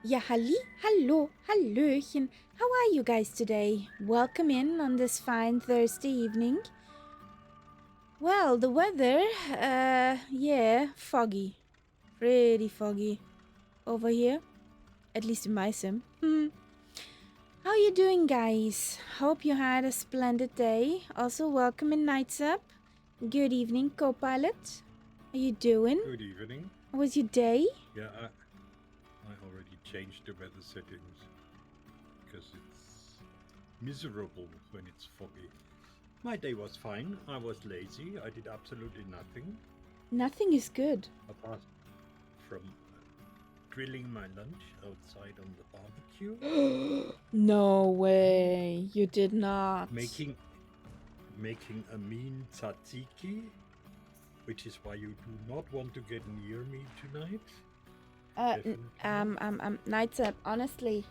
Ja, hallo, hallöchen. How are you guys today? Welcome in on this fine Thursday evening. Well, the weather, yeah, foggy. Pretty foggy over here. At least in my sim. How you doing, guys? Hope you had a splendid day. Also, welcome in Nights Up. Good evening, co-pilot. How you doing? Good evening. How was your day? Yeah, I already changed the weather settings because it's miserable when it's foggy. My day was fine. I was lazy. I did absolutely nothing Nothing is good. apart from grilling my lunch outside on the barbecue, No way. You did not. making a mean tzatziki, which is why you do not want to get near me tonight. Definitely not. Nights Up, honestly,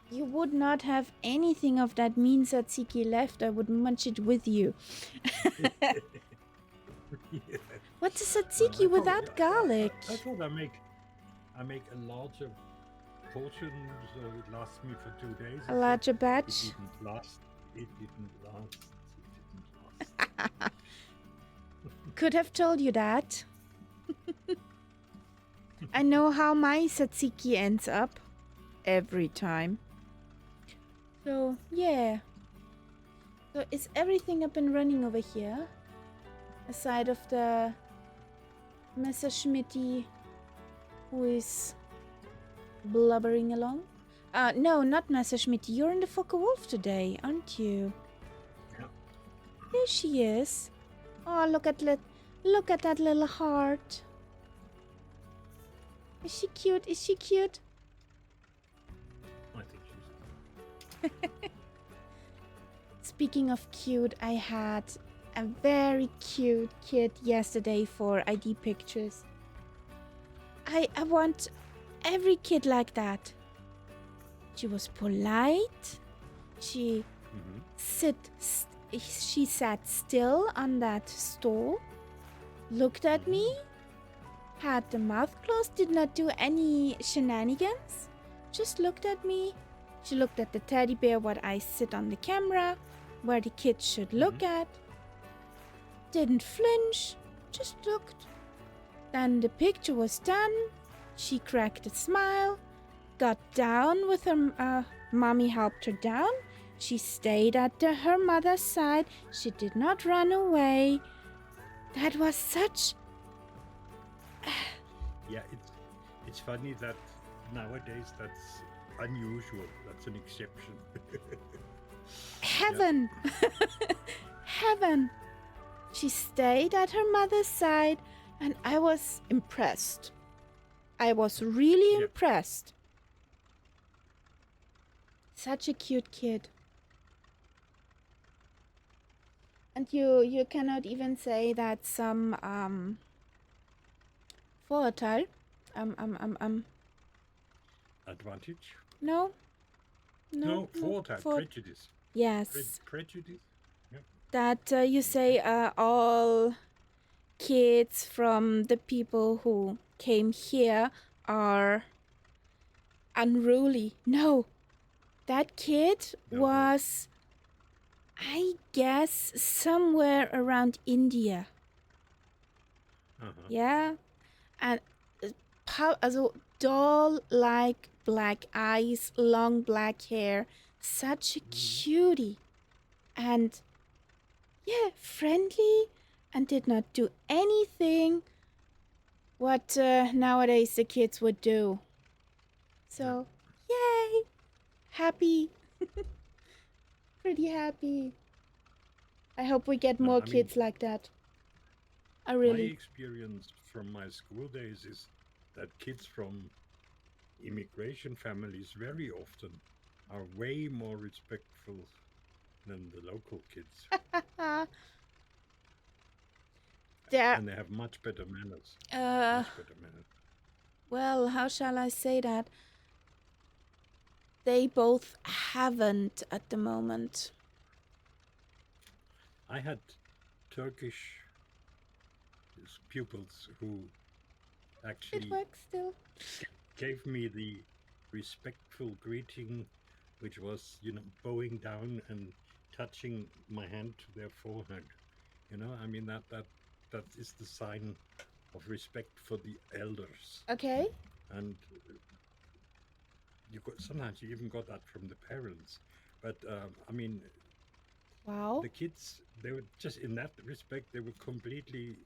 you would not have anything of that mean tzatziki left. I would munch it with you. Yeah. What's a Well, tzatziki without garlic? I thought I make a larger portion so it lasts me for 2 days. A larger It batch? didn't last. It didn't last. It didn't last. Could have told you that. I know how my tzatziki ends up every time. So, yeah. So, is everything up and running over here? Aside of the Messerschmitty who is blubbering along? No, not Messerschmitty. You're in the Focke-Wulf today, aren't you? Yeah. There she is. Oh, look at that little heart. Is she cute? Is she cute? I think she's. Speaking of cute, I had a very cute kid yesterday for ID pictures. I want every kid like that. She was polite. She she sat still on that stool, looked at me, had the mouth closed, did not do any shenanigans, just looked at me. She looked at the teddy bear what I sit on the camera, where the kids should look at. Didn't flinch, just looked. Then the picture was done. She cracked a smile, got down with her mommy helped her down. She stayed at her mother's side. She did not run away. That was such... Yeah, it's funny that nowadays that's unusual. That's an exception. heaven. Heaven. She stayed at her mother's side and I was impressed. I was really impressed. Such a cute kid. And you cannot even say that some Vorurteil Advantage? no Vorurteil, prejudice. Yes. Prejudice? Yeah. That you say all kids from the people who came here are unruly. No. That kid was, I guess, somewhere around India. Yeah. And also doll-like black eyes, long black hair. Such a cutie. And yeah, friendly and did not do anything what nowadays the kids would do. So, yay! Happy. Pretty happy. I hope we get more kids like that. I really. My experience from my school days is that kids from immigration families very often are way more respectful than the local kids. And they have much better manners. Well, how shall I say that? They both haven't at the moment. I had Turkish pupils who actually... It works still. gave me the respectful greeting, which was, bowing down and touching my hand to their forehead. I mean that is the sign of respect for the elders. Okay. And sometimes you even got that from the parents. But I mean, Wow. the kids, they were just in that respect, they were completely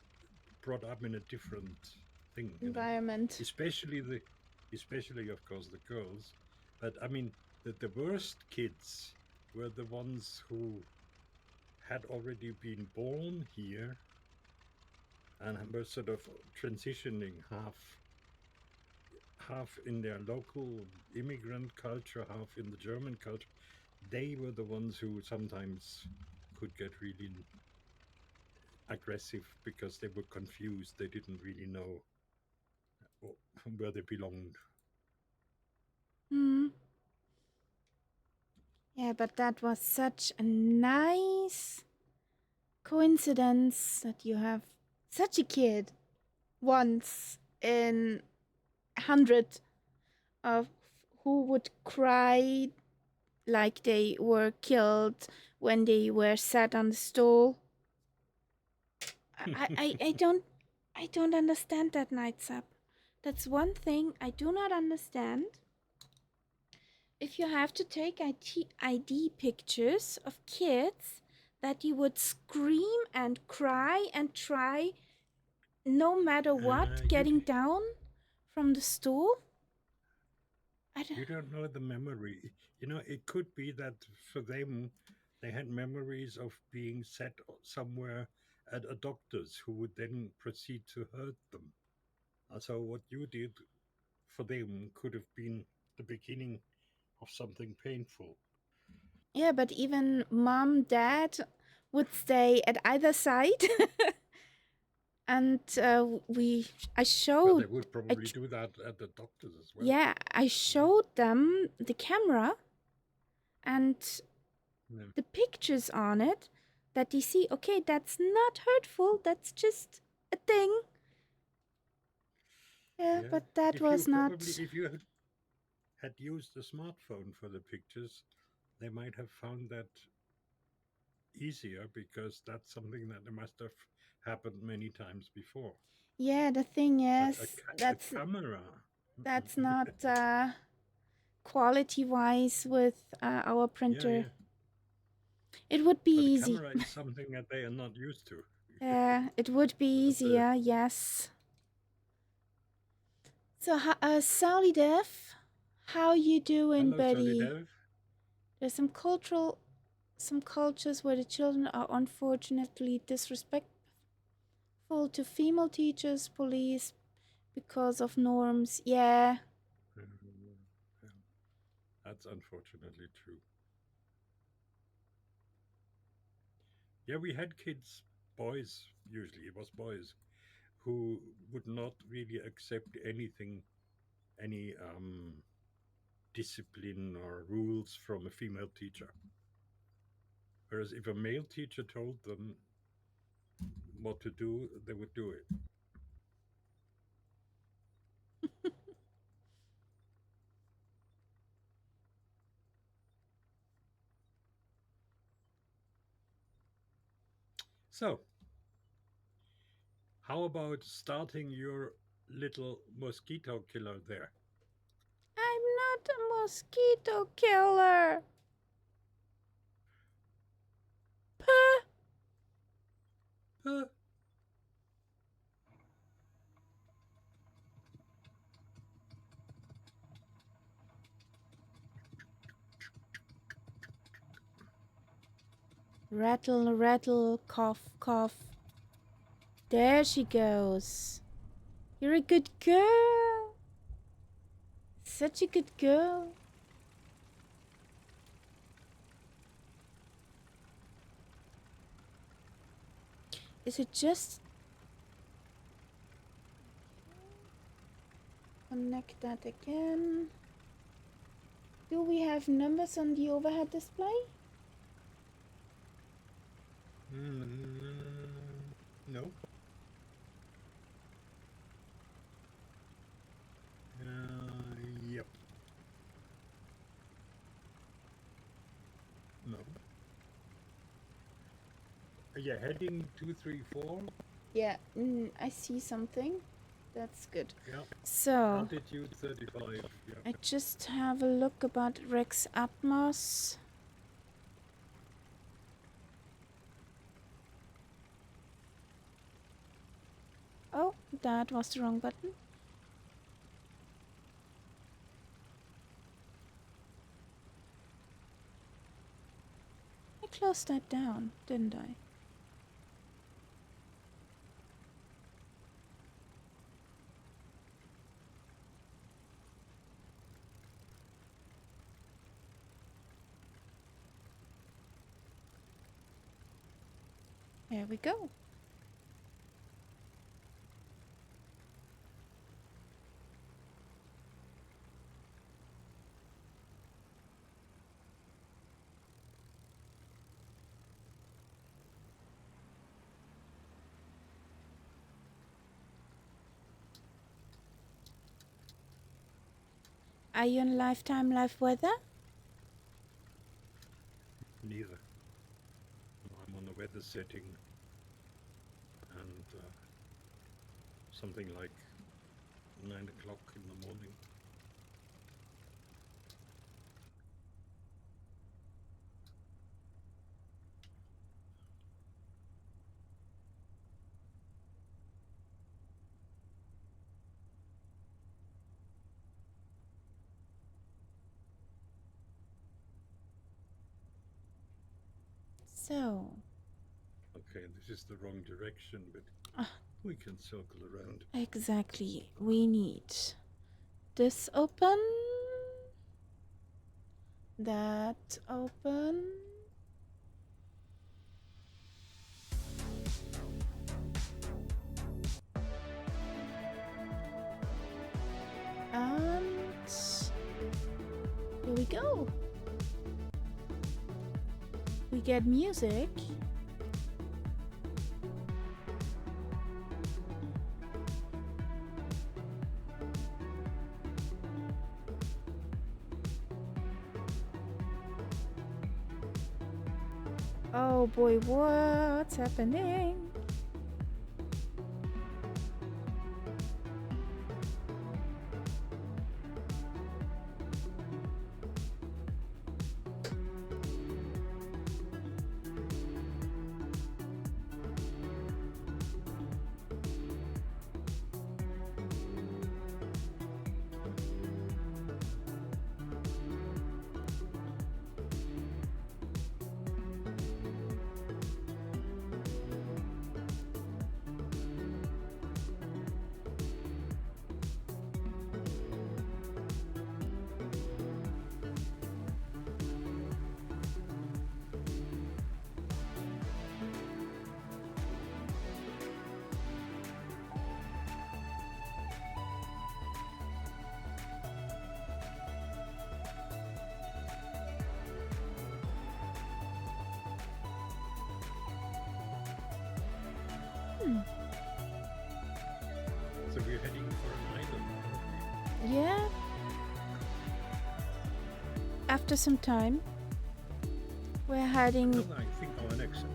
brought up in a different thing. Environment. Especially of course the girls. But I mean, the worst kids were the ones who had already been born here and were sort of transitioning half in their local immigrant culture, half in the German culture. They were the ones who sometimes could get really aggressive because they were confused. They didn't really know where they belonged. Hmm. Yeah, but that was such a nice coincidence that you have such a kid once in 100 of who would cry like they were killed when they were sat on the stool. I don't understand that, Nights Up. That's one thing I do not understand. If you have to take ID pictures of kids, that you would scream and cry and try, no matter what, You getting down from the stool. I don't, you don't know the memory. It could be that for them, they had memories of being set somewhere at a doctor's who would then proceed to hurt them. So what you did for them could have been the beginning of something painful. yeah, but even mom, dad would stay at either side, and I Well, showed, they would I, probably do that at the doctor's as well. yeah, I showed them the camera and Yeah. the pictures on it that they see, okay, that's not hurtful, that's just a thing. Yeah, Yeah. but that If you was probably not. if you had used a smartphone for the pictures, they might have found that easier because that's something that must have happened many times before. Yeah, the thing But is, a camera, that's not quality wise with our yeah, printer. yeah. It would be But a easy. camera is something that they are not used to. It would be So that's a easier, yes. So, Sally Dev, how you doing, hello, buddy? Solidev. There's some cultures where the children are unfortunately disrespectful to female teachers, police, because of norms. Yeah. Yeah, that's unfortunately true. Yeah, we had kids, boys, usually it was boys, who would not really accept anything, any discipline or rules from a female teacher. Whereas if a male teacher told them what to do, they would do it. So, how about starting your little mosquito killer there? I'm not a mosquito killer. Puh. Uh, Rattle, rattle, cough, cough. There she goes. You're a good girl. Such a good girl. Is it just. Connect that again. Do we have numbers on the overhead display? no. No. Are you heading 234? Yeah, I see something. That's good. Yeah. So, Altitude 35. Yeah. I just have a look about Rex Atmos. Oh, that was the wrong button. I closed that down, didn't I? There we go. Are you on Lifetime Live Weather? Neither. I'm on the weather setting and something like 9 o'clock in the morning. So, Okay, this is the wrong direction, but we can circle around. exactly. We need this open, that open. And here we go. We get music. Oh boy, what's happening? So we're heading for an island. Yeah. After some time, we're heading. No, I think our next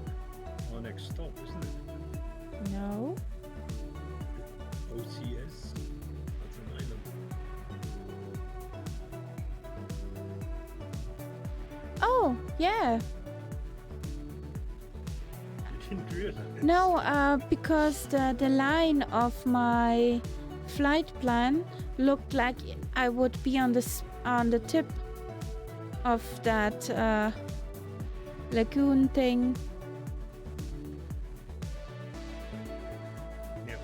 stop, isn't it? No. OCS. That's an island. Oh, yeah. You didn't realize. No, because the line of my flight plan looked like I would be on the tip of that lagoon thing. Yeah.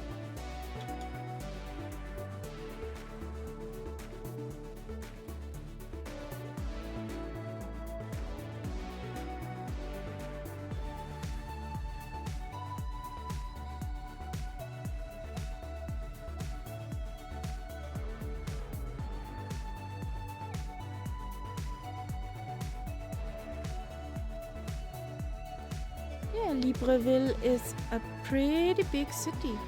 Yeah, Libreville is a pretty big city.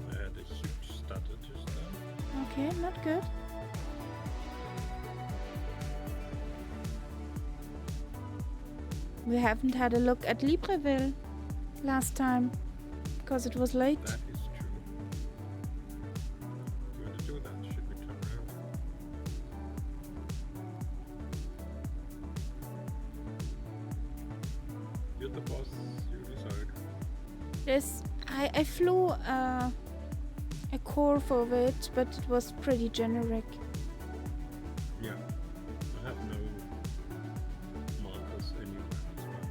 I had a huge stutter just now. Okay, not good. We haven't had a look at Libreville last time because it was late. That is true. You want to do that? Should we turn around? You're the boss. You decide. Yes, I flew a curve of it, but it was pretty generic. Yeah. I have no markers anywhere as well.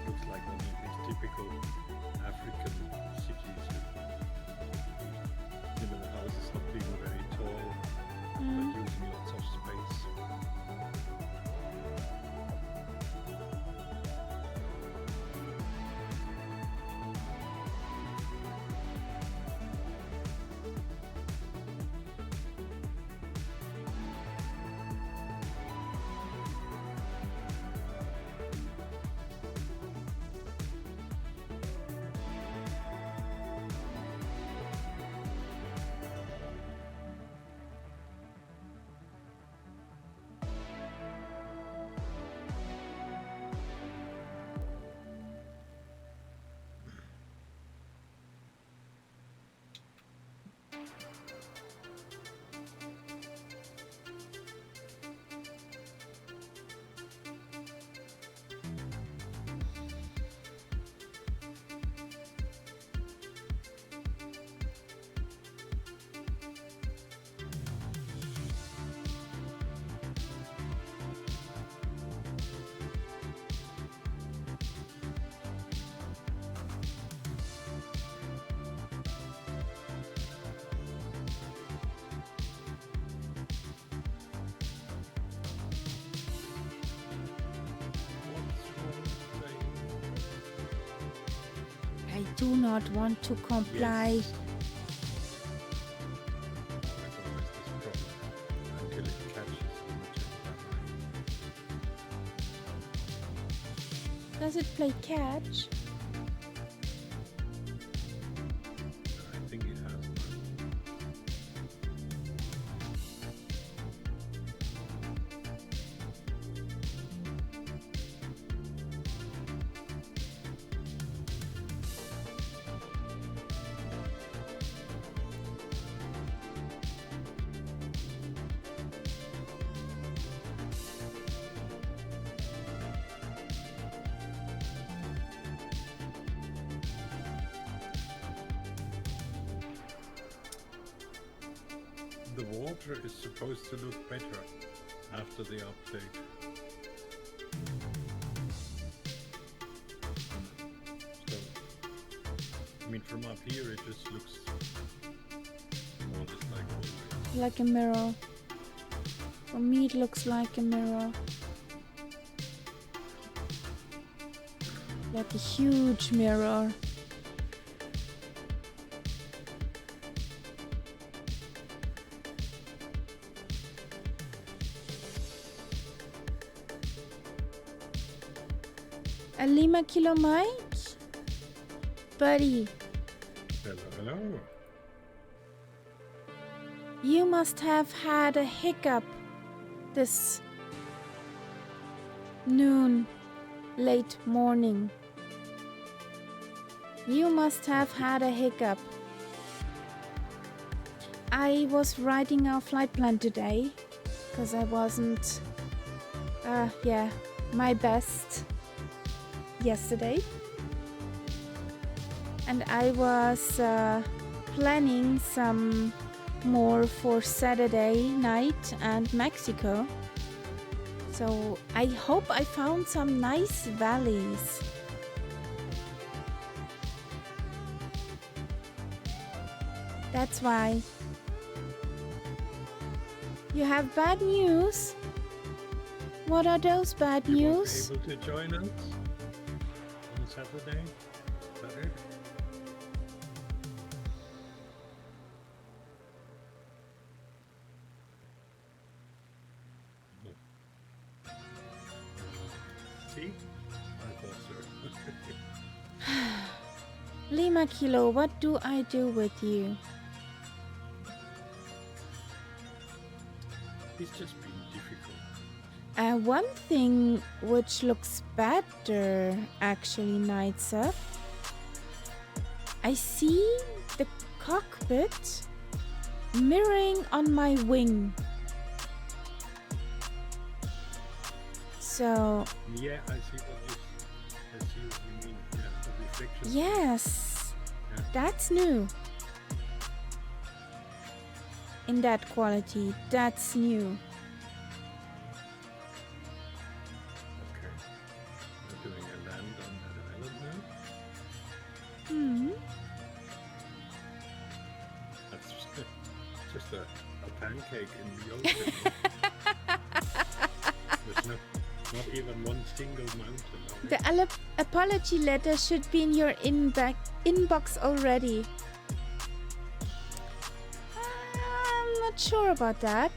Looks like one of these typical African cities. You know, the houses not being very tall, but using lots of space. I do not want to comply. Yes. Otherwise this problem until it catches on the camera. Does it play catch? I think it has. The water is supposed to look better after the update. So, I mean, from up here it just looks more just like always. Like a mirror. For me, it looks like a mirror. Like a huge mirror. A Lima Kilo Mike? Buddy, Hello, hello. you must have had a hiccup this noon, late morning. You must have had a hiccup. I was writing our flight plan today because I wasn't, my best yesterday. And I was planning some more for Saturday night and Mexico. So I hope I found some nice valleys. That's why. You have bad news? What are those bad You won't news? be able to join us on Saturday? Is that it? See? I thought so. Lima Kilo, what do I do with you? It's just been difficult. One thing which looks better, actually, Nights Up. I see the cockpit mirroring on my wing. So Yeah, I see what you mean. Yeah, the reflection. yes, Yeah. that's new. In that quality, that's new. Okay. We're doing a land on that island now. Hmm. That's just a pancake in the ocean. There's not even one single mountain on it. The apology letter should be in your inbox already. I'm not sure about that.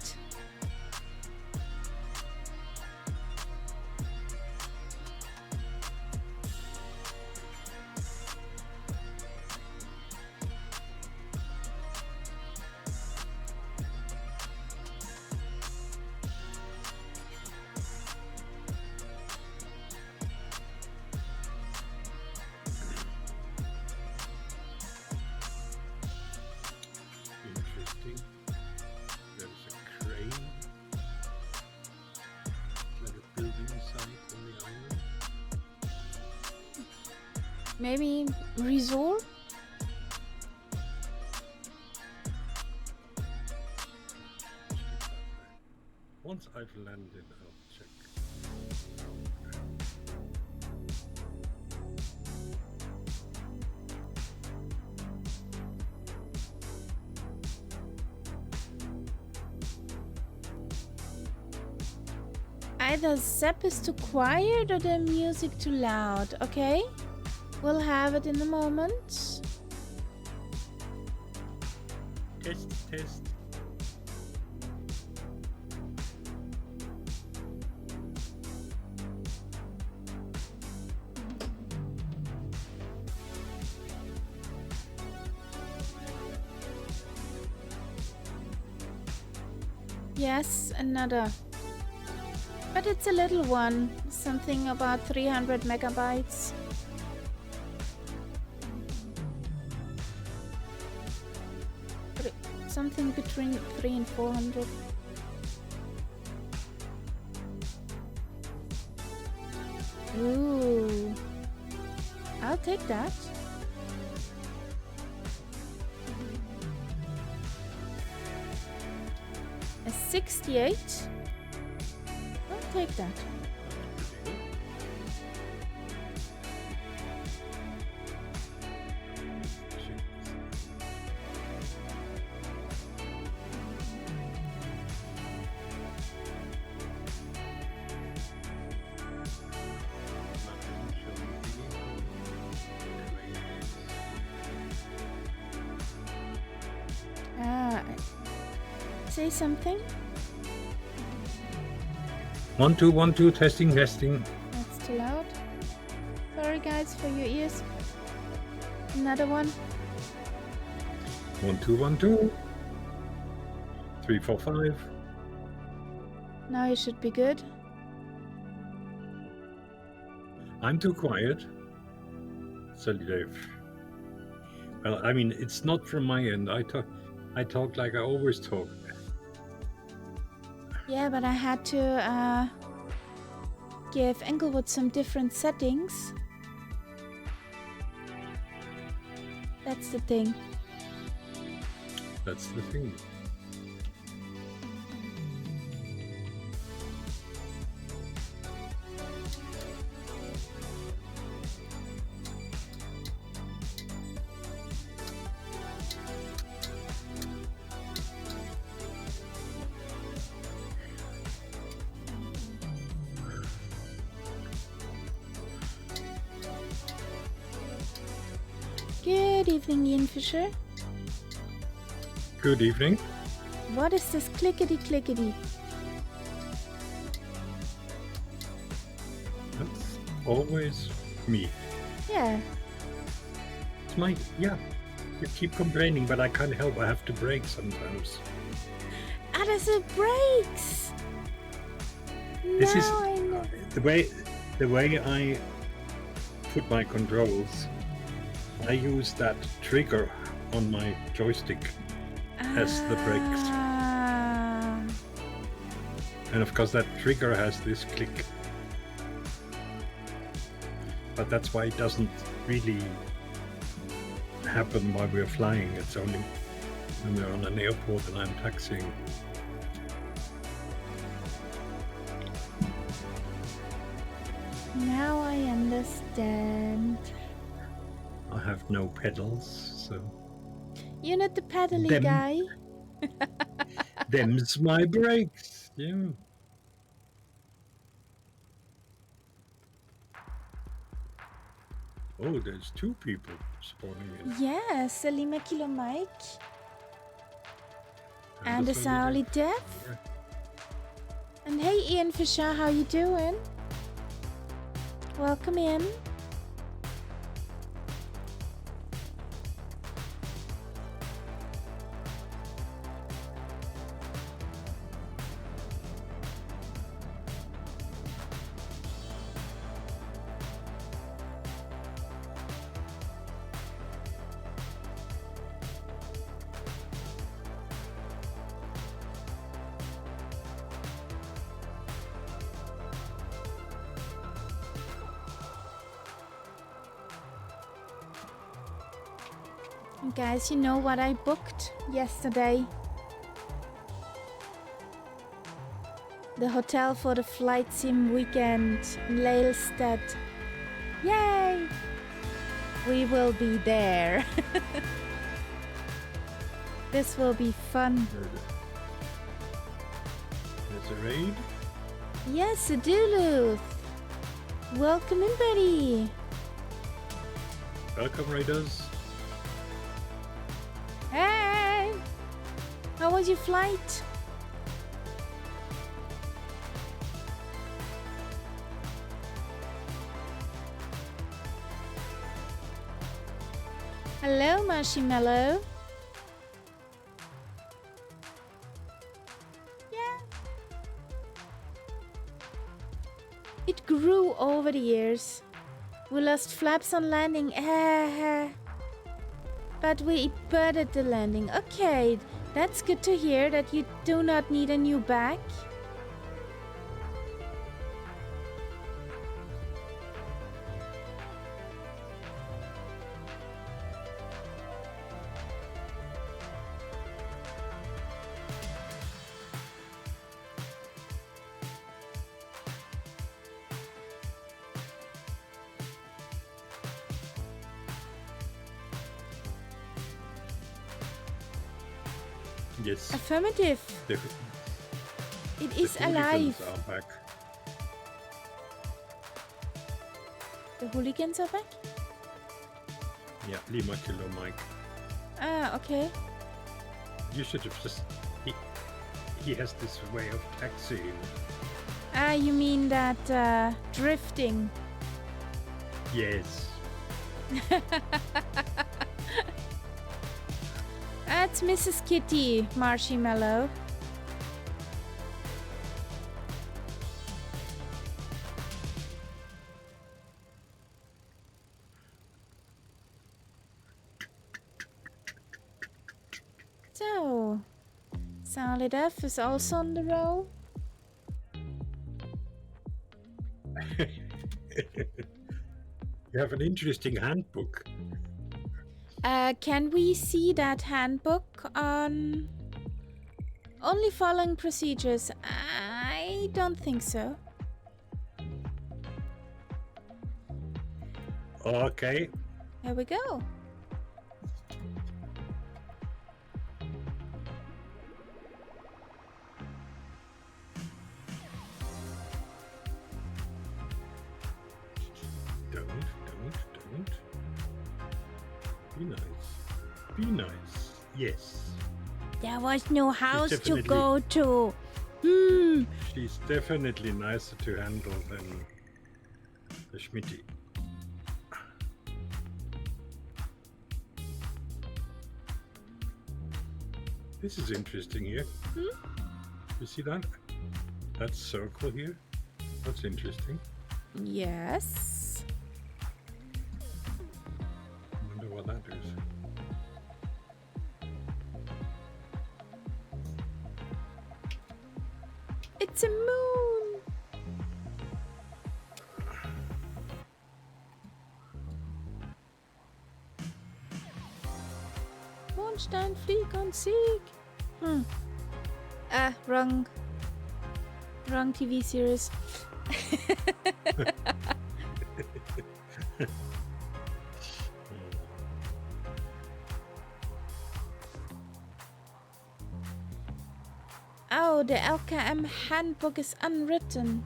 Interesting. There's a crane. Like a building site on the island. Maybe resort? Once I've landed, I'll check. Either Zep is too quiet or the music too loud, okay? We'll have it in a moment. Test. Yes, another. But it's a little one. Something about 300 megabytes. Something between 300 and 400. Ooh. I'll take that. A 68. I'll take that. Say something. 1 2 1 2 testing. That's too loud. Sorry guys for your ears. Another one. 1 2 1 2 3 4 5. Now you should be good. I'm too quiet. Salut Dave. Well, I mean, it's not from my end. I talk like I always talk. Yeah, but I had to give Englewood some different settings. That's the thing. That's the thing. Good evening, Ian Fisher. Good evening. What is this clickety? That's Always me. Yeah. It's my, yeah. You keep complaining, but I can't help. I have to brake sometimes. Ah, there's a brakes. This is Now I know. the way I put my controls. I use that trigger on my joystick as the brakes. Ah. And of course that trigger has this click. But that's why it doesn't really happen while we're flying. It's only when we're on an airport and I'm taxiing. Now I understand. I have no pedals, so You're not the pedally Them. guy. them's my brakes. Yeah. Oh, there's two people spawning in. Yeah, Salima Kilo Mike. And that's the a Sauli leader. Death. Yeah. And hey Ian Fisher, how you doing? Welcome in. And guys, you know what I booked yesterday? The hotel for the flight sim weekend in Lelystad. Yay! We will be there. This will be fun. There's a raid. Yes, Duluth. Welcome in, buddy. Welcome, raiders. Hey! How was your flight? Hello, Marshmallow. Yeah. It grew over the years. We lost flaps on landing. But we birded the landing. Okay, that's good to hear that you do not need a new back. Yes. Affirmative. The, It is the alive. hooligans are back. The hooligans are back? Yeah, Lima Kilo Mike. Ah, okay. You should have just. He has this way of taxiing. Ah, you mean that drifting? Yes. That's Mrs. Kitty, Marshmallow. So, Solid F is also on the roll. You have an interesting handbook. Can we see that handbook on only following procedures? I don't think so. Okay. Here we go. Don't. Be nice. Be nice. Yes. There was no house to definitely- go to. She's definitely nicer to handle The Schmitty. This is interesting here. You see that? That circle here? That's interesting. Yes. I wonder what that is. It's a moon. Mondstein, flieg und sieg. Wrong TV series. Oh, the LKM handbook is unwritten.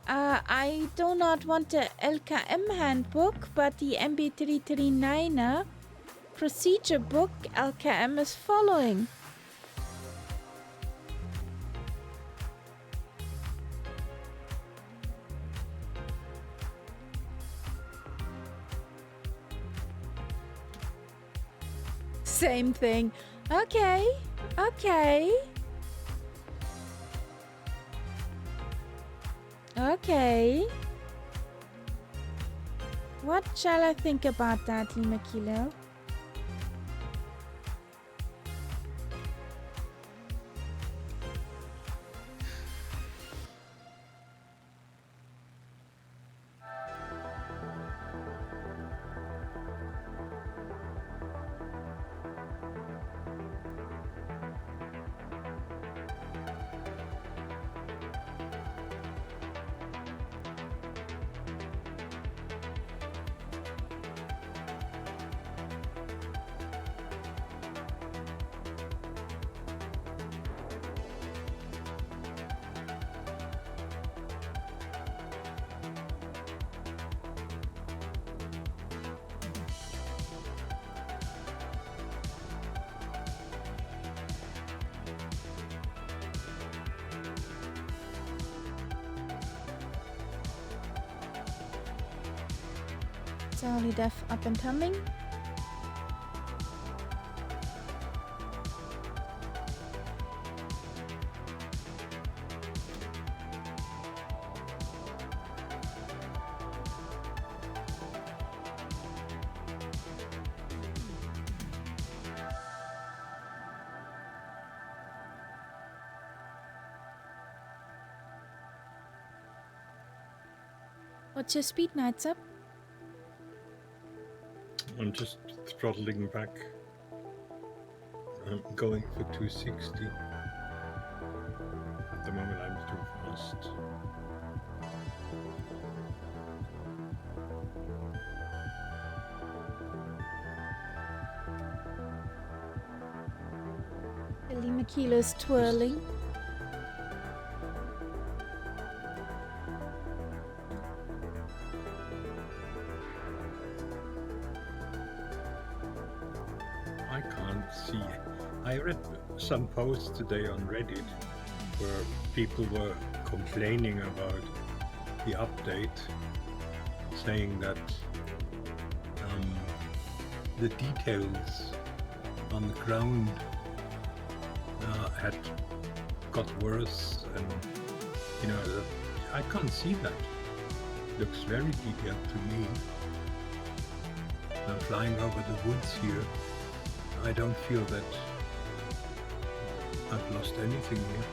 I do not want the LKM handbook, but the MB339er procedure book LKM is following. Same thing. Okay. What shall I think about that, Lima Kilo? Charlie Def up and coming. What's your speed, Nights Up? I'm just throttling back. I'm going for 260. At the moment I'm too fast. Billy Makila's twirling. I can't see. I read some posts today on Reddit where people were complaining about the update, saying that the details on the ground had got worse, and I can't see that. Looks very detailed to me. I'm flying over the woods here. I don't feel that I've lost anything here.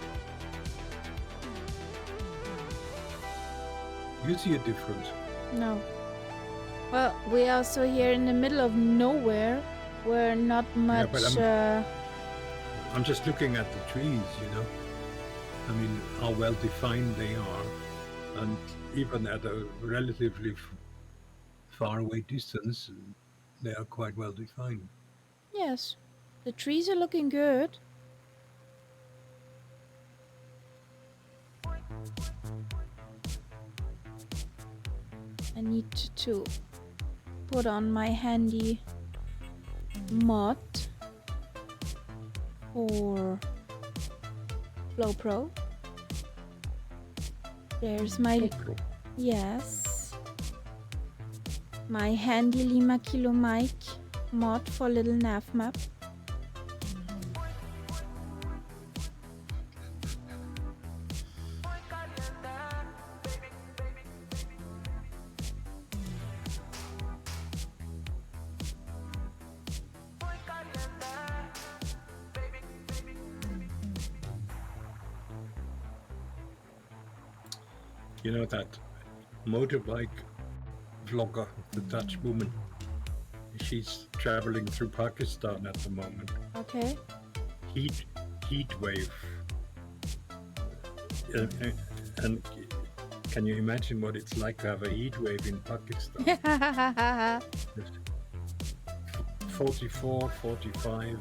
You see a difference? No. Well, we are also here in the middle of nowhere, where not much. Yeah, but I'm just looking at the trees, I mean, how well defined they are, and even at a relatively far away distance, they are quite well defined. Yes, the trees are looking good. I need to put on my handy mod for Flow Pro. There's my... Pro. Yes. My handy Lima Kilo mic mod for little nav map. You know that motorbike vlogger, the Dutch woman, she's traveling through Pakistan at the moment. Okay. Heat wave. And can you imagine what it's like to have a heat wave in Pakistan? 44, 45.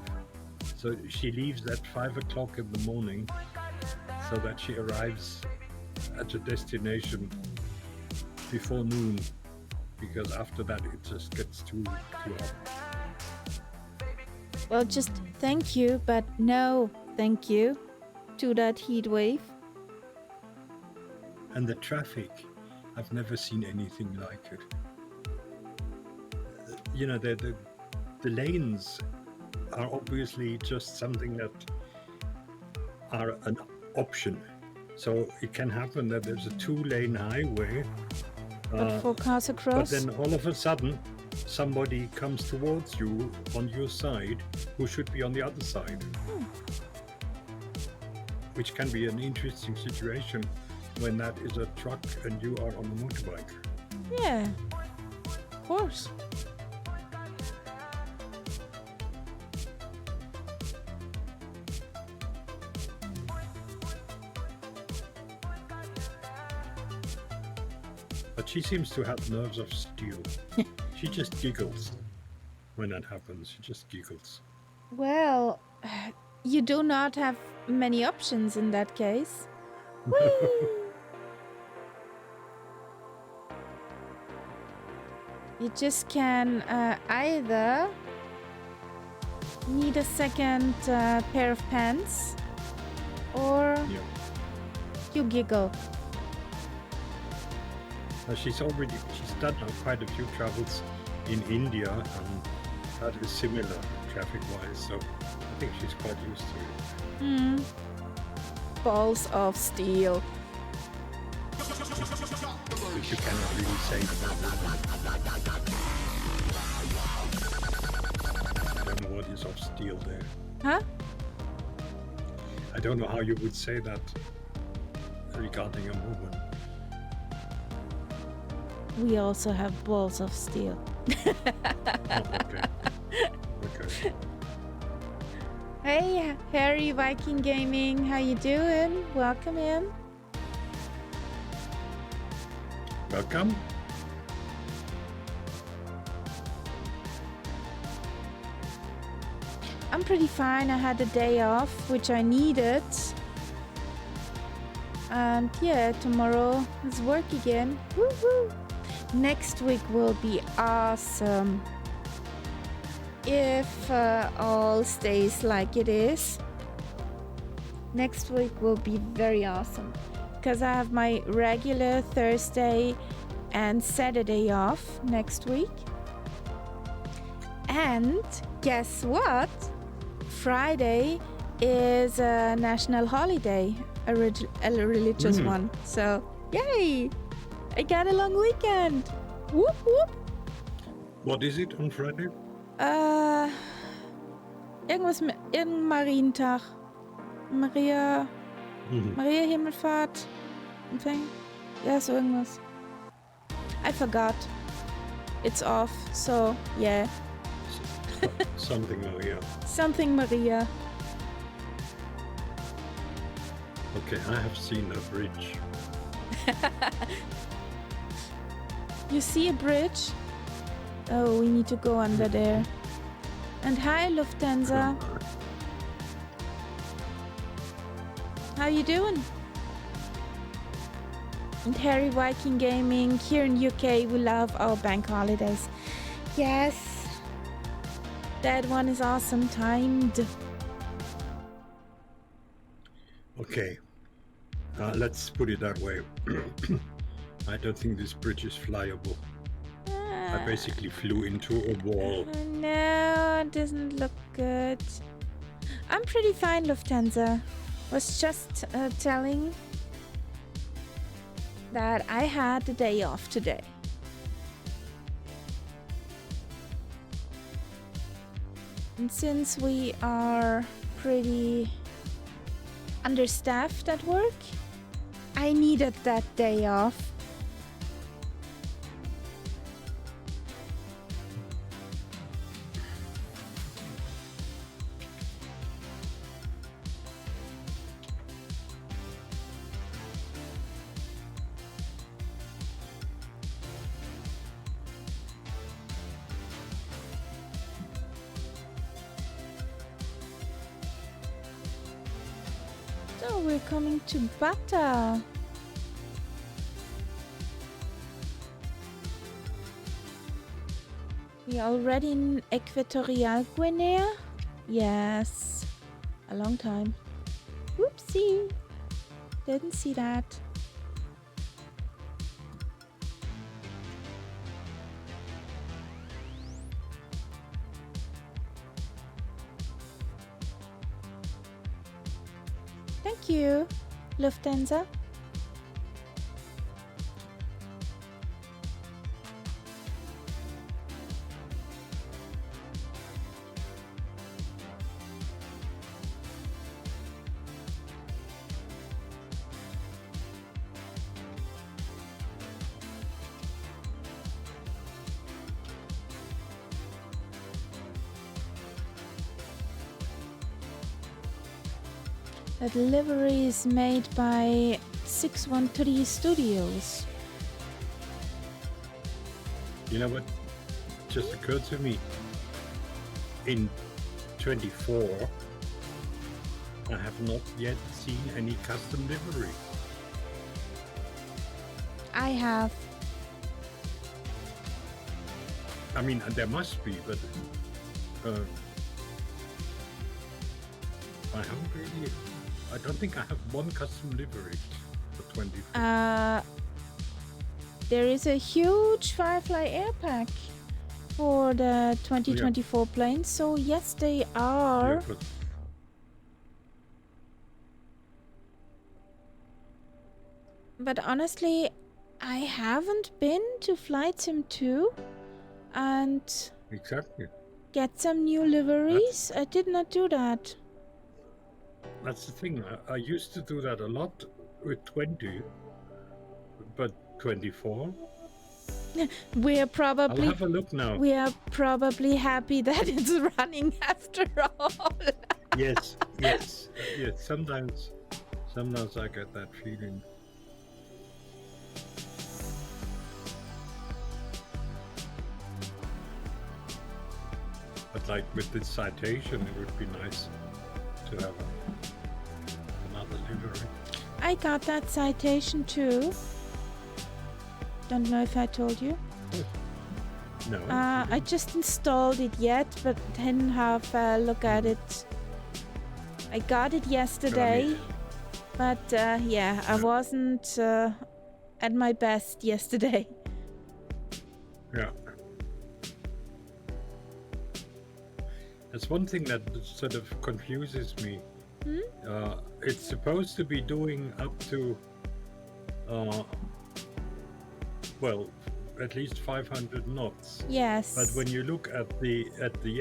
So she leaves at 5 o'clock in the morning so that she arrives at a destination before noon, because after that it just gets too hot. Well, just thank you, but no thank you to that heat wave. And the traffic, I've never seen anything like it. You know, the lanes are obviously just something that are an option. So it can happen that there's a 2-lane highway. But for cars But across. then all of a sudden, somebody comes towards you on your side who should be on the other side. Which can be an interesting situation when that is a truck and you are on a motorbike. Yeah, of course. But she seems to have nerves of steel. She just giggles when that happens. She just giggles. Well, you do not have many options in that case. Whee! You just can either need a second pair of pants or Yeah. you giggle. She's done quite a few travels in India, and that is similar traffic-wise. So I think she's quite used to it. Balls of steel. But you cannot really say that. I don't know what is of steel there. Huh? I don't know how you would say that regarding a woman. We also have balls of steel. Oh, okay. Okay. Hey, Harry Viking Gaming, how you doing? Welcome in. Welcome. I'm pretty fine. I had a day off, which I needed. And yeah, tomorrow is work again. Woohoo! Next week will be awesome. If all stays like it is. Next week will be very awesome. Because I have my regular Thursday and Saturday off next week. And guess what? Friday is a national holiday, a religious one. So, yay! I got a long weekend. Whoop whoop. What is it on Friday? Irgendwas mit irgendein Marientag. Maria Himmelfahrt. Something. Ja, so irgendwas. I forgot. It's off, so yeah. Something Maria. Something Maria. Okay, I have seen a bridge. You see a bridge? Oh, we need to go under there. And hi, Lufthansa. How you doing? And Harry Viking Gaming, here in UK, we love our bank holidays. Yes, that one is awesome timed. Okay, let's put it that way. I don't think this bridge is flyable. I basically flew into a wall. No, it doesn't look good. I'm pretty fine, Lufthansa. Was just telling that I had the day off today. And since we are pretty understaffed at work, I needed that day off. So we're coming to Bata. We are already in Equatorial Guinea? Yes. A long time. Whoopsie. Didn't see that. Thank you, Lufthansa. The delivery is made by 613 Studios. You know what just occurred to me? In 24, I have not yet seen any custom livery. I have. I mean, there must be, but I haven't really. I don't think I have one custom livery for 24. There is a huge Firefly air pack for the 2024 planes, so yes, they are. Yeah, But honestly, I haven't been to Flight Sim 2 and exactly. get some new liveries. I did not do that. That's the thing. I used to do that a lot with 20, but 24. We're I'll probably have a look now. we are probably happy that it's running after all. Yes, yes, yes. Sometimes I get that feeling. But like with this citation, it would be nice to have another livery. I got that citation too. Don't know if I told you. No. I just installed it yet, but didn't have a look at it. I got it yesterday, but yeah, I wasn't at my best yesterday. Yeah. That's one thing that sort of confuses me. It's supposed to be doing up to, well, at least 500 knots. Yes. But when you look at the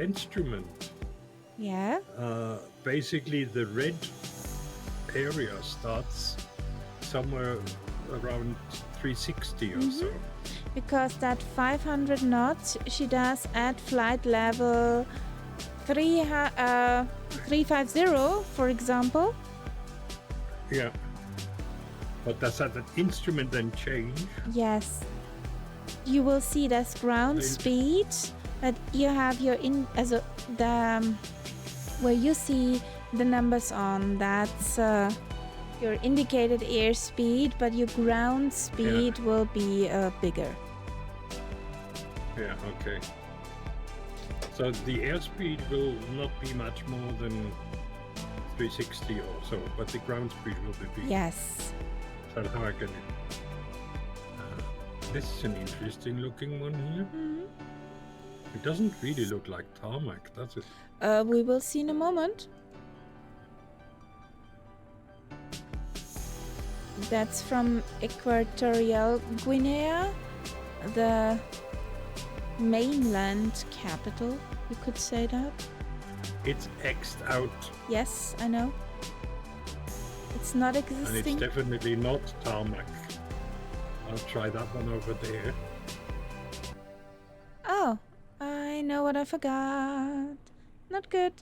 instrument, Yeah. basically the red area starts somewhere around 360 or so. Because that 500 knots she does at flight level 350, for example. Yeah. But does that instrument then change? Yes. You will see that's ground speed, but you have your where you see the numbers on, that's your indicated airspeed, but your ground speed will be bigger. Yeah, okay. So the airspeed will not be much more than 360 or so, but the ground speed will be big. Yes. That's how I get it. This is an interesting looking one here. Mhm. It doesn't really look like tarmac, does it? We will see in a moment. That's from Equatorial Guinea, the mainland capital, you could say that. It's X'd out, Yes, I know. It's not and it's existing. definitely not tarmac. I'll try that one over there. Oh, I know what I forgot. Not good.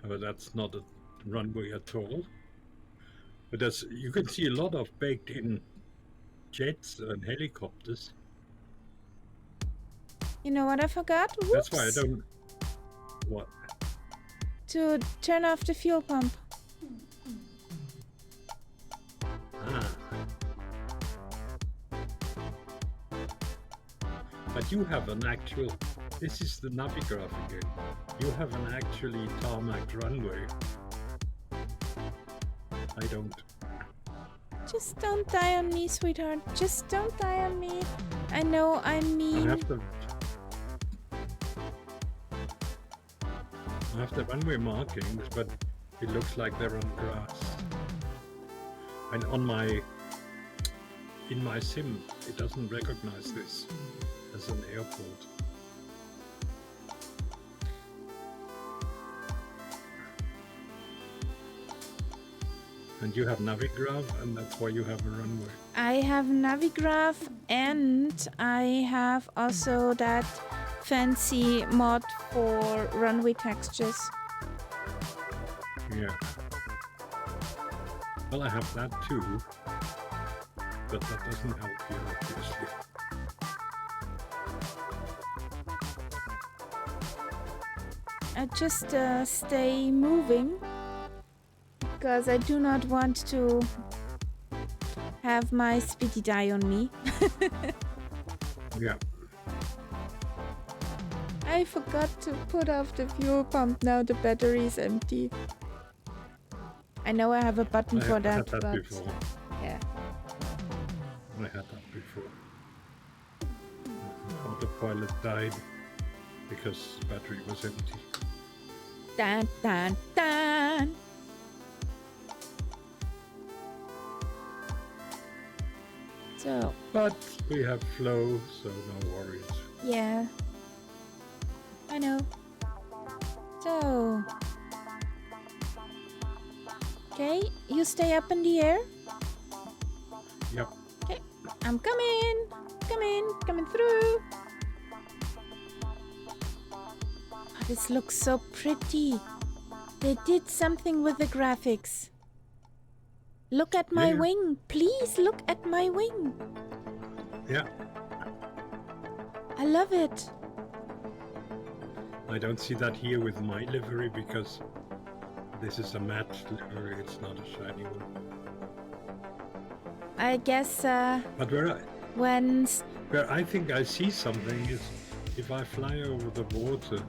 But that's not a runway at all. But you can see a lot of baked in jets and helicopters. You know what I forgot? Whoops. That's why I don't. What? To turn off the fuel pump. Ah. But you have an actual. This is the Navigraph again. You have an actually tarmac runway. I don't. Just don't die on me, sweetheart. Just don't die on me. I know I'm mean. I have the runway markings, but it looks like they're on grass. And in my sim, it doesn't recognize this as an airport. And you have Navigraph, and that's why you have a runway. I have Navigraph and I have also that fancy mod for runway textures. Yeah. Well, I have that too, but that doesn't help you, obviously. I just stay moving because I do not want to have my Spitty die on me. Yeah. I forgot to put off the fuel pump. Now the battery is empty. I know I have a button for that, had that but before. yeah. I had that before. Autopilot died because the battery was empty. Dun, dun, dun. So, But we have flow, so no worries. yeah. I know. So. Okay, you stay up in the air. Yep. Okay, I'm coming. Coming through. Oh, this looks so pretty. They did something with the graphics. Look at my Yeah. wing. Please look at my wing. Yeah. I love it. I don't see that here with my livery because this is a matte livery, it's not a shiny one. I guess But when... where I think I see something is if I fly over the water,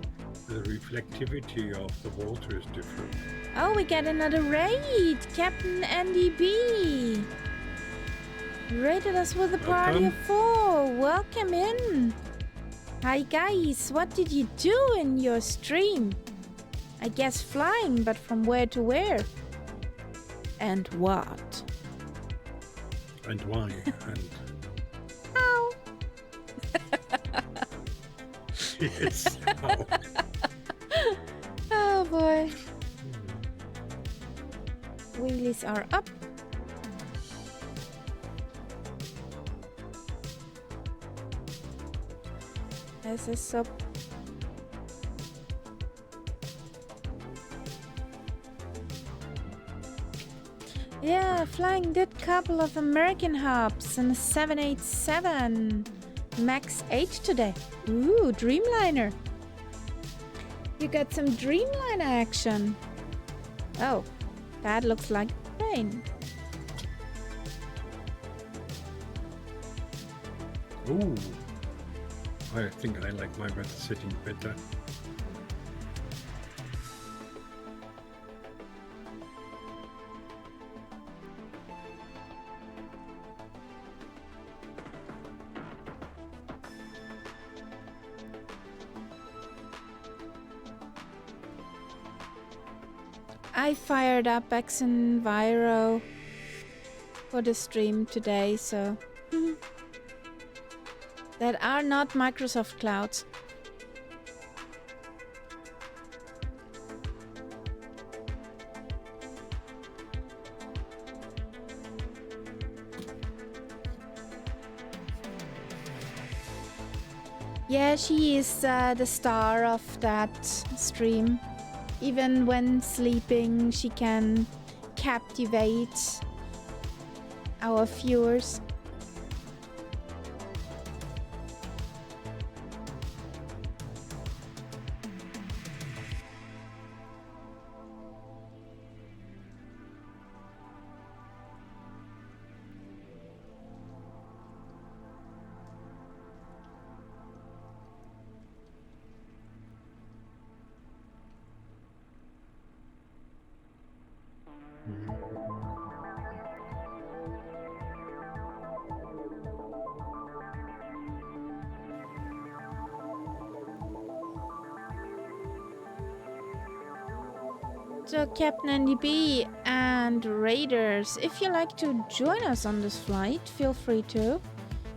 the reflectivity of the water is different. Oh, we get another raid. Captain Andy B. Raided us with a party of 4. Welcome in. Hi guys, what did you do in your stream? I guess flying, but from where to where? And what? And why? And Ow. yes. Oh. Oh boy. Wheelies are up. This is up. Yeah, flying did couple of American hops and a 787 Max 8 today. Ooh, Dreamliner. You got some Dreamliner action. Oh, that looks like rain. Ooh. I think I like my weather setting better. I fired up X and Viro for the stream today, so that are not Microsoft clouds. Yeah, she is the star of that stream. Even when sleeping, she can captivate our viewers. So Captain NDB and Raiders, if you like to join us on this flight, feel free to.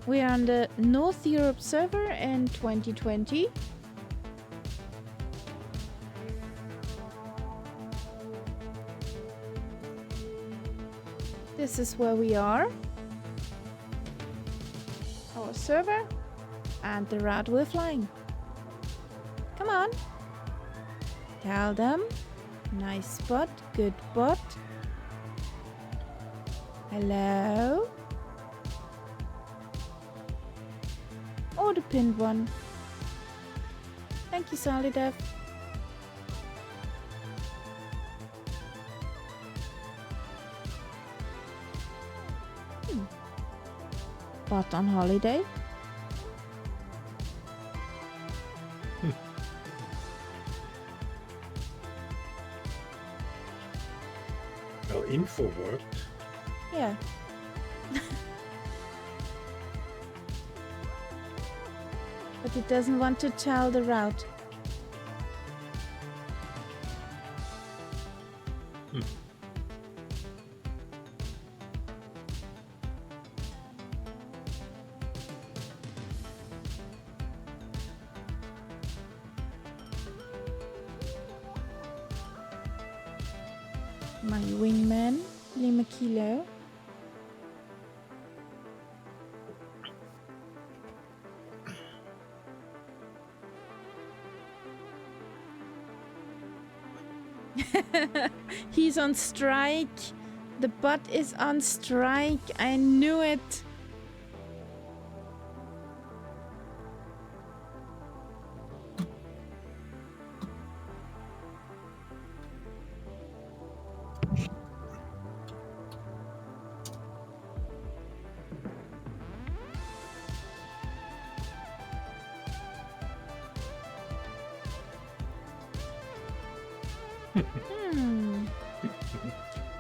We are on the North Europe server in 2020. This is where we are. Our server and the route we're flying. Come on. Tell them. Nice spot, good bot. Hello? Oh, the pinned one. Thank you, Solidev. Bot on holiday. Well, info worked. Yeah. But it doesn't want to tell the route. My wingman, Lima Kilo. He's on strike. The bot is on strike. I knew it.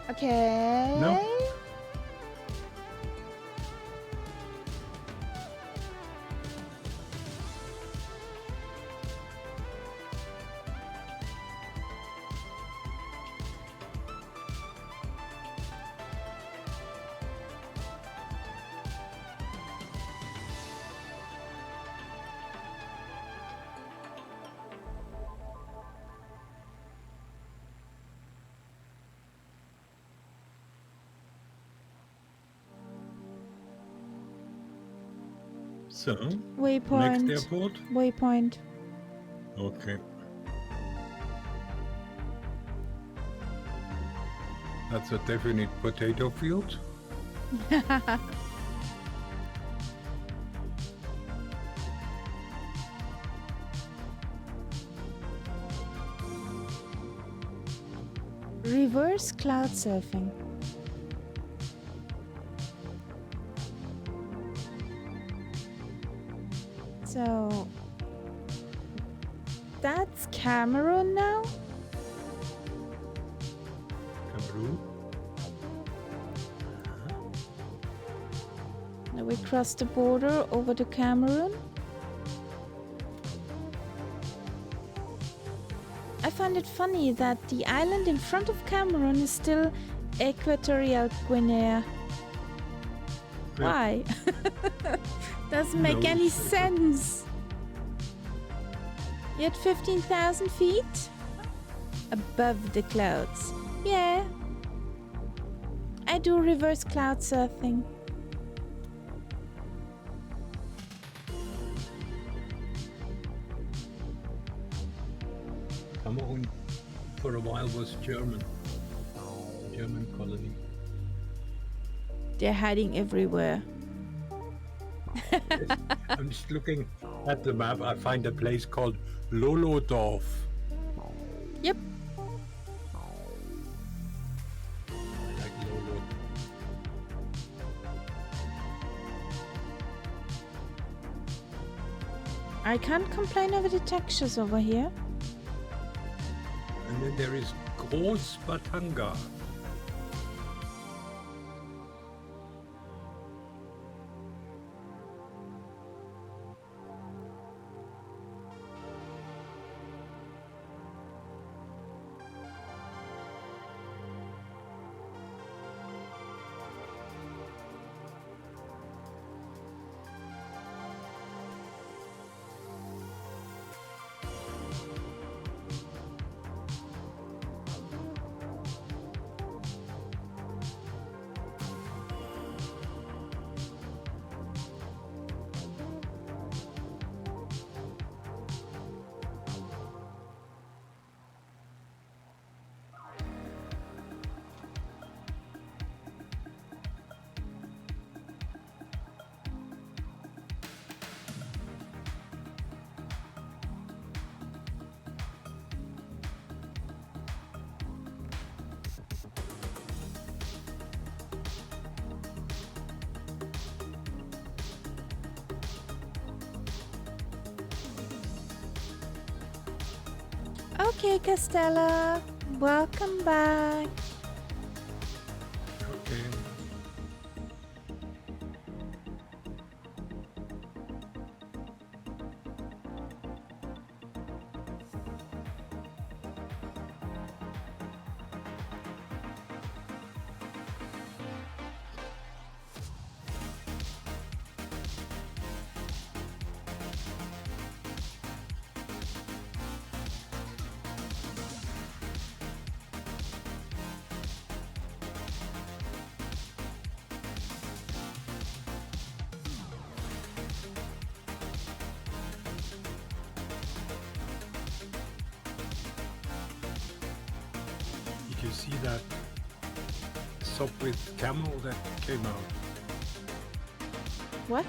Okay. No. So, Waypoint. next airport? Waypoint. Okay. That's a definite potato field. Reverse cloud surfing. So that's Cameroon now? Cameroon. Now we cross the border over to Cameroon. I find it funny that the island in front of Cameroon is still Equatorial Guinea. Yeah. Why? Doesn't make No, any it's- sense. You're at 15,000 feet? Above the clouds. Yeah. I do reverse cloud surfing. Cameroon for a while was German colony. They're hiding everywhere. Yes. I'm just looking at the map. I find a place called Lolodorf. Yep. I like Lolo. I can't complain over the textures over here. And then there is Großbatanga. Okay, Castella. Welcome back. Okay. Did you see that sub with camel that came out? What?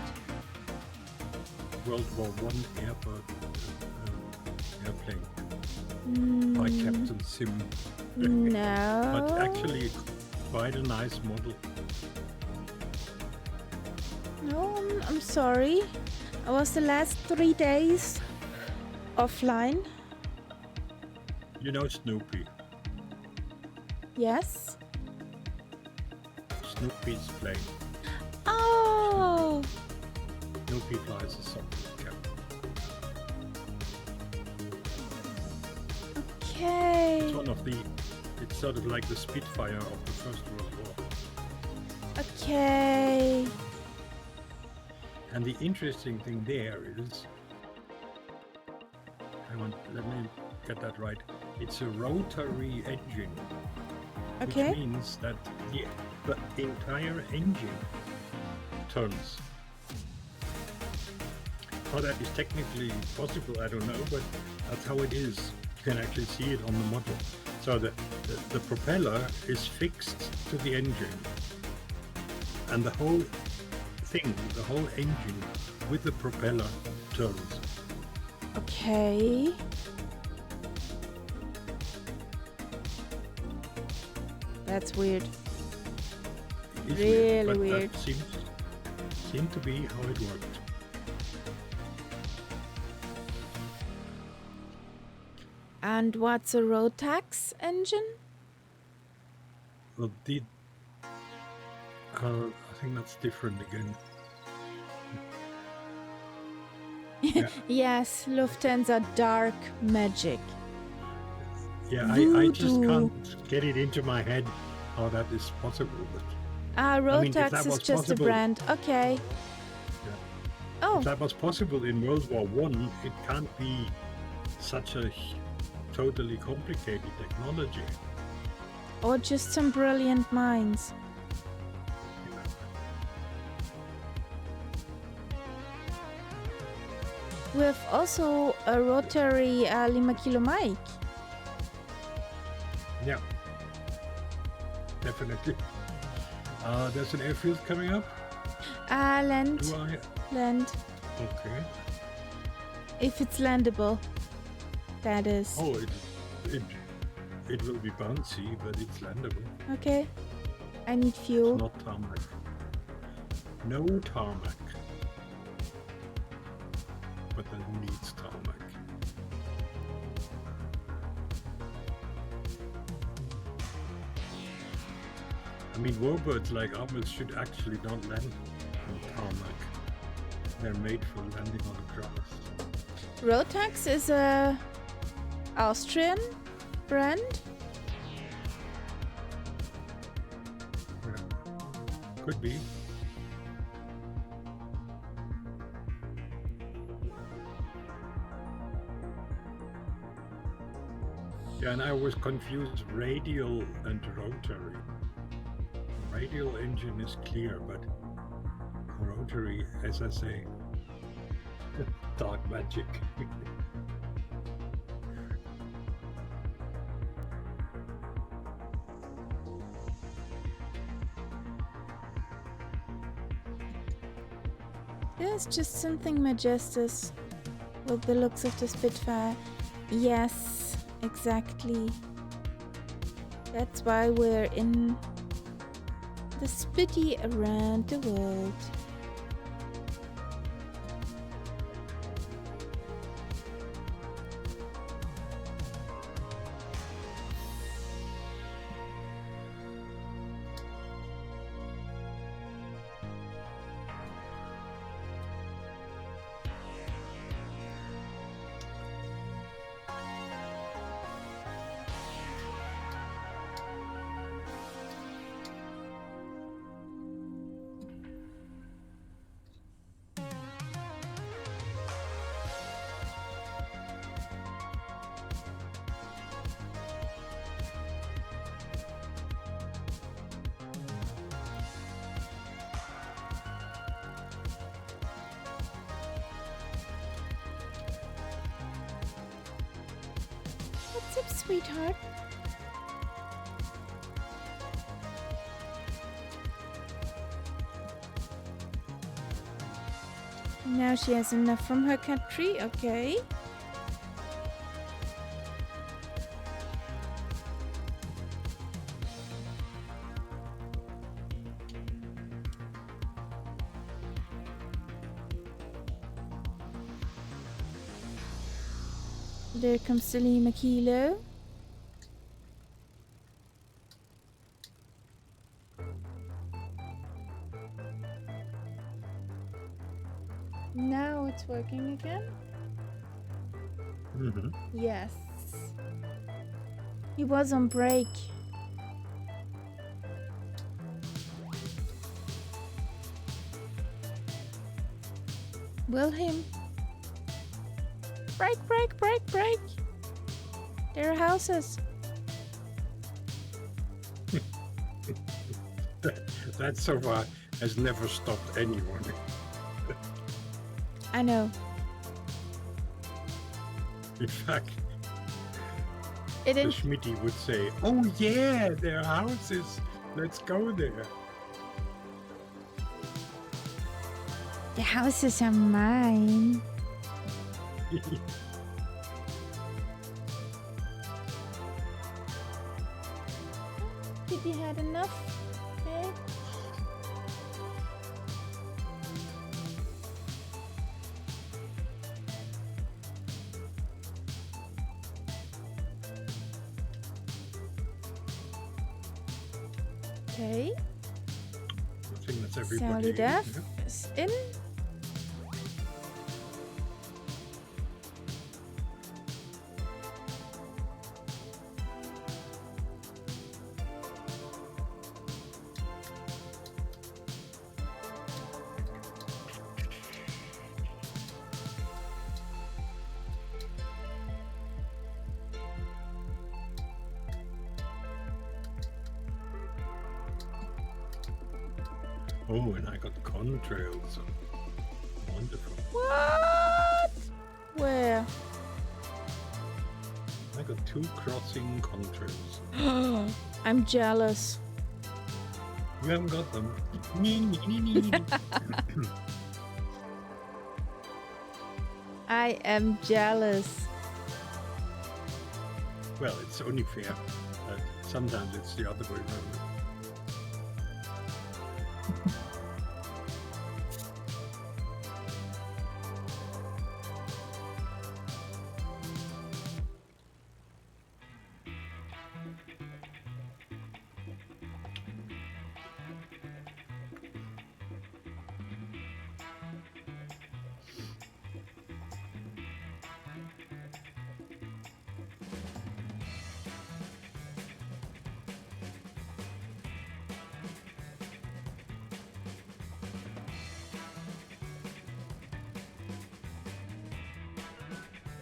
World War One airplane by Mm, Captain Sim. no. But actually quite a nice model. No, I'm sorry. I was the last 3 days offline. You know Snoopy. Yes. Snoopy's plane. Oh, Snoopy flies a sub with camel. okay. It's one of the. It's sort of like the Spitfire of the First World War. Okay. And the interesting thing there is, let me get that right. It's a rotary engine, Okay. which means that the entire engine turns. How that is technically possible, I don't know, but that's how it is. You can actually see it on the model. So the propeller is fixed to the engine, and the whole thing, the whole engine with the propeller turns. Okay. That's weird. It is Really but weird. That seemed to be how it worked. And what's a Rotax engine? Well, I think that's different again. Yeah. Yes, Lufthansa dark magic. Yeah, I just Voodoo. can't get it into my head how that is possible. But if Rotax that is was just a possible, brand. Okay. yeah, Oh, if that was possible in World War One, it can't be such a totally complicated technology. or just some brilliant minds. With also a rotary 5 kilo mic. Yeah, definitely. There's an airfield coming up. Land. Do I? Land. Okay. If it's landable. That is. Oh, it will be bouncy, but it's landable. Okay. I need It's fuel. not tarmac. No tarmac. But then who needs tarmac? Warbirds like ours should actually not land on tarmac. They're made for landing on grass. Rotax is a Austrian brand. Yeah. Could be. Yeah, and I was confused radial and rotary. Radial engine is clear, but rotary, as I say, dark magic. There's just something majestic with the looks of the Spitfire. Yes, exactly. That's why we're in the Spitty around the world. What's up, sweetheart? Now she has enough from her country, okay. There comes the Lima Kilo. Now it's working again? Mm-hmm. Yes. He was on break. Wilhelm. Break, break, break, break. There are houses. That so far has never stopped anyone. I know. In fact, It the didn't. Schmitty would say, "Oh yeah, there are houses. Let's go there." The houses are mine. Did you had enough? Okay. Okay. I think that's everybody. Sally Duff Yeah. is in. Oh, and I got contrails. Wonderful. What? Where? I got 2 crossing contrails. I'm jealous. You haven't got them. I am jealous. Well, it's only fair. Sometimes it's the other way around.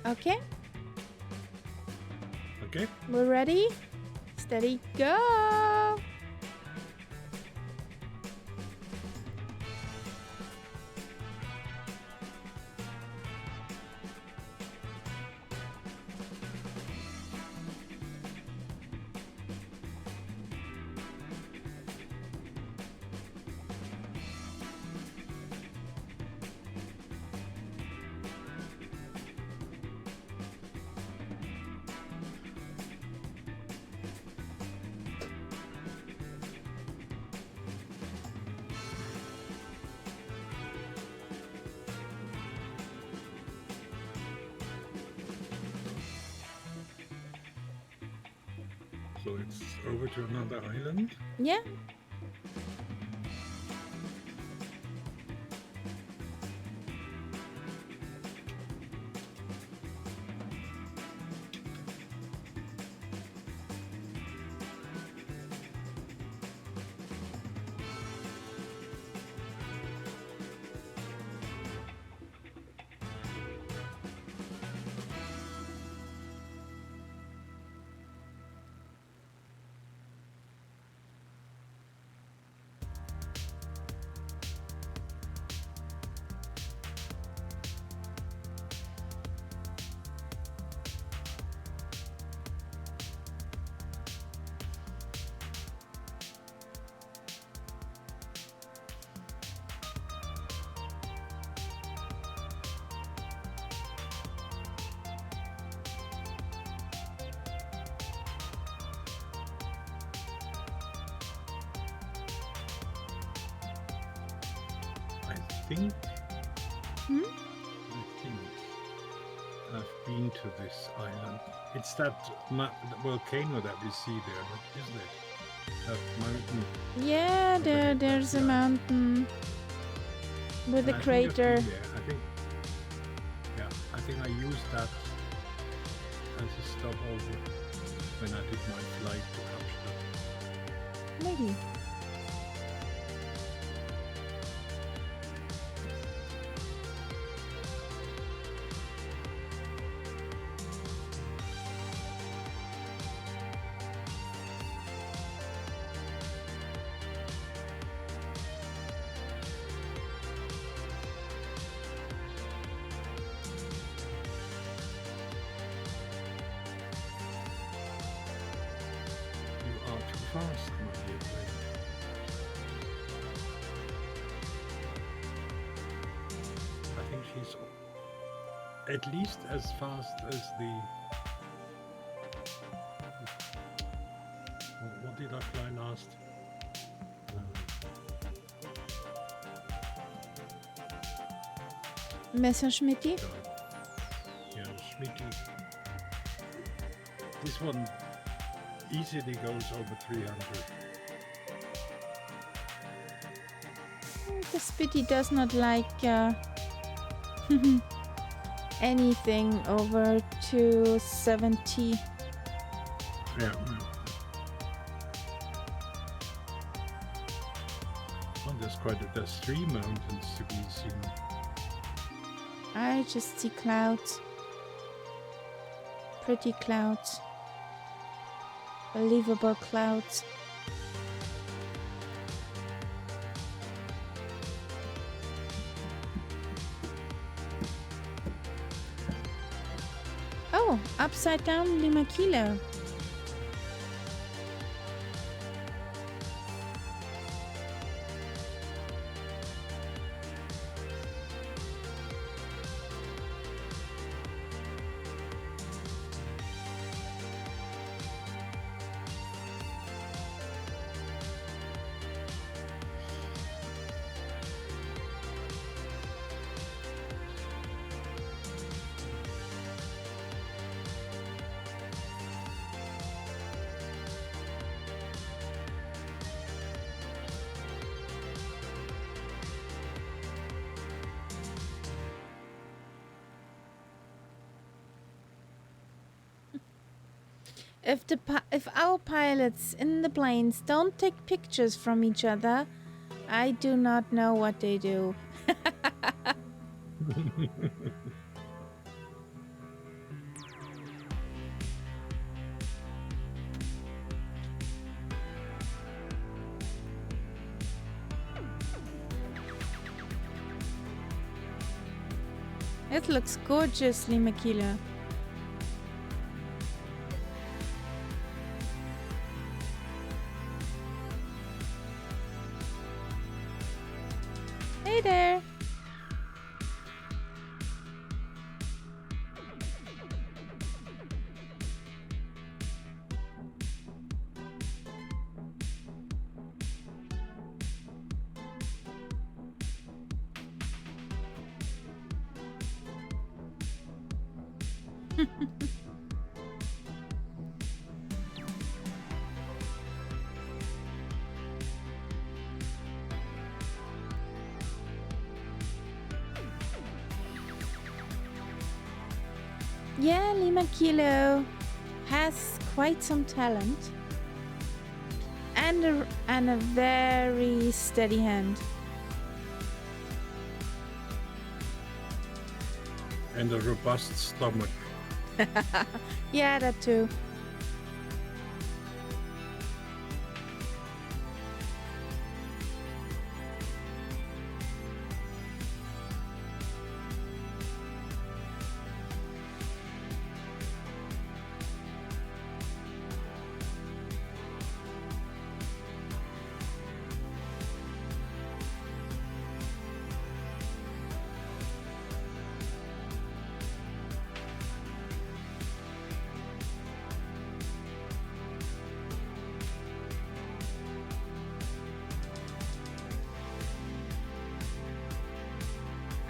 Okay, Okay? we're ready. Steady, go. So it's over to another island. Yeah. I think I've been to this island. It's that volcano that we see there, isn't it? That mountain. Yeah, there's a mountain with a And I think I've crater. been there. I think I used that as a stopover when I did my flight to Kapstadt. Maybe. You are too fast, my dear friend. I think she's at least as fast as the... What did I fly last? Messerschmitti. Yeah, Schmitty. This one easily goes over 300. The Spitty does not like anything over 270. Yeah. Well, there's 3 mountains to be seen. I just see clouds. Pretty clouds. Believable clouds. Oh, upside down Lima Kilo. If our pilots in the planes don't take pictures from each other, I do not know what they do. It looks gorgeous, Lima Kilo. Hey there. Yeah, Lima Kilo has quite some talent and a very steady hand. And a robust stomach. Yeah, that too.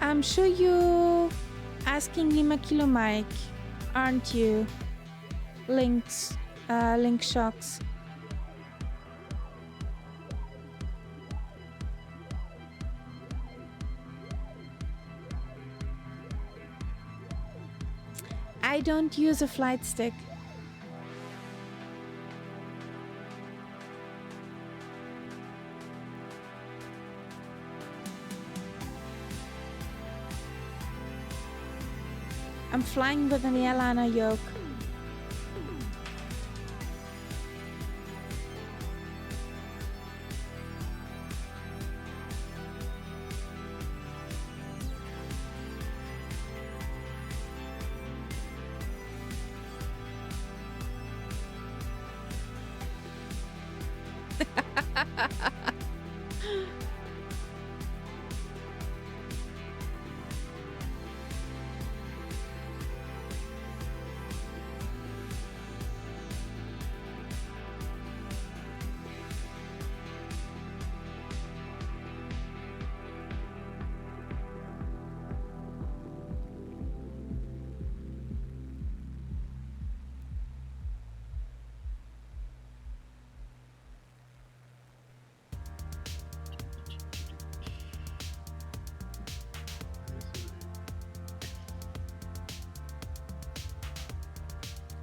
I'm sure you're asking Lima Kilo Mike, aren't you? Link shocks. I don't use a flight stick. I'm flying with an Yelana yoke.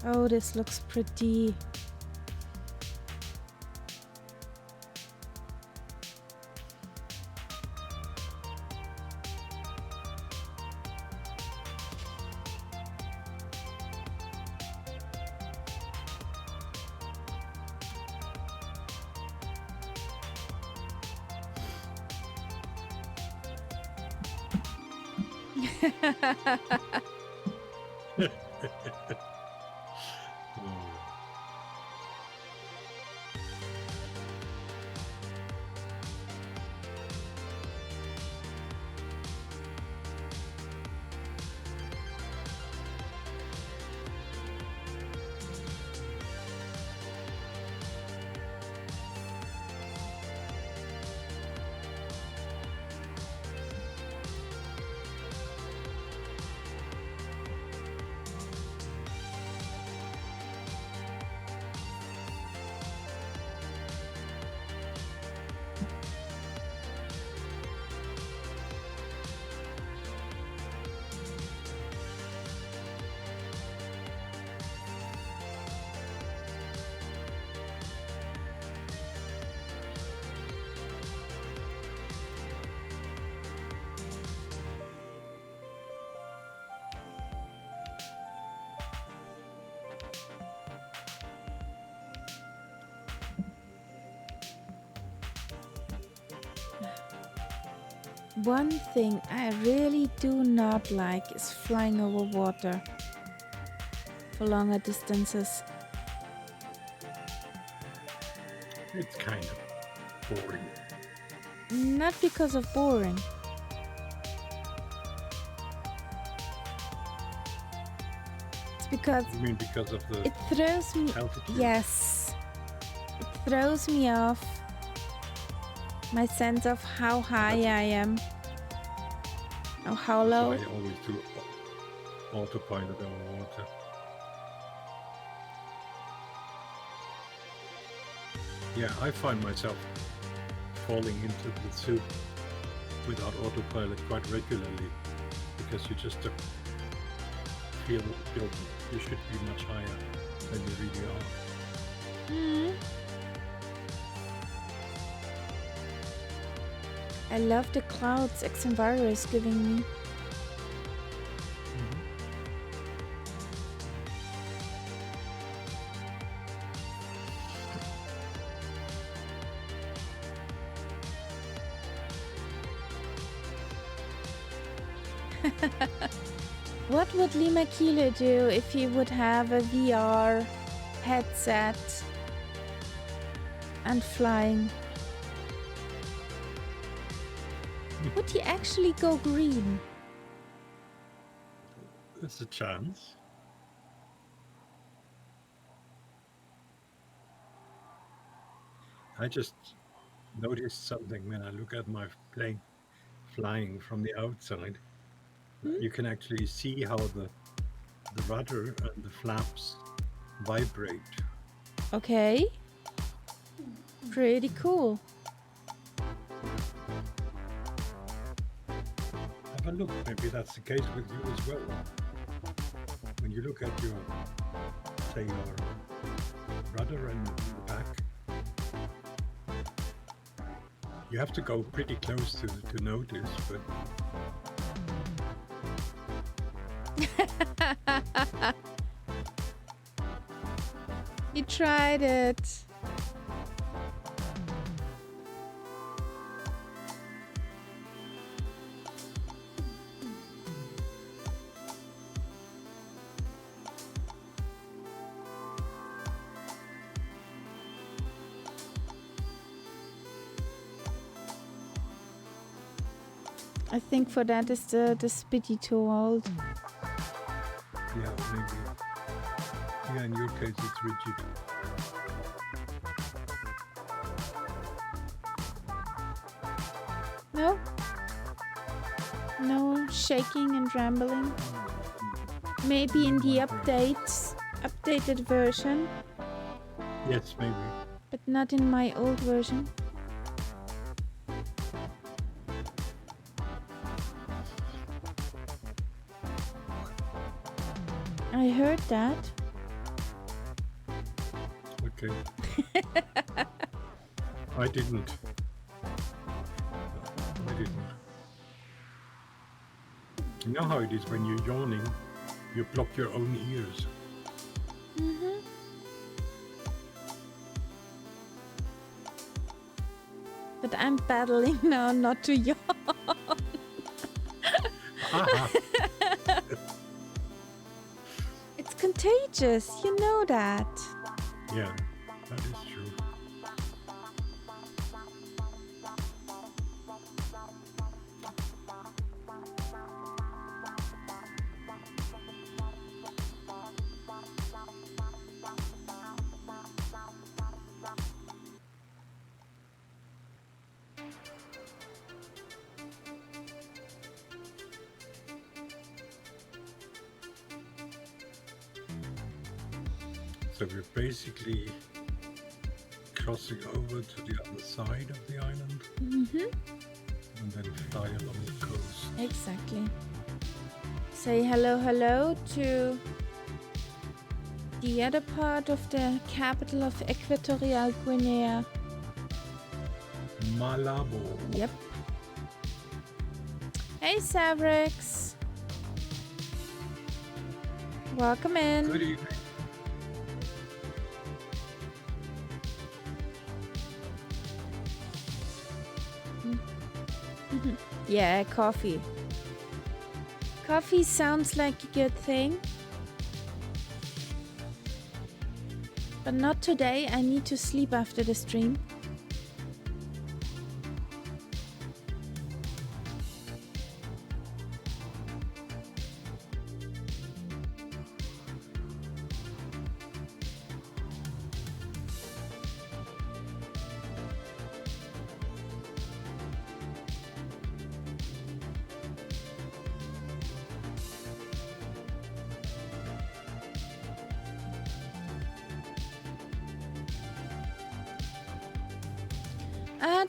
Oh, this looks pretty. Oh. One thing I really do not like is flying over water for longer distances. It's kind of boring. Not because of boring. It's because You mean because of the it throws me. altitude? Yes. It throws me off my sense of how high I am. Or how low. That's why I always do autopilot over water. Yeah, I find myself falling into the soup without autopilot quite regularly because you just feel you should be much higher than you really are. I love the clouds Exenvaro is giving me. What would Lima Kilo do if he would have a VR headset and flying? Would he actually go green? There's a chance. I just noticed something when I look at my plane flying from the outside. You can actually see how the rudder and the flaps vibrate. Okay. Pretty cool. Have a look, maybe that's the case with you as well. When you look at your, say, your rudder and the back, you have to go pretty close to notice, but He tried it. I think for that is the Spitty too old. yeah, maybe. Yeah, in your case it's rigid. No? No shaking and rambling. Maybe in the updated version, Yes, maybe. but not in my old version. I heard that. Okay. I didn't. I didn't. You know how it is when you're yawning, you block your own ears. But I'm battling now not to yawn. Aha. gorgeous. You know that. Yeah, that is true. So we're basically crossing over to the other side of the island Mm-hmm. and then fly along the coast. Exactly. Say hello to the other part of the capital of Equatorial Guinea. Malabo. Yep. Hey, Savrix. Welcome in. Good evening. Yeah, coffee. Coffee sounds like a good thing. But not today. I need to sleep after the stream.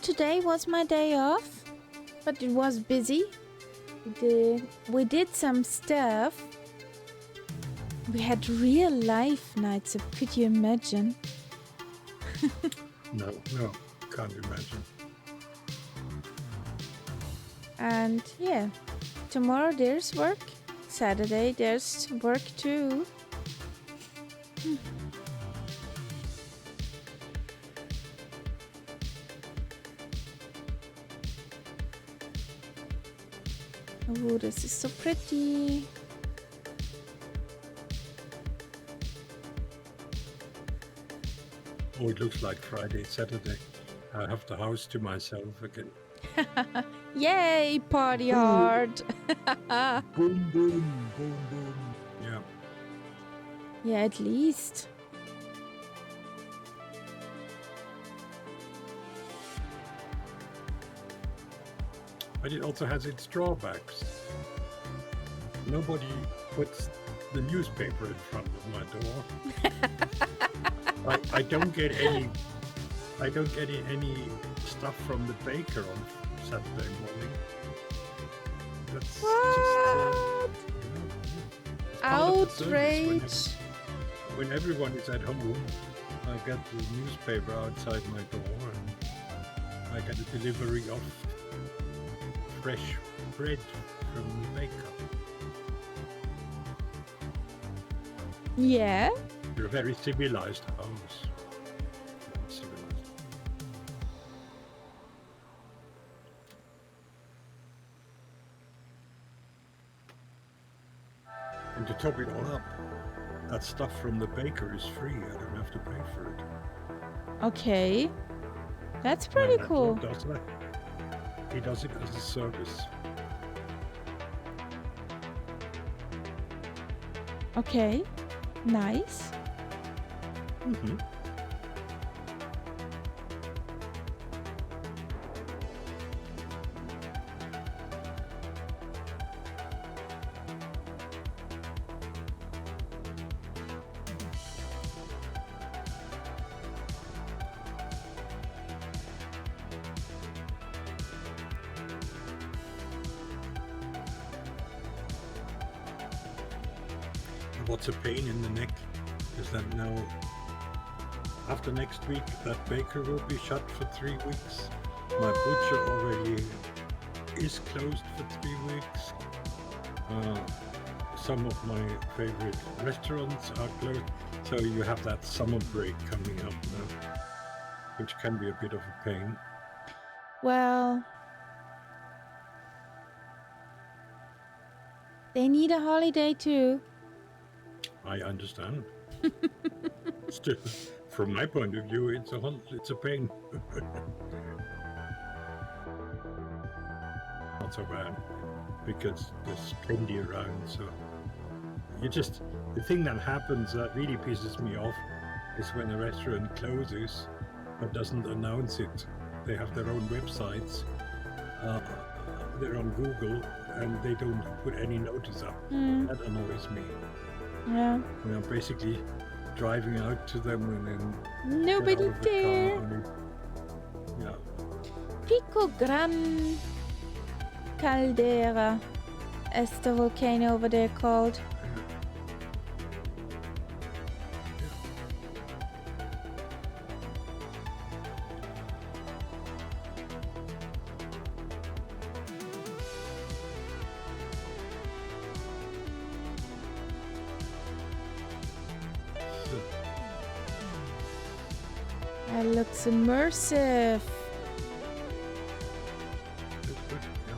Today was my day off, but it was busy. We did some stuff. We had real life nights, so could you imagine? No, can't imagine. And yeah, tomorrow there's work. Saturday there's work too. Oh, this is so pretty. Oh, it looks like Friday, Saturday. I have the house to myself again. Yay, party hard. Boom, boom, boom, boom. Yeah. Yeah, at least. But it also has its drawbacks. Nobody puts the newspaper in front of my door. I don't get any stuff from the baker on Saturday morning. That's What? part of the service. Outrage. When everyone is at home, I get the newspaper outside my door and I get a delivery of fresh bread from the baker. Yeah. You're a very civilized house. Very civilized. And to top it all up, that stuff from the baker is free. I don't have to pay for it. Okay. That's My pretty landlord cool. does that. He does it as a service. Okay. Nice. Mm-hmm. What's a pain in the neck is that now, after next week, that baker will be shut for 3 weeks. My butcher already is closed for 3 weeks. Some of my favorite restaurants are closed. So you have that summer break coming up now, which can be a bit of a pain. Well, they need a holiday too. I understand. Still, from my point of view, it's a pain. Not so bad, because there's plenty around, so the thing that happens that really pisses me off is when a restaurant closes but doesn't announce it. They have their own websites, they're on Google, and they don't put any notice up. That annoys me. Yeah. Basically driving out to them and then Nobody there. Yeah. Pico Gran Caldera is the volcano over there called. That looks immersive. That's good, yeah.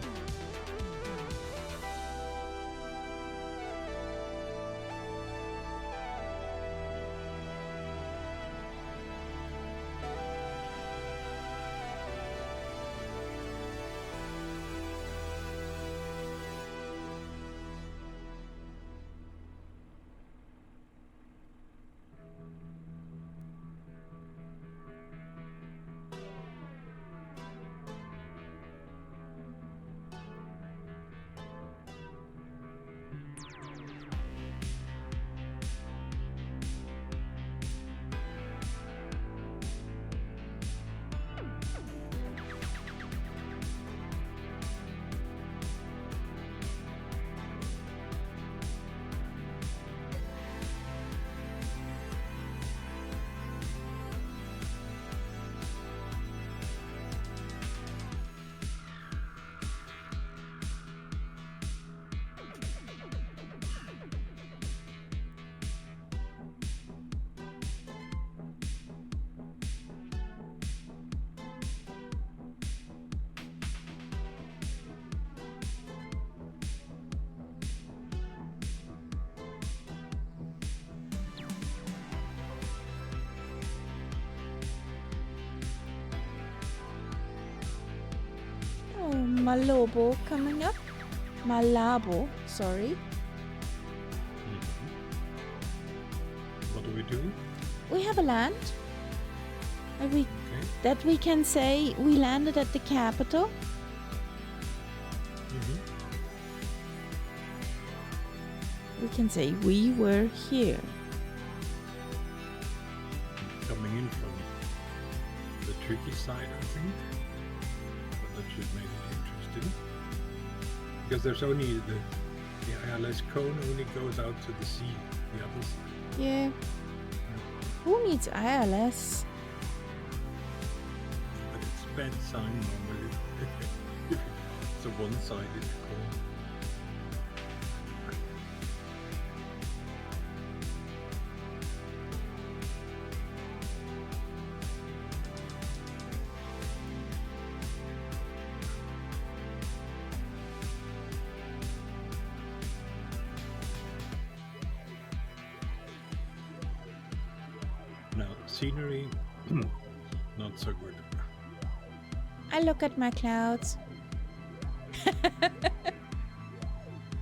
Oh, Malabo coming up. Malabo, sorry. What do we do? We have a land. That we can say we landed at the capital. We can say we were here. Coming in from the tricky side, I think. But that should make it interesting. Because there's only the ILS cone only goes out to the sea, the other side. Yeah. Who needs ILS? But it's bad sign normally. It's a one-sided cone. Scenery, not so good. I look at my clouds.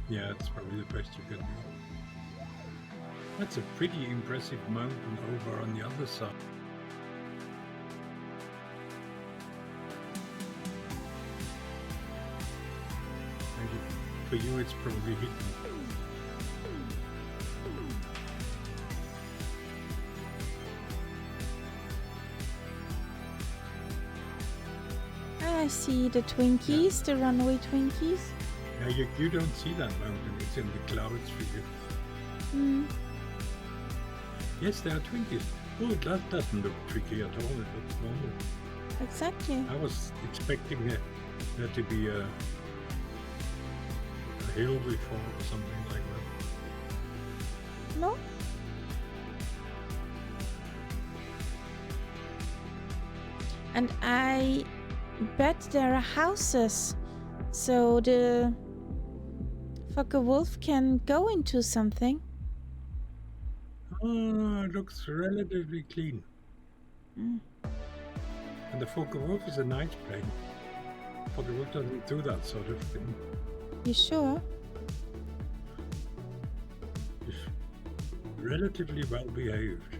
Yeah, it's probably the best you can do. That's a pretty impressive mountain over on the other side. Maybe for you it's probably hidden. I see the Twinkies, the runaway Twinkies. Yeah, you don't see that mountain, it's in the clouds for you. Yes, there are Twinkies. Oh, that doesn't look tricky at all, it looks normal. Exactly. I was expecting there to be a hill before or something like that. No? And I bet there are houses, so the fucker wolf can go into something. Looks relatively clean. Mm. And the Focke-Wulf is a nice plane. Focke-Wulf doesn't do that sort of thing. You sure? It's relatively well behaved.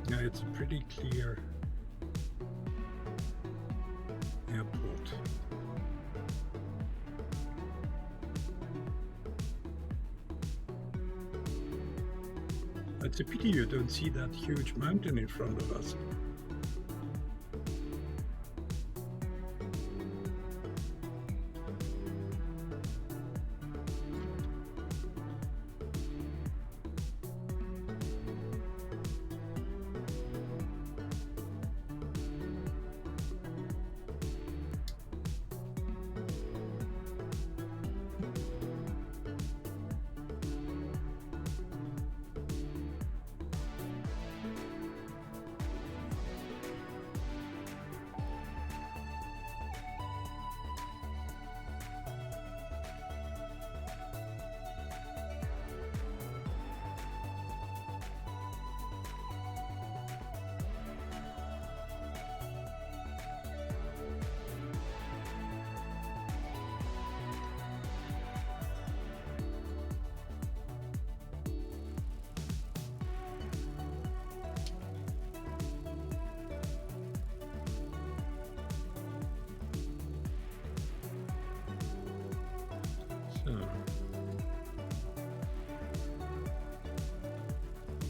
Yeah, it's a pretty clear airport. It's a pity you don't see that huge mountain in front of us.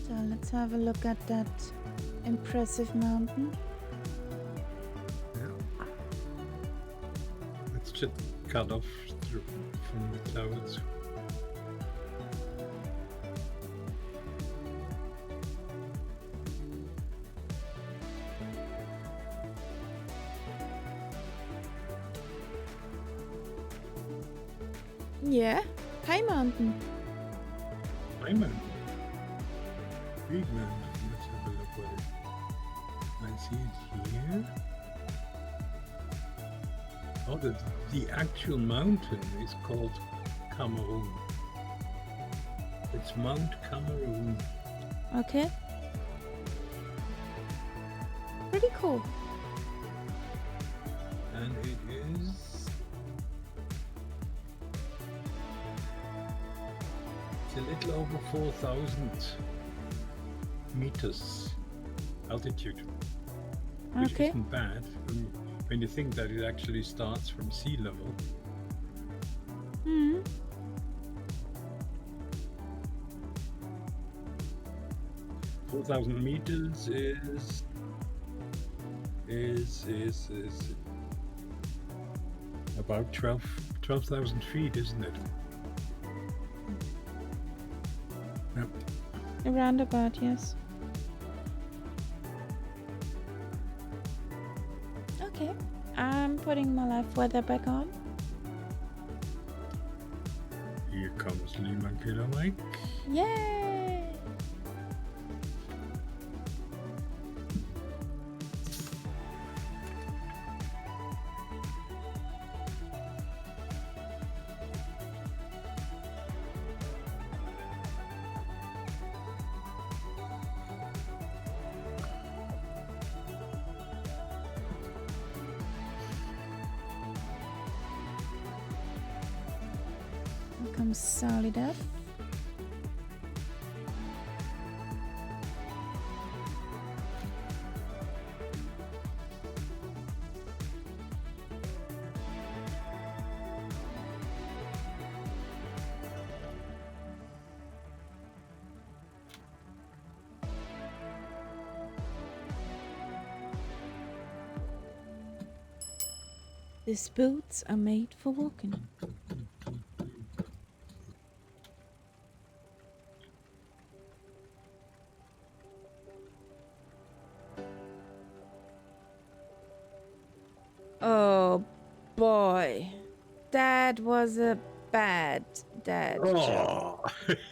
So let's have a look at that impressive mountain. Yeah. It's just cut off from the clouds. Yeah, high mountain. High mountain. Big mountain. Let's have a look at it. I see it here. Oh, the actual mountain is called Cameroon. It's Mount Cameroon. Okay. Pretty cool. And it is... It's a little over 4,000 meters altitude. Which Okay. isn't bad when you think that it actually starts from sea level. Hmm. 4,000 meters is about 12,000 feet, isn't it? Yep. Around about, yes. Okay. I'm putting my live weather back on. Here comes Lima Killer Mike. Yay! Here comes Solid F. These boots are made for walking. Oh boy, that was a bad joke. Oh,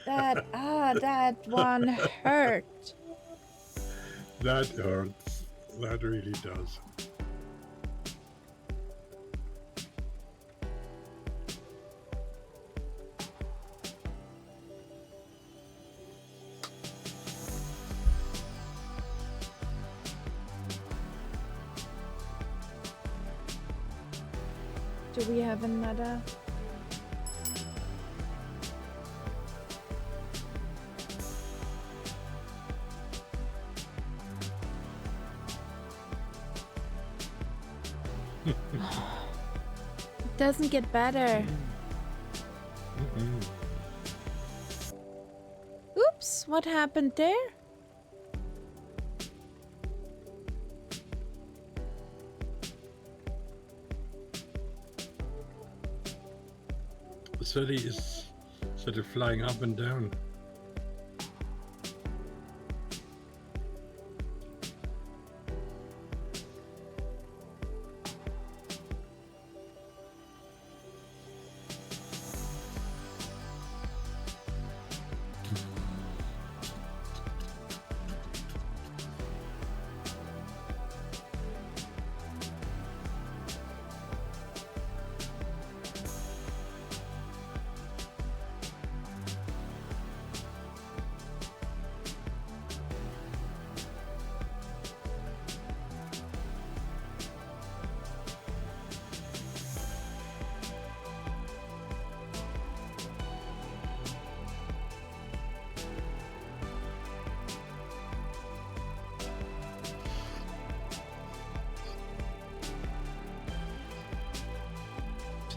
That one hurt. That hurts. That really does. Do we have another? It doesn't get better. Oops, what happened there? The city is sort of flying up and down.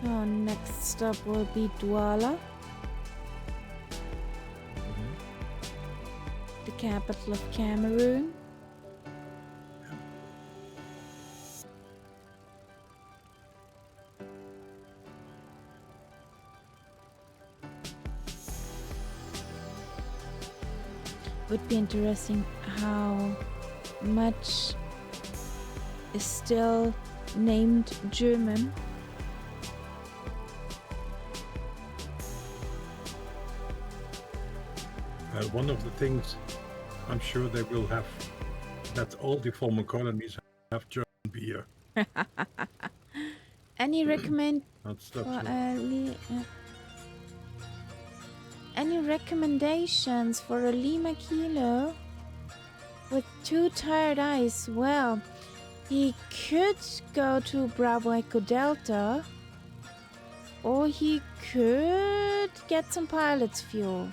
So next stop will be Douala, the capital of Cameroon. Would be interesting how much is still named German. One of the things I'm sure they will have, that all the former colonies have German beer. Any any recommendations for a Lima Kilo with 2 tired eyes? Well, he could go to Bravo Echo Delta, or he could get some pilot's fuel.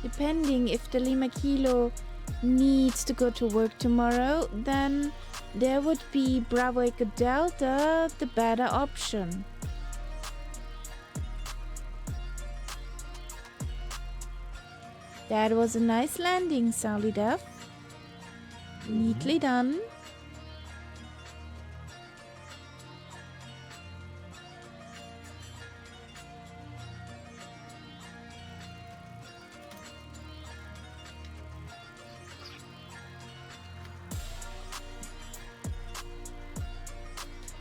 Depending if the Lima Kilo needs to go to work tomorrow, then there would be Bravo Echo Delta, the better option. That was a nice landing, Sally Duff. Neatly done.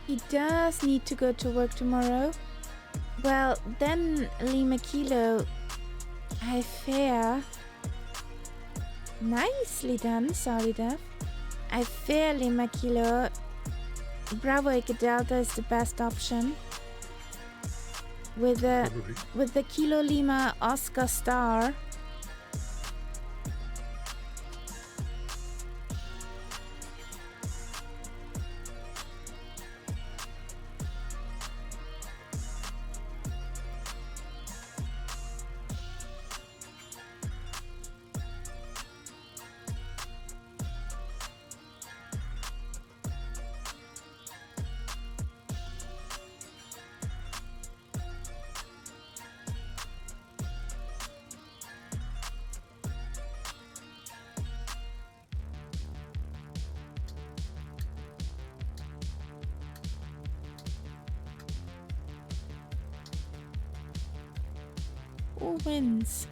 He does need to go to work tomorrow. Well, then Lima Kilo, I fear. Nicely done, sorry Duff. I fear Lima Kilo. Bravo Echo Delta is the best option. With the Kilo Lima Oscar Star. Who wins?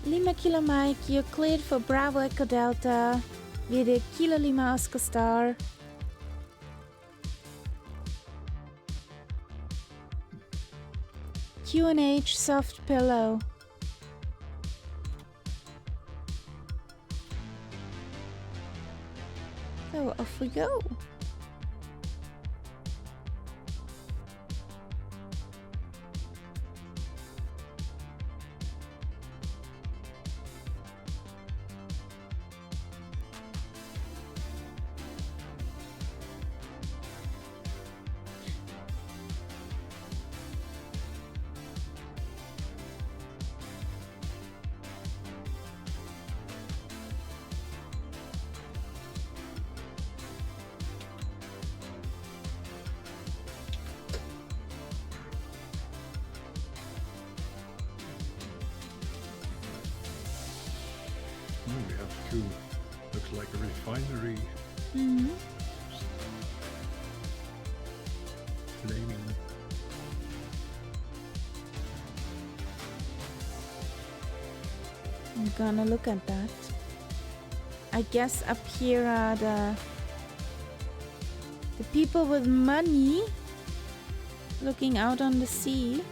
Lima Kilo Mike, you're cleared for Bravo Echo Delta with a Kilo Lima Oscar Star. QNH Soft Pillow. So off we go. We have two. Looks like a refinery. Mm-hmm. Flaming. I'm gonna look at that. I guess up here are the people with money looking out on the sea.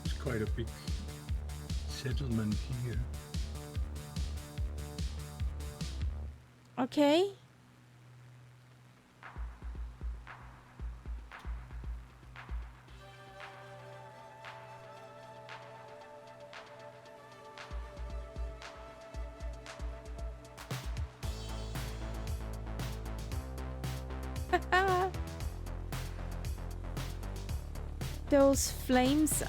It's quite a big settlement here. Okay. Those flames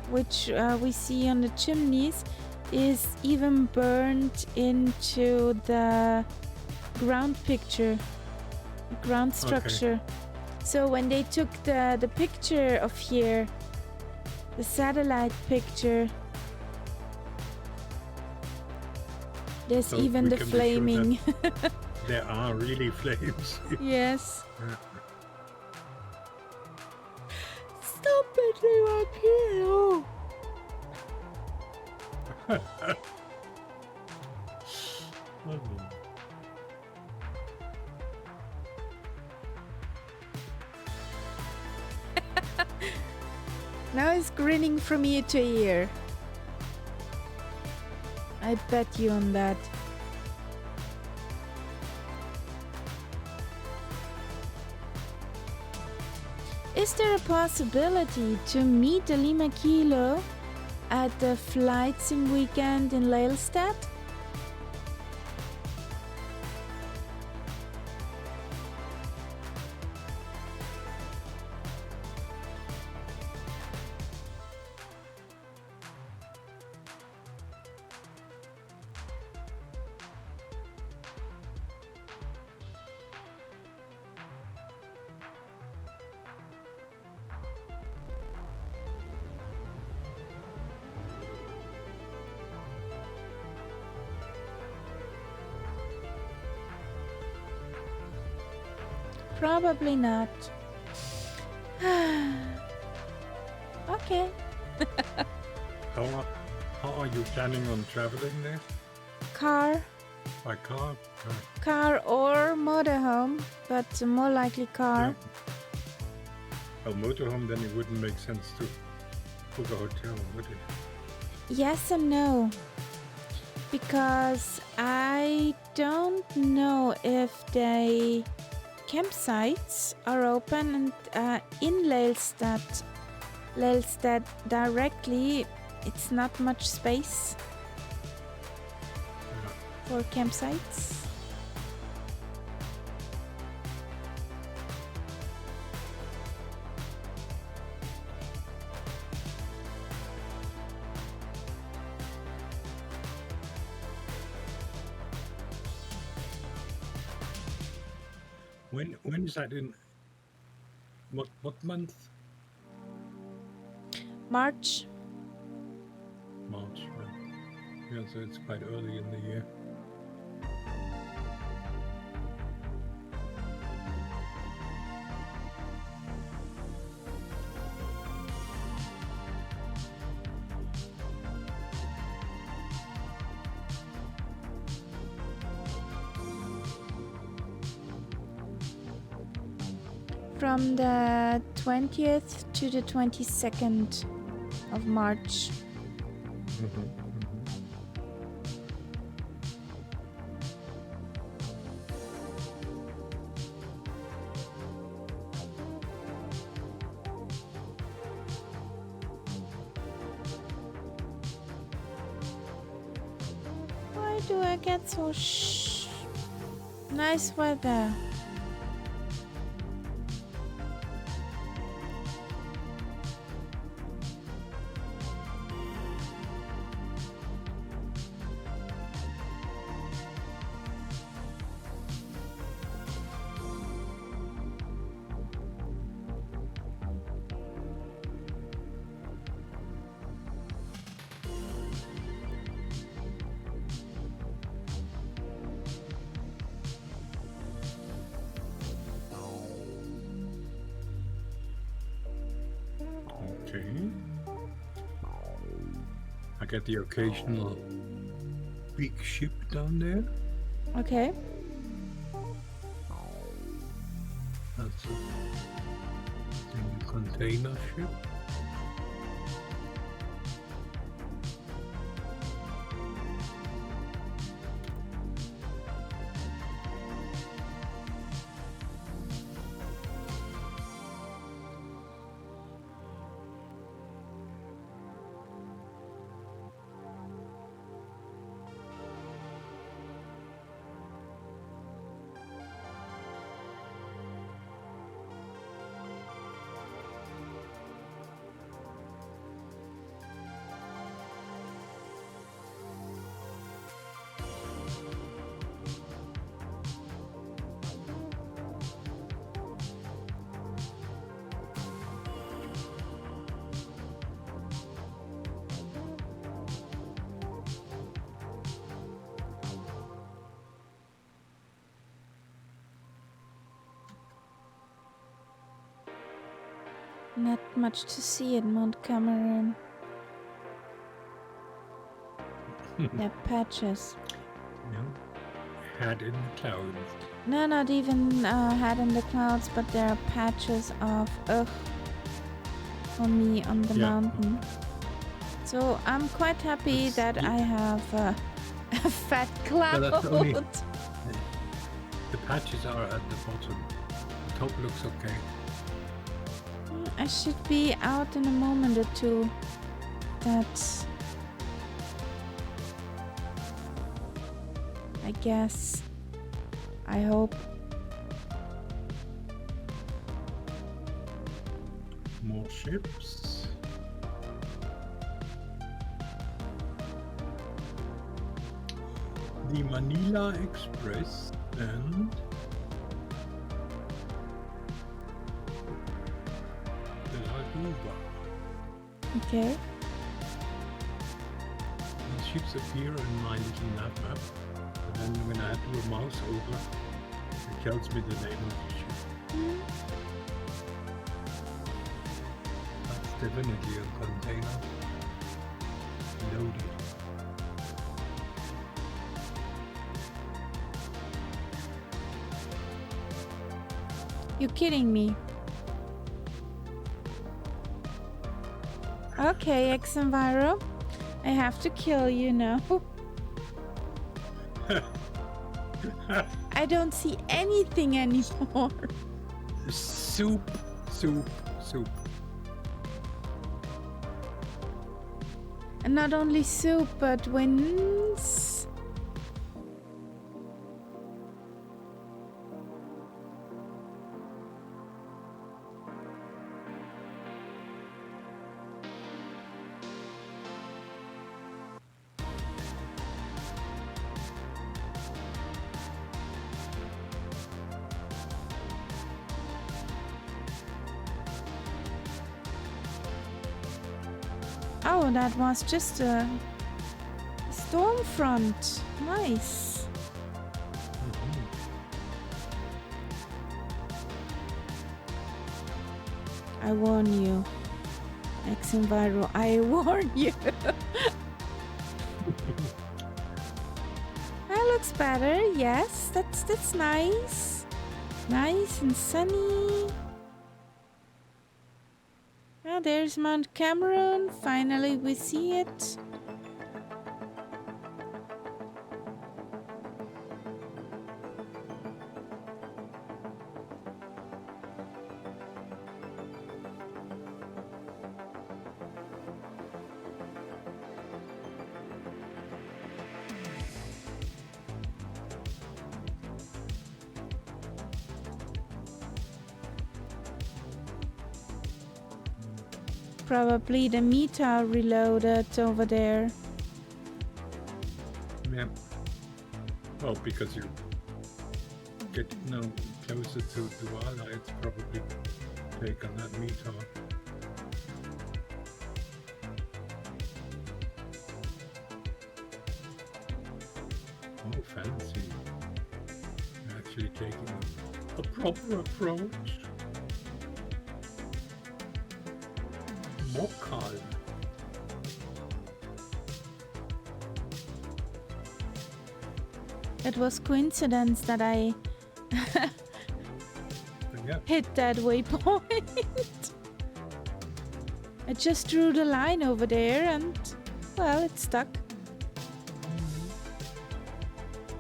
which we see on the chimneys is even burned into the ground picture, ground structure. Okay. So when they took the picture of here, the satellite picture, there's so even the flaming. There are really flames. Yes. Stop it, Lima Kilo. Now he's grinning from ear to ear. I bet you on that. Is there a possibility to meet the Lima Kilo at the flight sim weekend in Lelystad? Probably not. Okay. How are you planning on traveling there? Car. By car? Car or motorhome, but more likely car. Yeah. Well, motorhome, then it wouldn't make sense to book a hotel, would it? Yes and no. Because I don't know if they campsites are open, and in Lelystad directly, it's not much space for campsites. When is that in? What month? March. March. Yeah, so it's quite early in the year. From the 20th to the 22nd of March. Why do I get so nice weather? Okay. I get the occasional big ship down there. Okay. That's a container ship. Not much to see at Mount Cameroon. They're patches. No. Head in the clouds. No, not even head in the clouds, but there are patches of ugh for me on the mountain. So I'm quite happy that I have a fat cloud. But that's only, the patches are at the bottom. The top looks okay. I should be out in a moment or two. That I guess. I hope. More ships. The Manila Express and the Laguba. Okay. These ships appear in my little map, but then when I do a mouse over, it tells me the name of the ship. That's definitely a container. Loaded. You're kidding me. Okay, Ex-Enviro. I have to kill you now. I don't see anything anymore. Soup. And not only soup, but winds. Oh, that was just a storm front. Nice. Mhm. I warn you. Ex-Enviro, I warn you. That looks better. Yes, that's nice. Nice and sunny. Ah, there's Mount Cameroon. Finally, we see it. Probably the meter reloaded over there. Yeah. Well, because you get now closer to Douala, it's probably taken that meter. Oh, fancy. You're actually taking a proper approach. More calm. It was coincidence that I Yeah. hit that waypoint. I just drew the line over there and, well, it's stuck.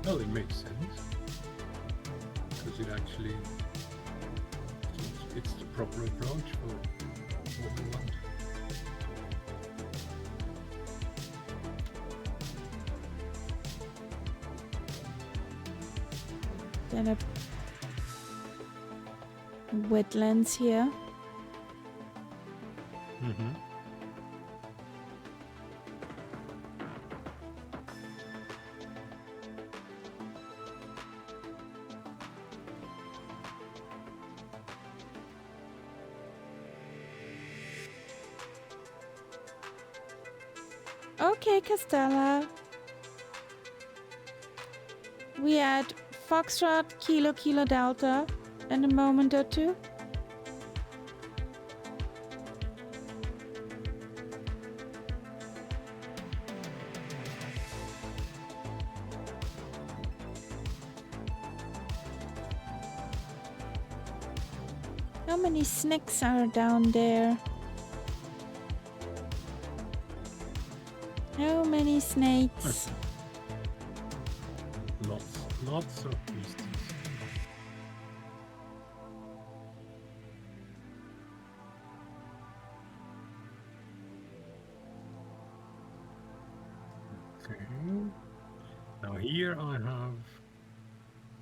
Well, it makes sense. Because it actually, it's the proper approach for what we want. Then a wetlands here. Mm-hmm. Okay, Castella. We add Foxtrot, Kilo, Kilo, Delta in a moment or two. How many snakes are down there? How many snakes? Lots of beasties. Okay. Now here I have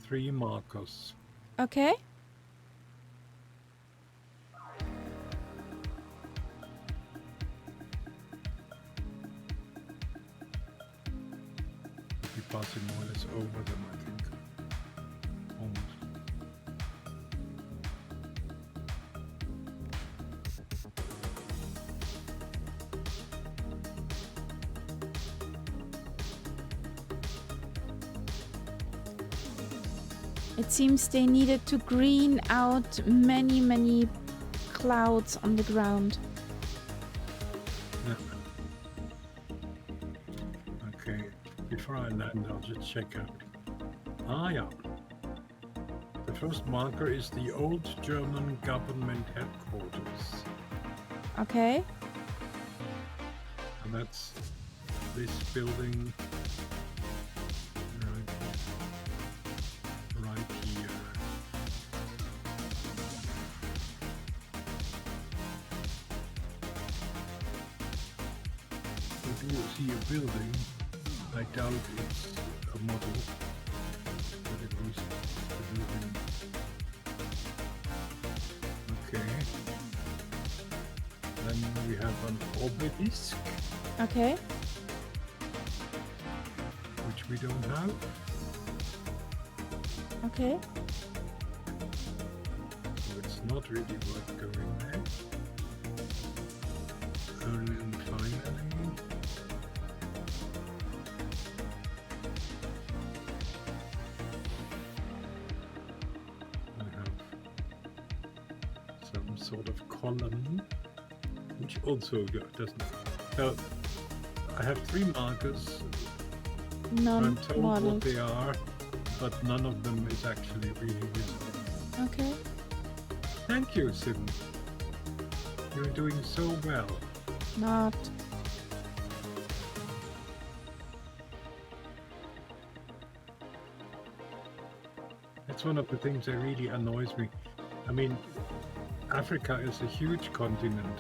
3 markers. Okay. We're passing more or less over them, I think. Almost. It seems they needed to green out many clouds on the ground. Yeah. Okay. Before I land, I'll just check out. Ah, yeah. The first marker is the old German government headquarters. Okay. And that's this building right here. If you see a building, I doubt it's a model, but at least the building. Okay. Then we have an obelisk, Okay. which we don't have. Okay. So it's not really worth going there. And then finally, sort of column, which also doesn't. So I have 3 markers. I'm None told what modeled. they are, but none of them is actually really visible. Okay. Thank you, Sim. You're doing so well. Not. That's one of the things that really annoys me. I mean, Africa is a huge continent,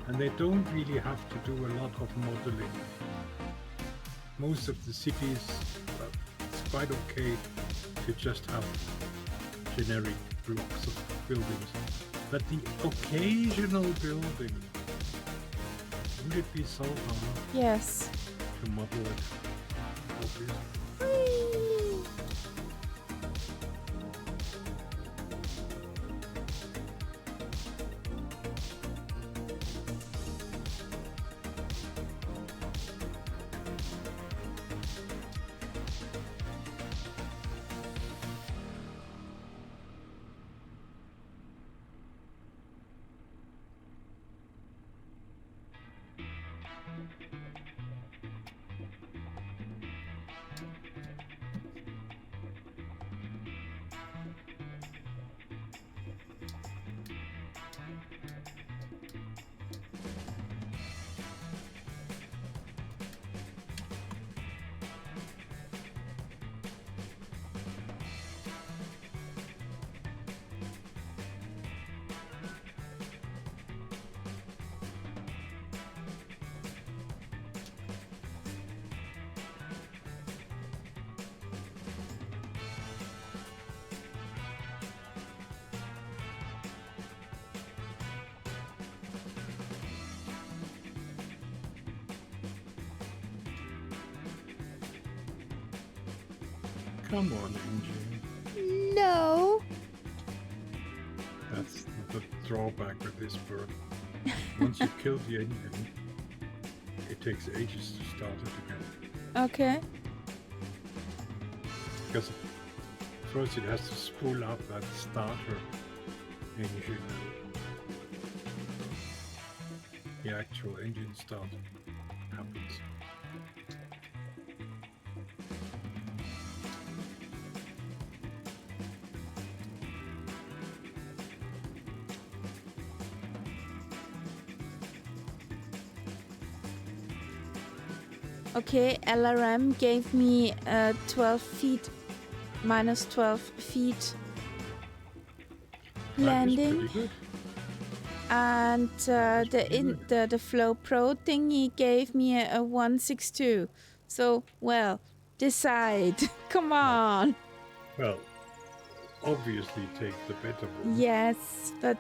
and they don't really have to do a lot of modeling. Most of the cities, it's quite okay to just have generic blocks of buildings. But the occasional building, would it be so hard Yes. to model it? Obviously. Whee! Come on, engine. No. That's the drawback with this bird. Once you kill the engine, it takes ages to start it again. Okay. Because first it has to spool up that starter engine. The actual engine start happens. Okay, LRM gave me 12 feet, minus 12 feet That is landing, pretty good. and the Flow Pro thingy gave me a 162. So, well, decide. Come on. Well, obviously take the better one. Yes, but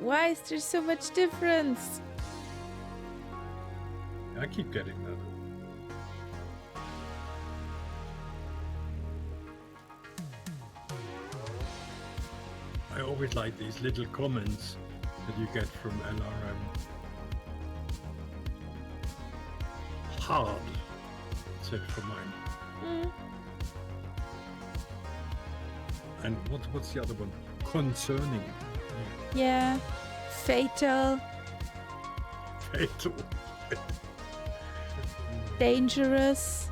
why is there so much difference? I keep getting that. I always like these little comments that you get from LRM. Hard, it said for mine. Mm. And what's the other one? Concerning. Yeah, fatal, Fatal. dangerous.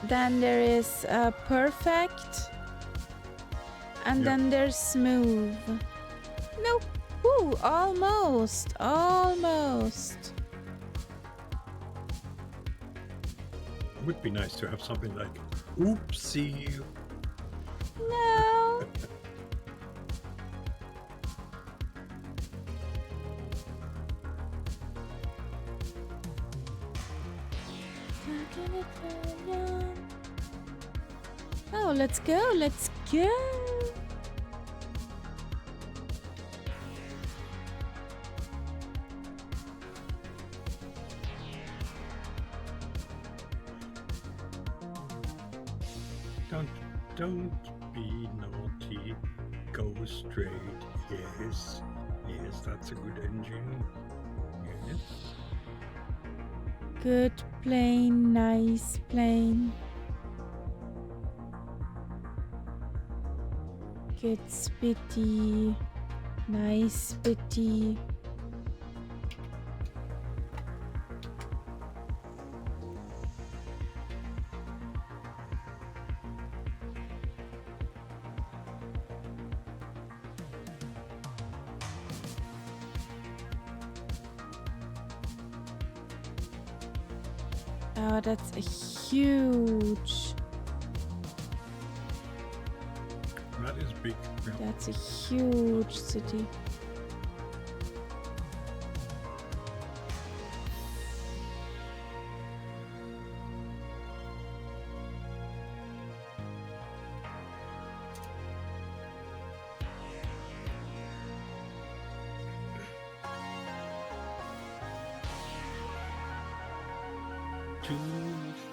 Then there is perfect. And Yeah. then there's smooth. Nope. Ooh, almost. Almost. It would be nice to have something like, oopsie. No. Oh, let's go. Let's go. Don't be naughty. Go straight. Yes. Yes, that's a good engine. Yes. Good plane. Nice plane. Good spitty. Nice, Bitty. Oh, that's a huge. That is big. Yeah. That's a huge city.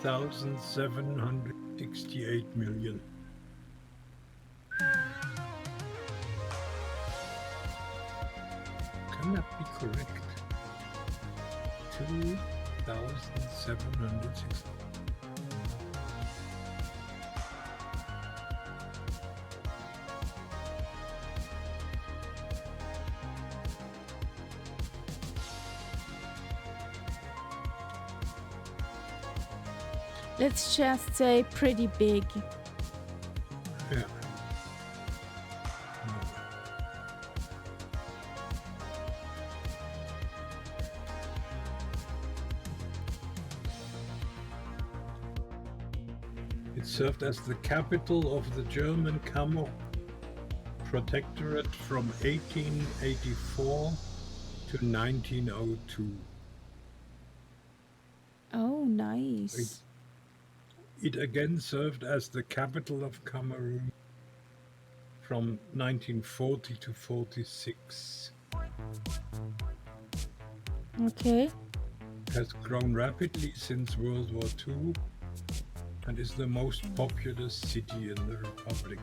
$2,768 million. Can that be correct? 2,760. Let's just say pretty big. Yeah. It served as the capital of the German Cameroon Protectorate from 1884 to 1902. Oh, nice. It again served as the capital of Cameroon from 1940 to 46. Okay. Has grown rapidly since World War II and is the most populous city in the Republic.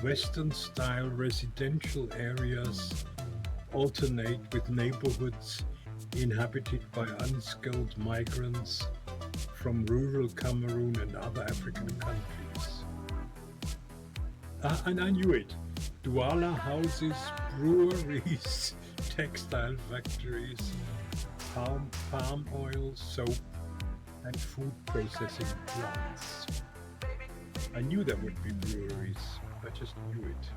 Western-style residential areas alternate with neighborhoods inhabited by unskilled migrants from rural Cameroon and other African countries. And I knew it. Douala houses breweries, textile factories, palm oil, soap, and food processing plants. I knew there would be breweries. I just knew it.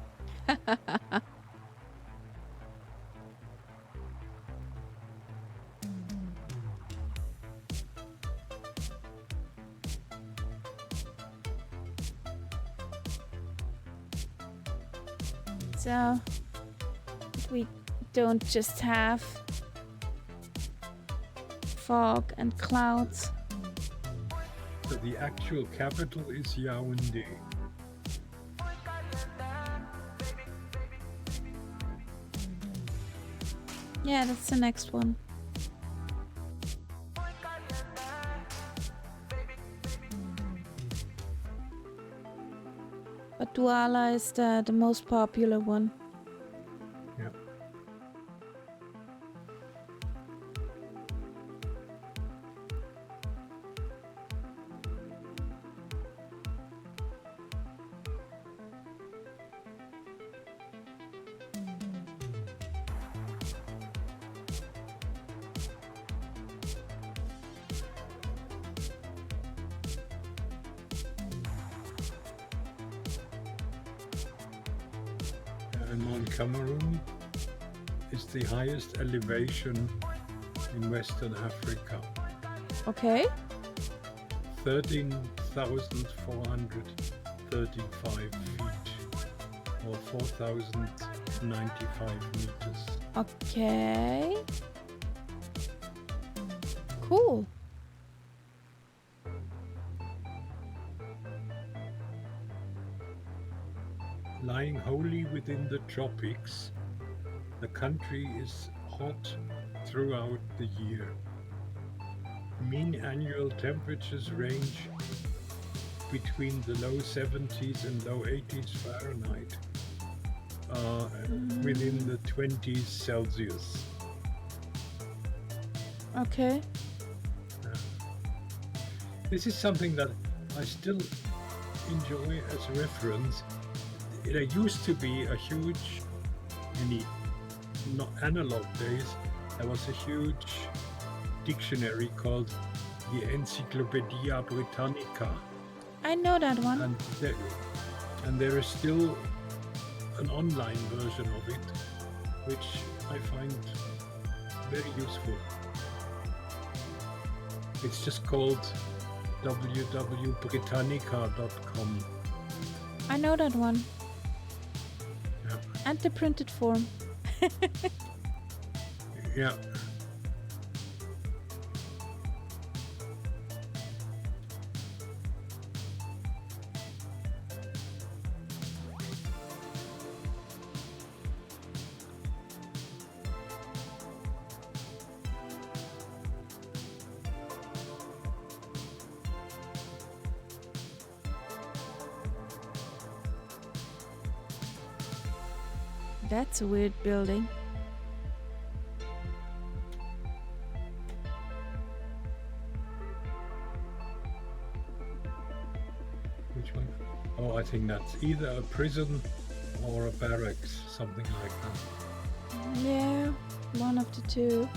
So we don't just have fog and clouds. So the actual capital is Yaoundé. Yeah, that's the next one. But Douala is the most popular one. Yeah. And Mount Cameroon is the highest elevation in Western Africa. Okay. 13,435 feet or 4,095 meters. Okay. Cool. Lying wholly within the tropics, the country is hot throughout the year. Mean annual temperatures range between the low 70s and low 80s Fahrenheit, within the 20s Celsius. Okay. This is something that I still enjoy as reference. there used to be a huge, in the not analog days, there was a huge dictionary called the Encyclopedia Britannica, I know that one. and there is still an online version of it, which I find very useful. It's just called www.britannica.com. I know that one. Yeah. And the printed form. Yeah. That's a weird building. Which one? Oh, I think that's either a prison or a barracks, something like that. Yeah, one of the two.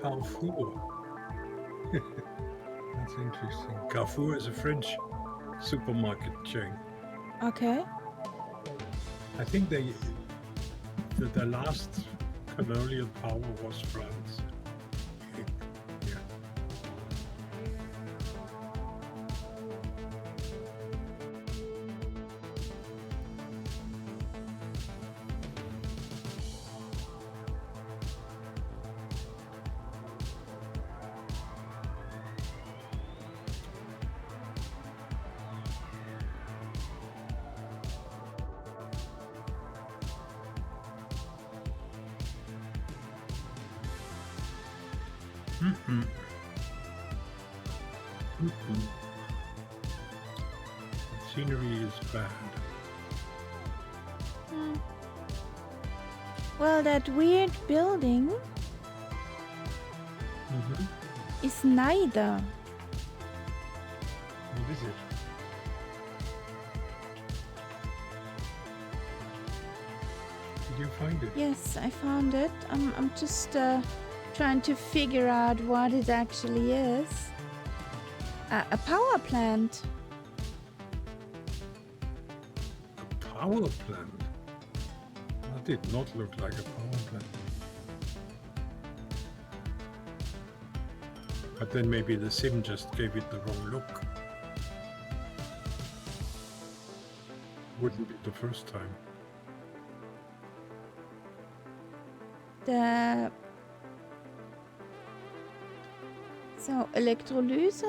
Carrefour. That's interesting. Carrefour is a French supermarket chain. Okay. I think the last colonial power was France. Yeah. Mm-hmm. Mm-hmm. The scenery is bad. Well, that weird building is neither. What is it? Did you find it? Yes, I found it. I'm just trying to figure out what it actually is. A power plant. A power plant? That did not look like a power plant. But then maybe the sim just gave it the wrong look. Wouldn't be the first time. So, electrolyse.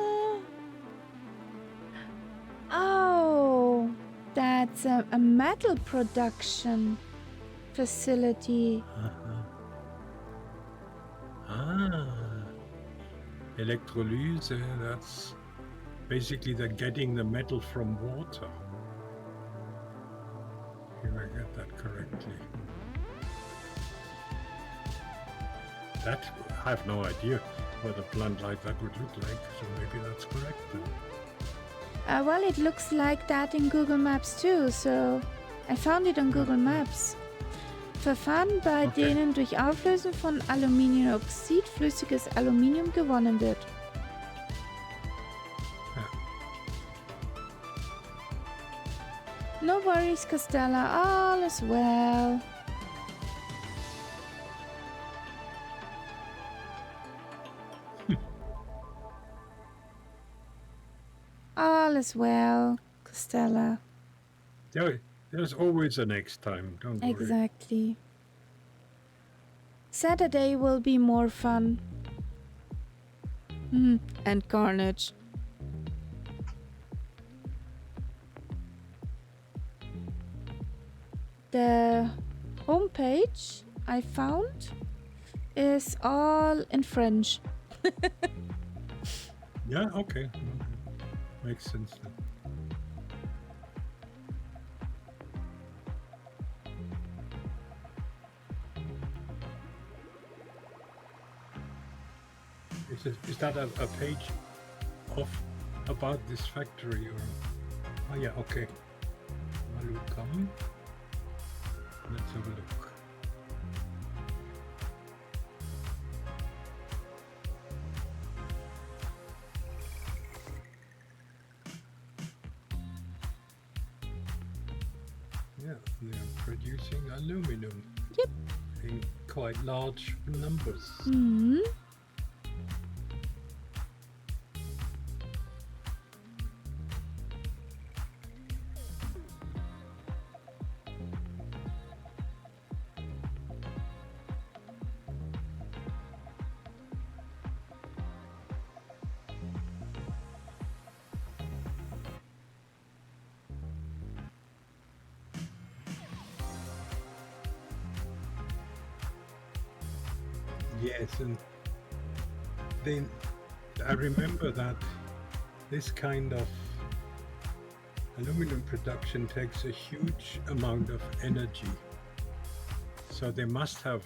Oh, that's a metal production facility. Electrolyse, that's basically they're getting the metal from water. If I get that correctly. That, I have no idea what a plant like that would look like, so maybe that's correct then. Well, it looks like that in Google Maps too, so I found it on Google Maps. Verfahren, bei denen durch Auflösen von Aluminiumoxid flüssiges Aluminium gewonnen wird. Ja. No worries, Costella, all is well. All is well, Costella. There's always a next time, don't worry. Exactly. Saturday will be more fun. And carnage. The homepage I found is all in French. Yeah, okay. Makes sense then. Is that a page of about this factory or? Oh yeah, okay. Welcome. Let's have a look. Yeah, they are producing aluminum. Yep. In quite large numbers. Hmm. Yes, and then I remember that this kind of aluminum production takes a huge amount of energy. So they must have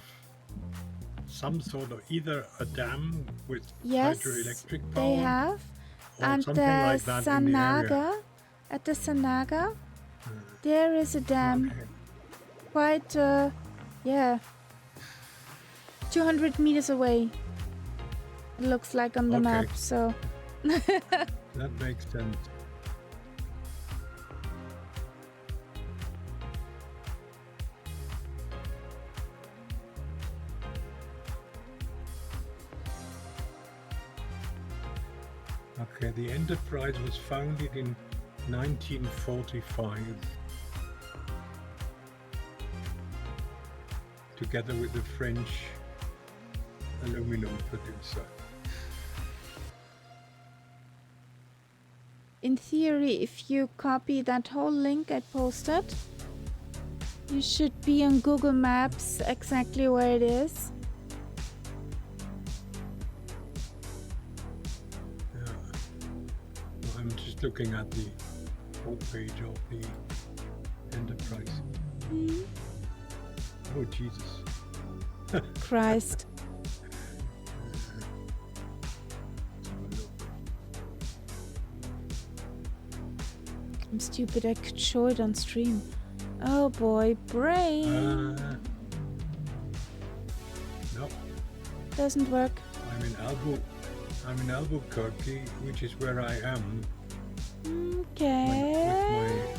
some sort of either a dam with Yes, hydroelectric power. they have. Or And something the like that in the area. Sanaga, at the Sanaga, there is a dam. Okay. Quite, 200 meters away. It looks like on the Okay. map, so. That makes sense. Okay, the enterprise was founded in 1945 together with a French aluminum producer. In theory, if you copy that whole link I posted, you should be on Google Maps exactly where it is. Yeah. Well, I'm just looking at the homepage of the enterprise. Oh, Jesus. Christ. I'm stupid, I could show it on stream. Oh boy, brain. No, Doesn't work. I'm in Albuquerque, which is where I am. Okay.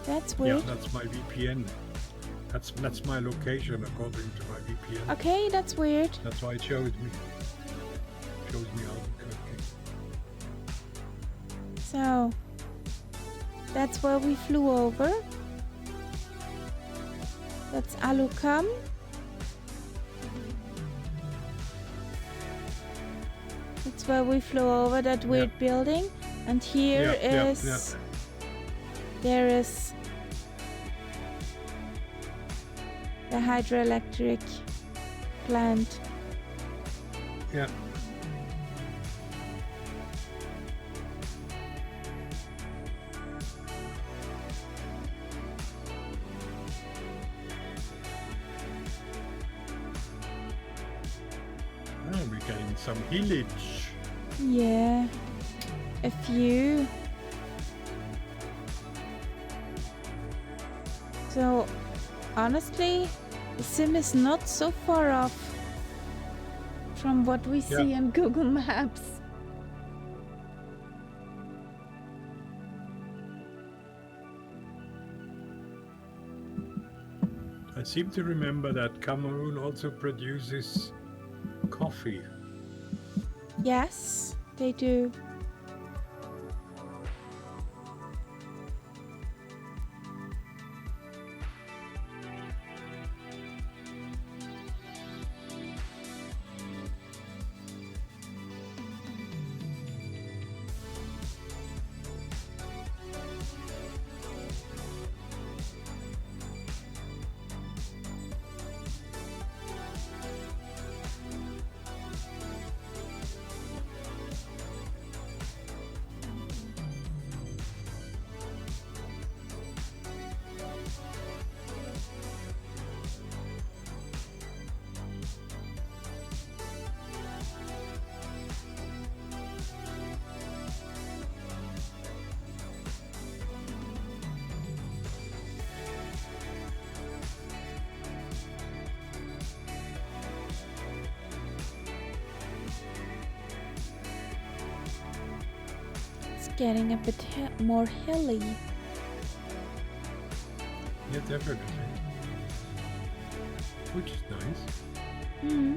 That's weird. Yeah, that's my VPN. That's my location according to my VPN. Okay, that's weird. That's why it shows me Albuquerque. So, that's where we flew over. That's Alucam. That's where we flew over, that weird building. And here there is the hydroelectric plant. Yeah. Oh, we're getting some village. Yeah, a few. So, honestly, the sim is not so far off from what we see on Google Maps. I seem to remember that Cameroon also produces coffee. Yes, they do. getting a bit more hilly. Yeah, definitely. Which is nice. Hmm.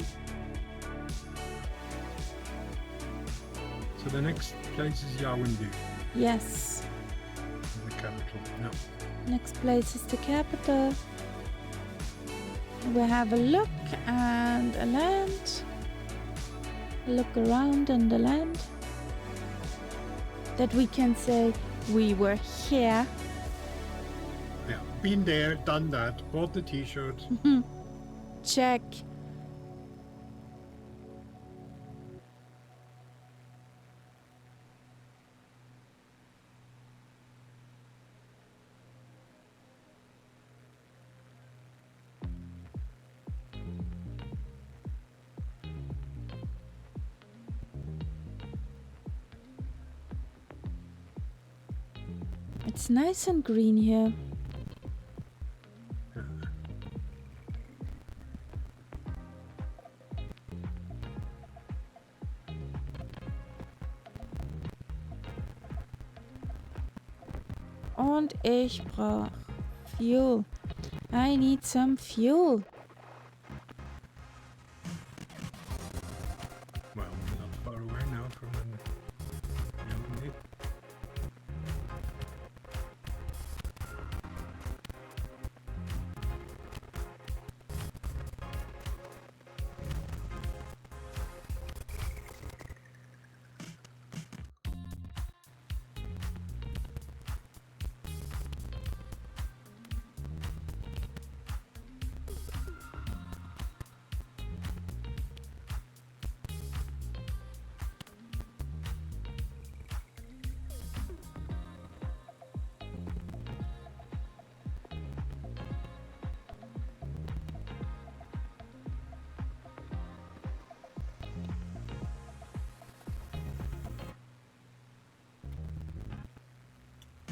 So the next place is Yaoundé, Yes. the capital. No. Next place is the capital. We have a look and a land. Look around in the land. That we can say we were here. Yeah, been there, done that, bought the t-shirt. Check. It's nice and green here. Und ich brauch fuel. I need some fuel. Well, we're not far away now from Yaoundé.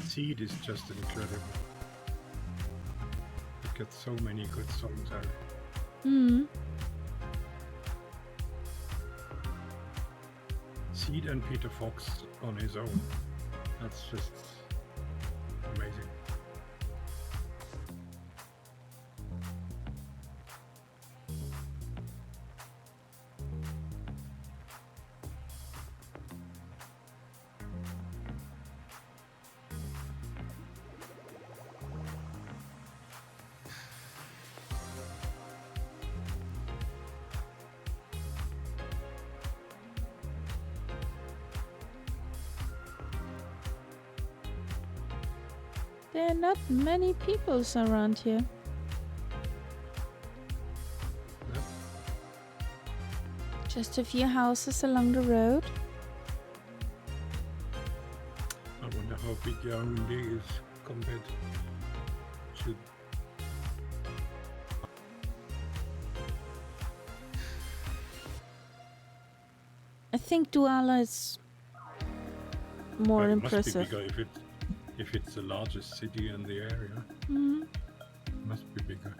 Seed is just incredible. You get so many good songs out. Seed and Peter Fox on his own. That's just amazing. There are not many people around here. Yeah. Just a few houses along the road. I wonder how big Yaoundé is compared to. I think Douala is more Well, it impressive. must be bigger if it's the largest city in the area. It must be bigger.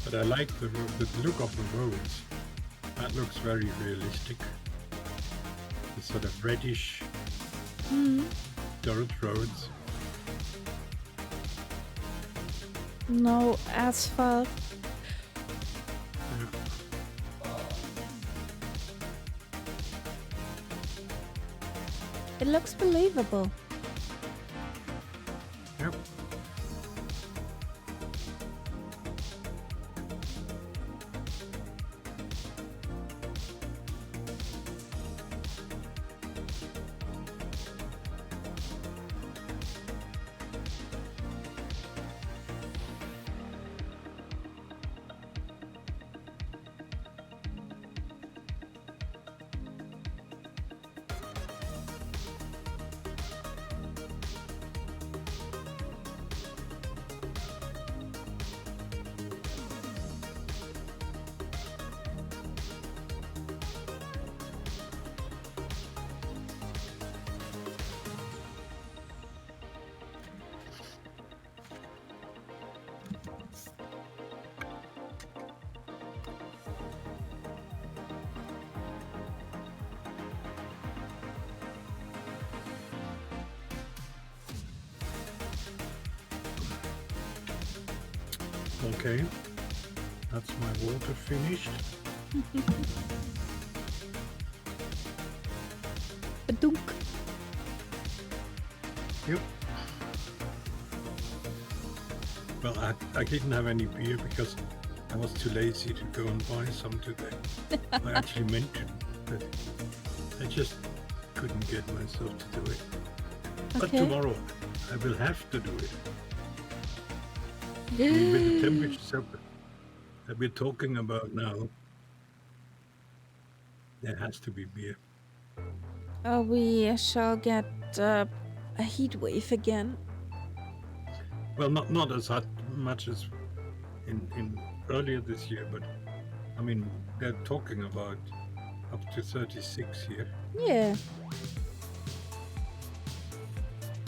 But I like the look of the roads. That looks very realistic. The sort of reddish dirt roads. No asphalt. Yeah. It looks believable. Yep. Okay, that's my water finished. Badunk. Yep. Well, I didn't have any beer because I was too lazy to go and buy some today. I actually meant to, but I just couldn't get myself to do it. But Okay. tomorrow I will have to do it. I mean, with the temperatures that we're talking about now, there has to be beer. We shall get a heat wave again. Well, not as much as in earlier this year, but I mean, they're talking about up to 36 here. Yeah.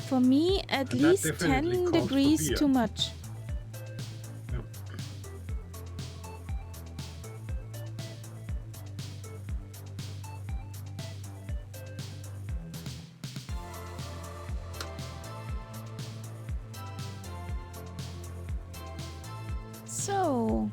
For me, at And that least definitely 10 calls for degrees beer. too much. Yeah. So,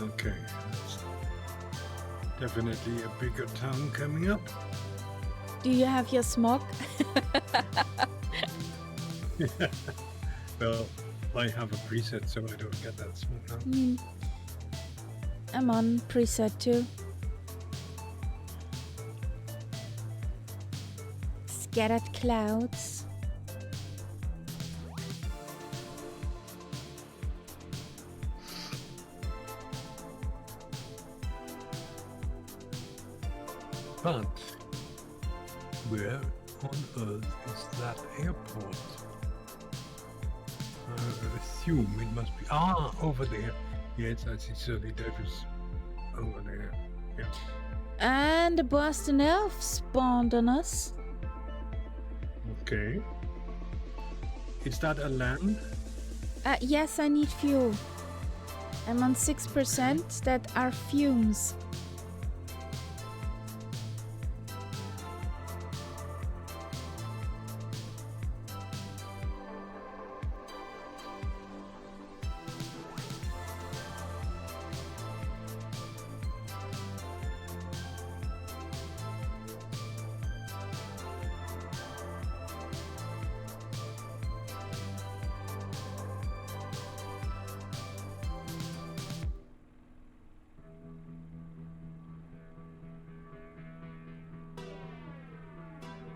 Okay, that's definitely a bigger town coming up. do you have your smog? Well, I have a preset so I don't get that smoke now. I'm on preset too. Scattered clouds. But where on earth is that airport? I assume it must be over there. Yes, I see Surly Davis over there. Yeah. And the Boston elf spawned on us. Okay. Is that a land? Yes, I need fuel. I'm on 6% that are fumes.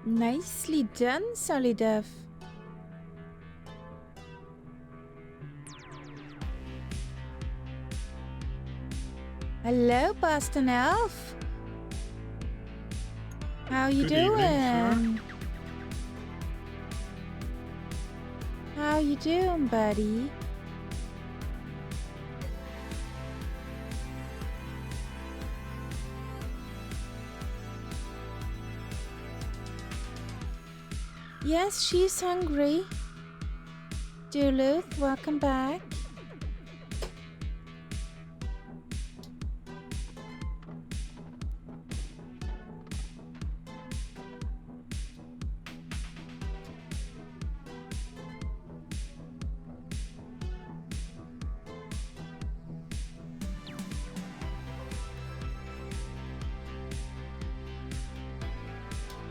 Nicely done, Solidev. Hello, Boston Elf. How you Good evening, sir. doing? How you doing, buddy? Yes, she's hungry. Duluth, welcome back.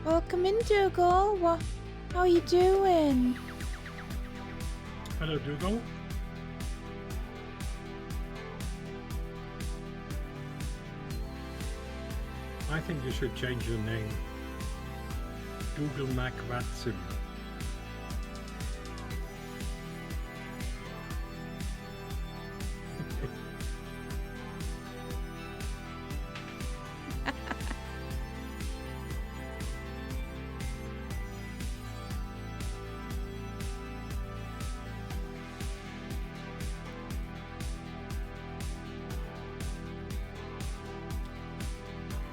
Welcome in, Dougal. How you doing? Hello, Dougal. I think you should change your name. Dougal McWatson.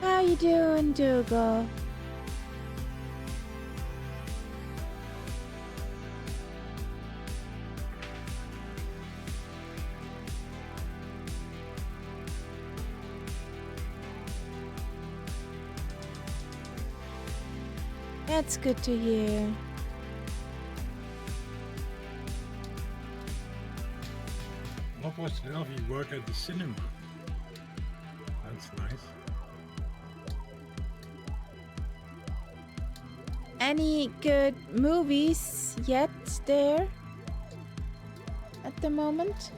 How you doing, Dougal? That's good to hear. What was it? Oh, he worked at the cinema. That's nice. Any good movies yet there at the moment?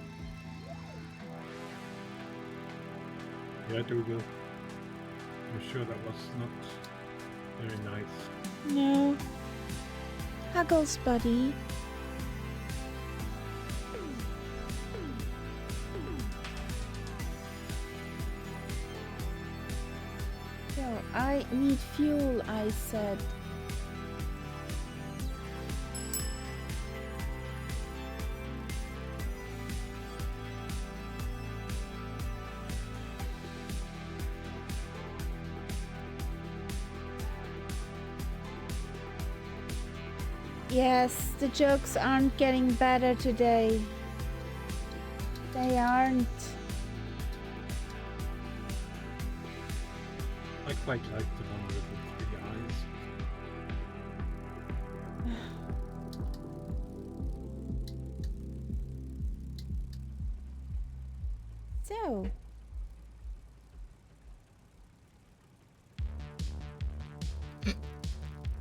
Yeah, Dougal. I'm sure that was not very nice. No. Huggles, buddy. So, I need fuel, I said. Yes, the jokes aren't getting better today. They aren't. I quite like the one with the 3 eyes. So.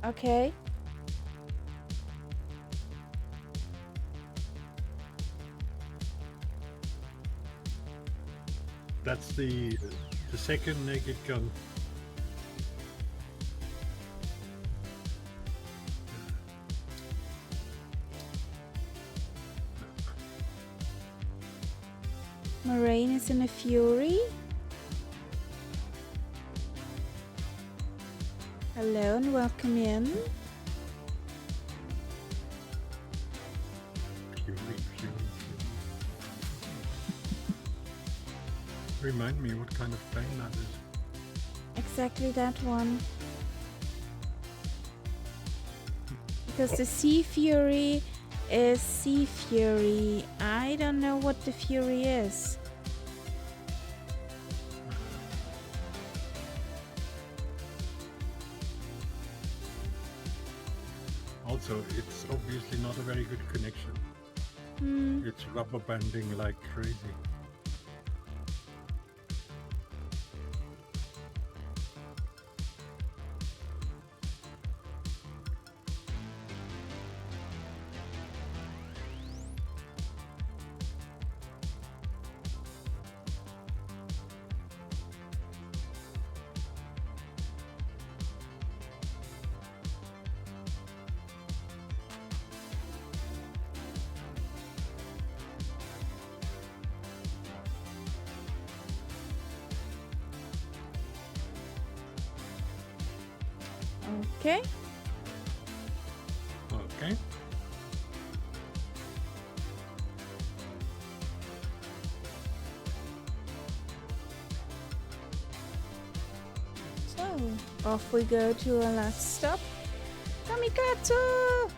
Okay. That's the second naked gun. Moraine is in a fury. Hello and welcome in. Fury. Remind me what kind of plane that is. Exactly that one. Because the Sea Fury is Sea Fury. I don't know what the Fury is. Also, it's obviously not a very good connection. It's rubber banding like crazy. Okay. Okay. So, off we go to our last stop. Kamikatsu!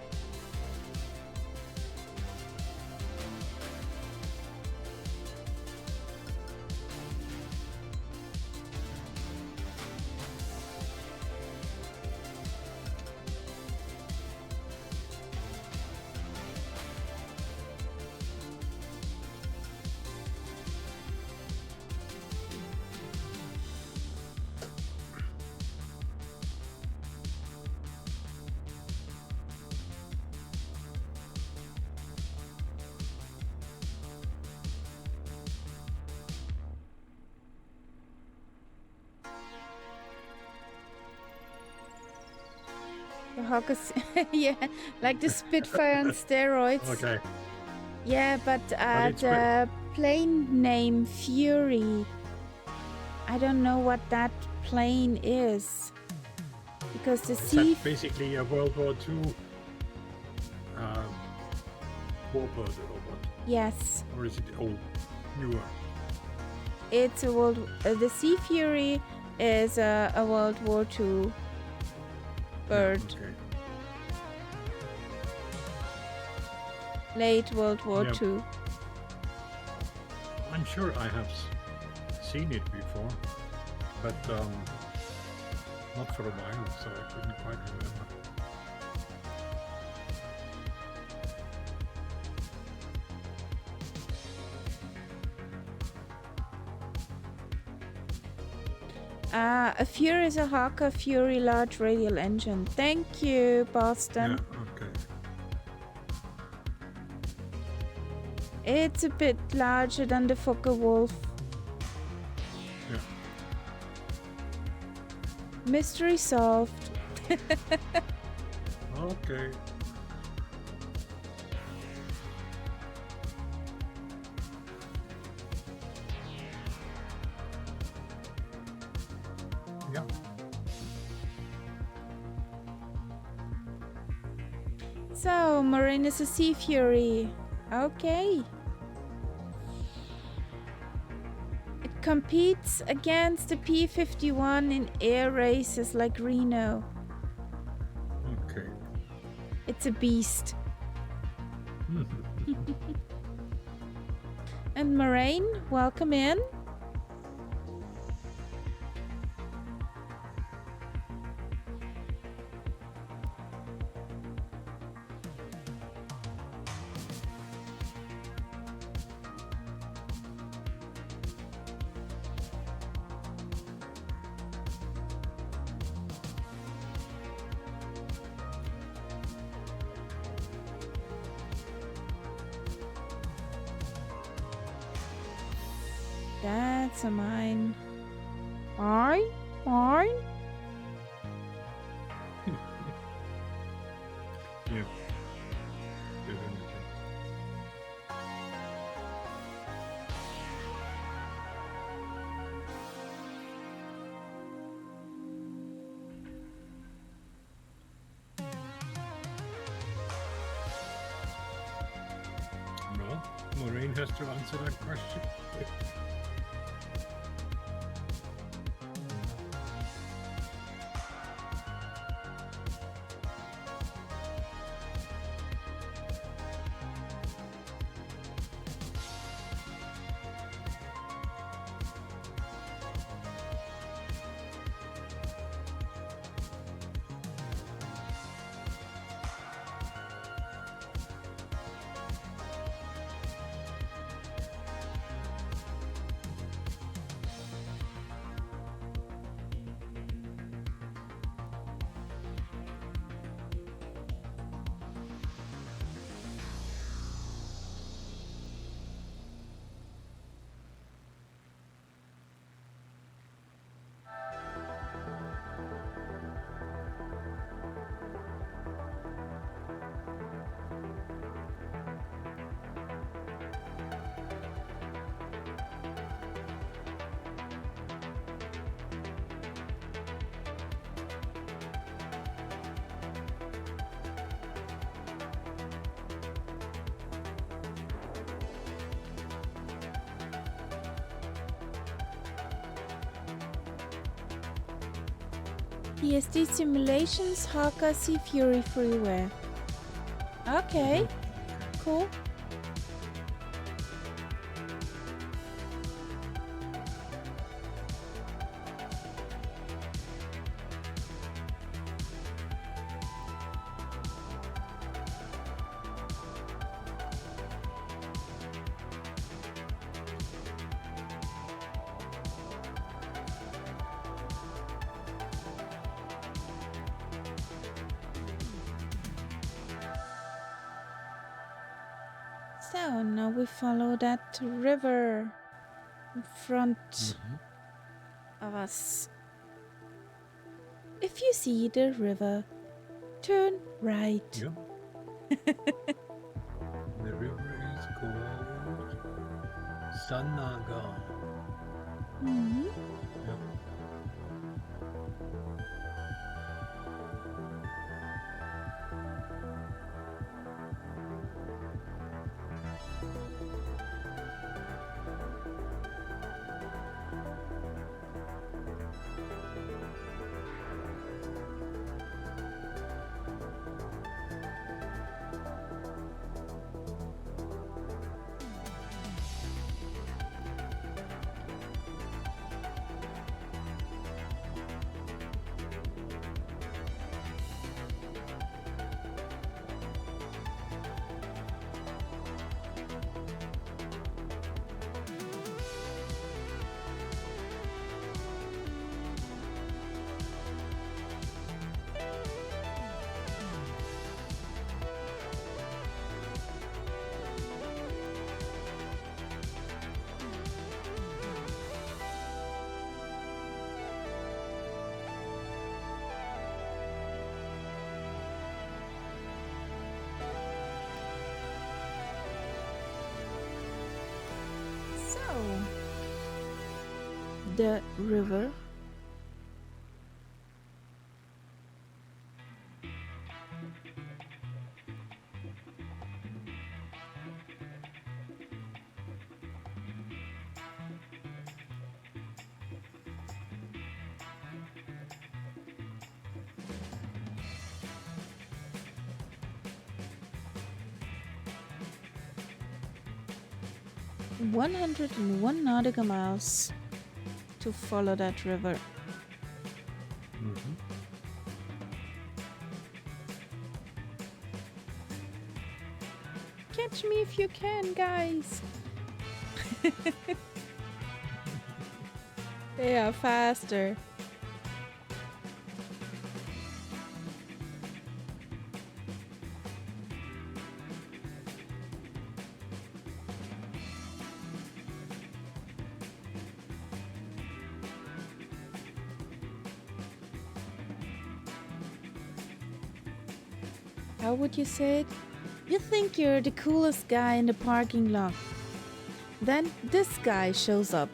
The hawk is, yeah, like the Spitfire on steroids. Okay. Yeah, but the plane name Fury, I don't know what that plane is. Because the Is sea... that basically a World War II warbird or what? Yes. Or is it old, newer? It's a world... the Sea Fury is a World War II bird. Yeah, okay. Late World War Yeah. II. I'm sure I have seen it before, but Not for a while, so I couldn't quite remember. A Fury is a Hawker Fury large radial engine. Thank you, Boston. Yeah, okay. It's a bit larger than the Focke-Wulf. Yeah. Mystery solved. Okay. Yeah. So, Marine is a Sea Fury. Okay. It competes against the P-51 in air races like Reno. Okay. It's a beast. And Marine, welcome in. That's a mine. Mine? Mine? Yeah. Definitely. No, Maureen has to answer that question. PSD Simulations Hawker Sea Fury Freeware. Okay, cool. So now we follow that river in front of us. If you see the river, turn right. Yeah. The river is called Sanaga. Mhm. Yeah. The river. "101 nautical miles to follow that river." Mm-hmm. Catch me if you can, guys. They are faster. How would you say it? You think you're the coolest guy in the parking lot. Then this guy shows up.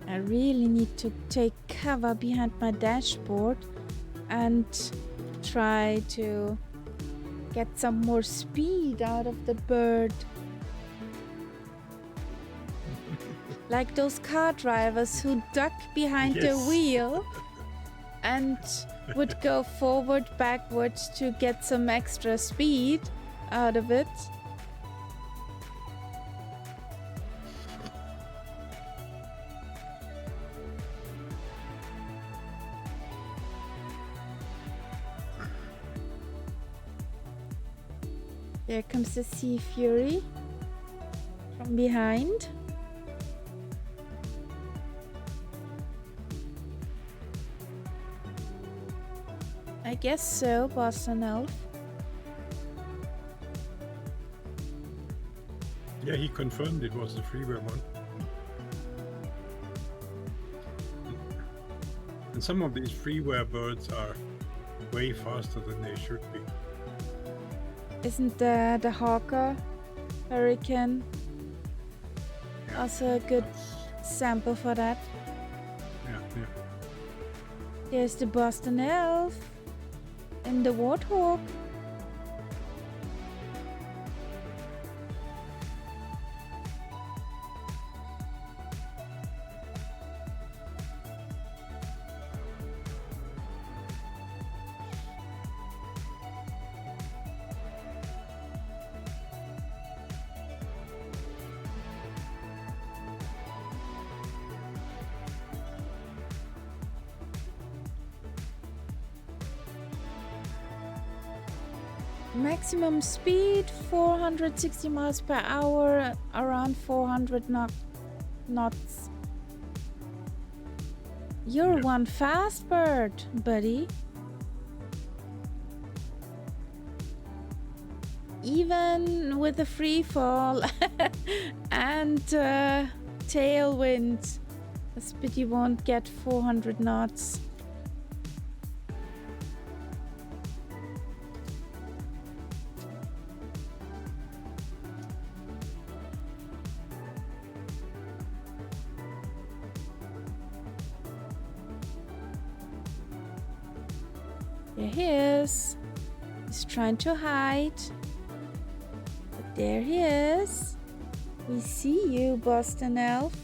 I really need to take cover behind my dashboard and try to get some more speed out of the bird. Like those car drivers who duck behind the Yes. wheel and would go forward, backwards to get some extra speed out of it. There comes the Sea Fury from behind. I guess so, Boston Elf. Yeah, he confirmed it was the freeware one. And some of these freeware birds are way faster than they should be. Isn't the Hawker Hurricane Yeah, also a good that's- sample for that? yeah. There's the Boston Elf and the Warthog. Maximum speed 460 miles per hour, around 400 knots. You're one fast bird, buddy. Even with the free fall and tailwind, Spitty won't get 400 knots. There he is. He's trying to hide. But there he is. We see you, Boston Elf.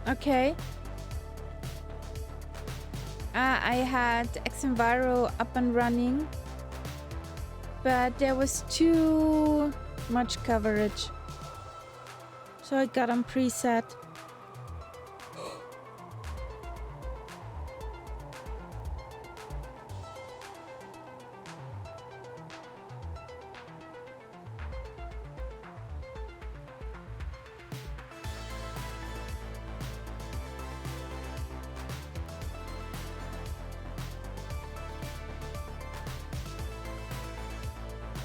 Okay. I had Xenviro up and running, but there was too much coverage, so I got on preset.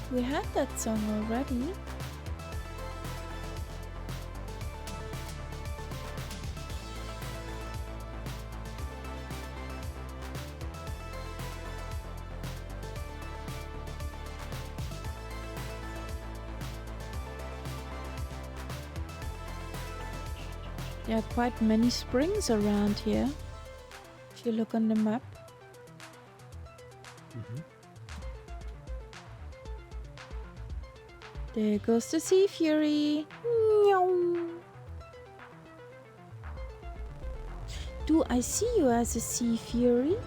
We had that song already. There are quite many springs around here, if you look on the map. There goes the Sea Fury. Meow. Do I see you as a Sea Fury?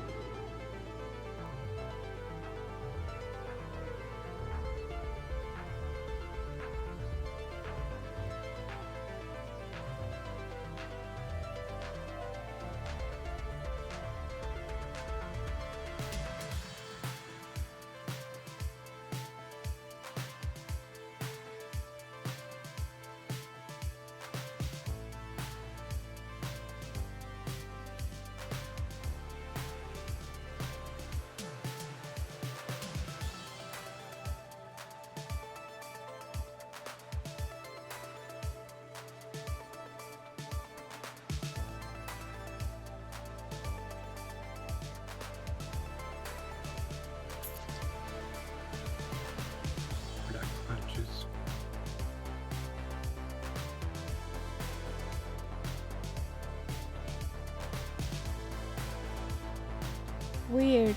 Weird.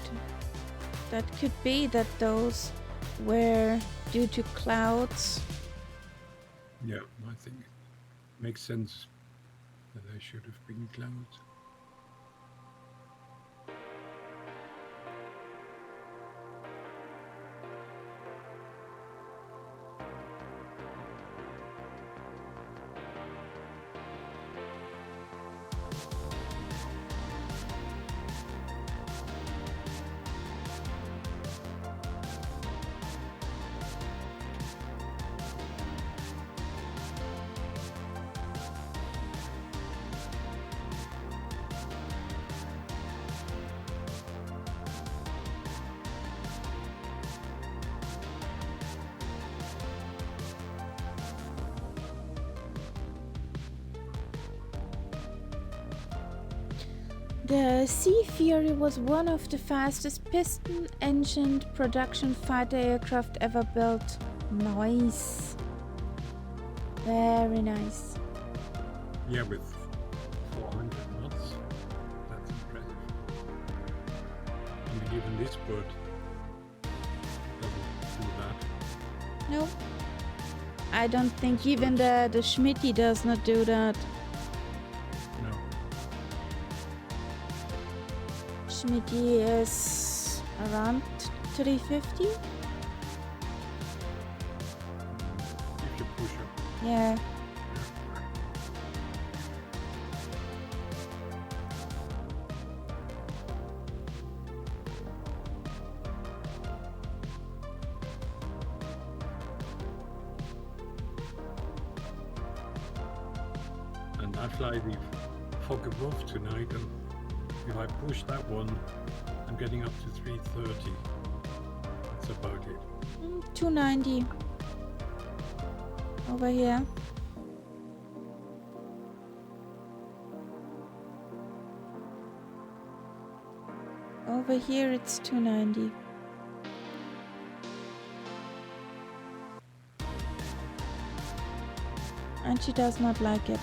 That could be that those were due to clouds. Yeah, I think it makes sense that they should have been clouds. The Sea Fury was one of the fastest piston-engined production fighter aircraft ever built. Nice. Very nice. Yeah, with 400 knots. That's impressive. I mean, even this bird doesn't do that. Nope. I don't think even the Schmitty does not do that. No. Schmitty is around 350? If you push her. Yeah. And I fly the Focke Wulf tonight, and if I push that one, I'm getting up to 330. That's about it. 290. Over here. Over here it's 290. And she does not like it.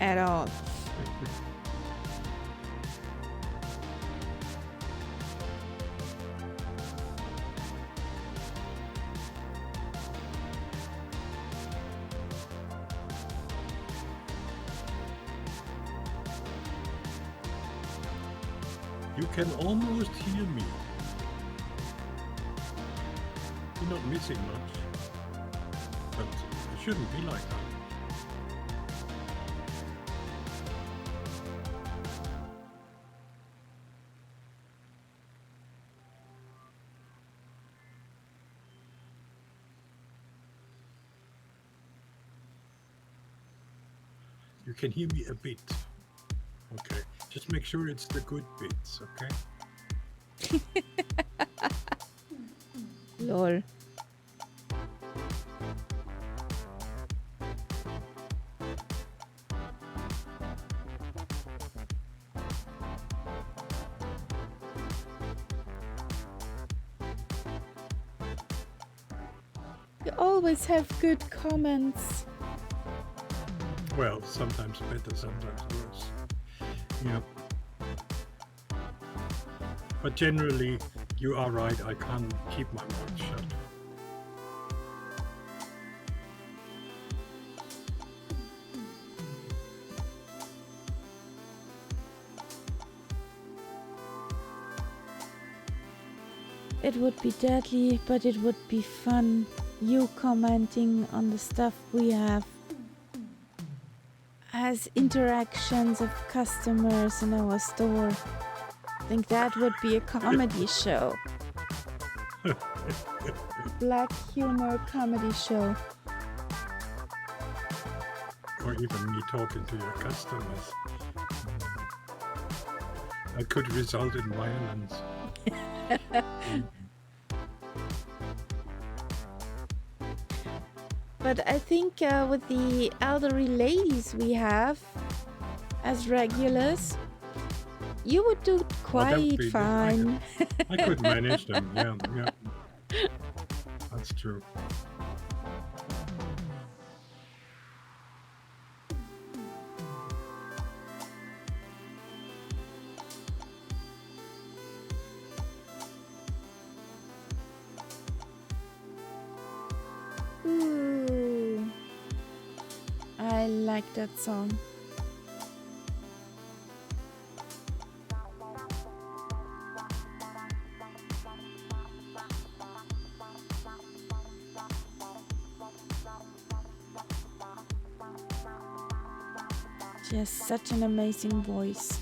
At all. You can almost hear me. You're not missing much, but it shouldn't be like that. You can hear me a bit. Okay, just make sure it's the good bits, okay? Lol. You always have good comments. Well, sometimes better, sometimes worse. Yeah. But generally, you are right, I can't keep my mouth shut. It would be deadly, but it would be fun. You commenting on the stuff we have as interactions of customers in our store. I think that would be a comedy show. Black humor comedy show. Or even me talking to your customers. That could result in violence. But I think with the elderly ladies we have as regulars, you would do quite fine. I could manage them, yeah. That's true. Ooh, I like that song. She has such an amazing voice.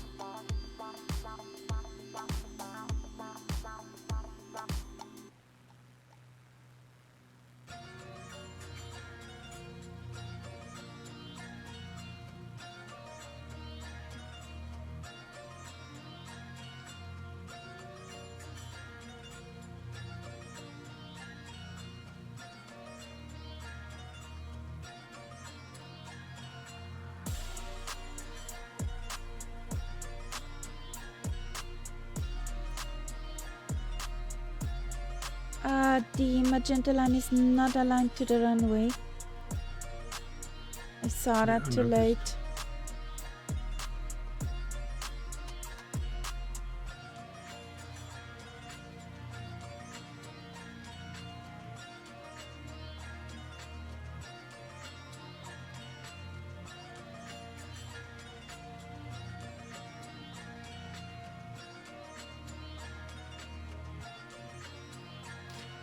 but the magenta line is not aligned to the runway. I saw that too late.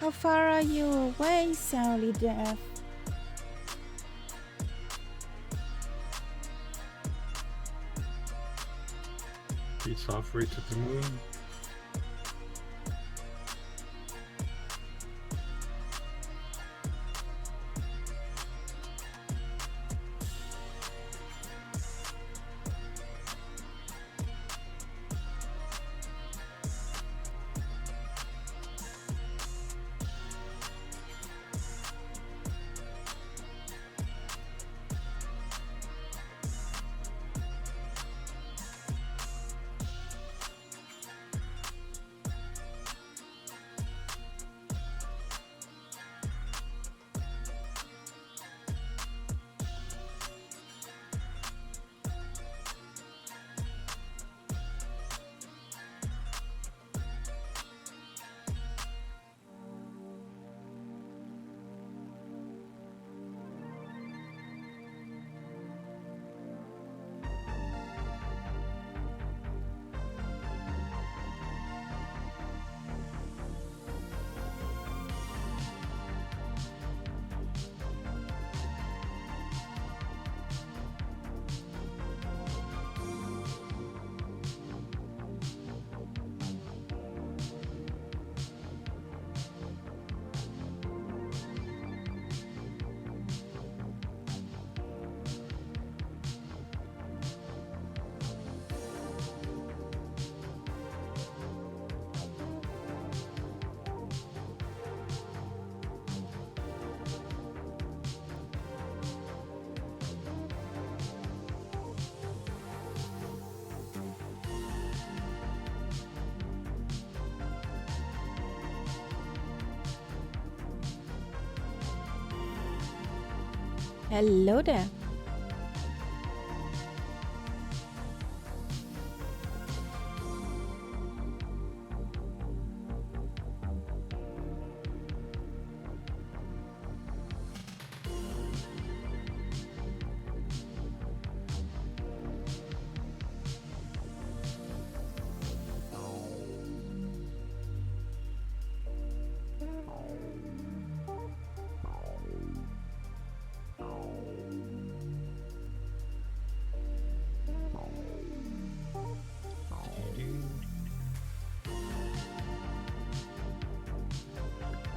How far are you away, Sally Death? It's halfway to the moon. Hello there.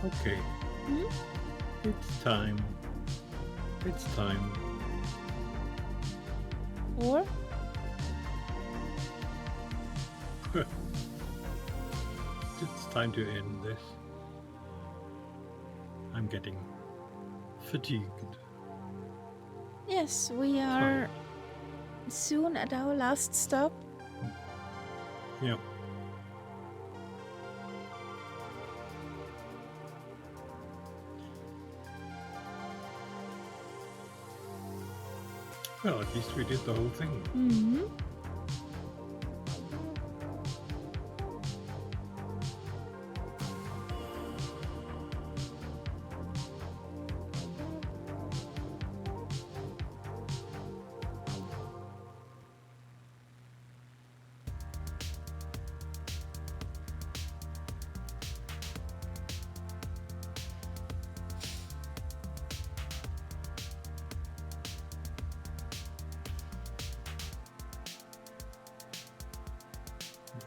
Okay. Hmm? It's time. It's time. Or? It's time to end this. I'm getting fatigued. Yes, we are soon at our last stop. Yeah. Well, at least we did the whole thing. Mm-hmm.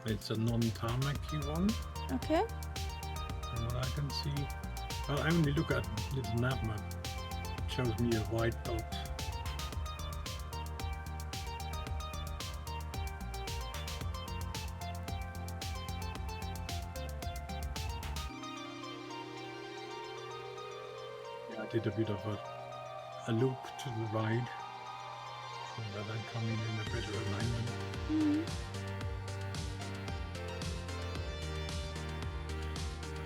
It's a non-tarmacy one, Okay. from what I can see. Well, I only look at little nav map. It shows me a white dot. I did a bit of a loop to the right, so that I'm coming in a better alignment. Mm-hmm.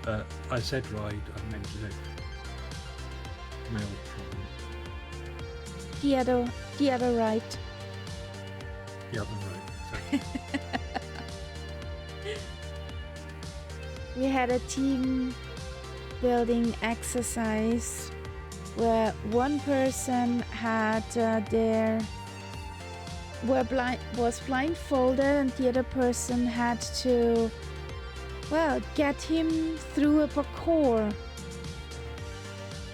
I said right, I meant left. Male pronoun. The other right. The other right, exactly. We had a team building exercise where one person had was blindfolded and the other person had to, well, get him through a parkour.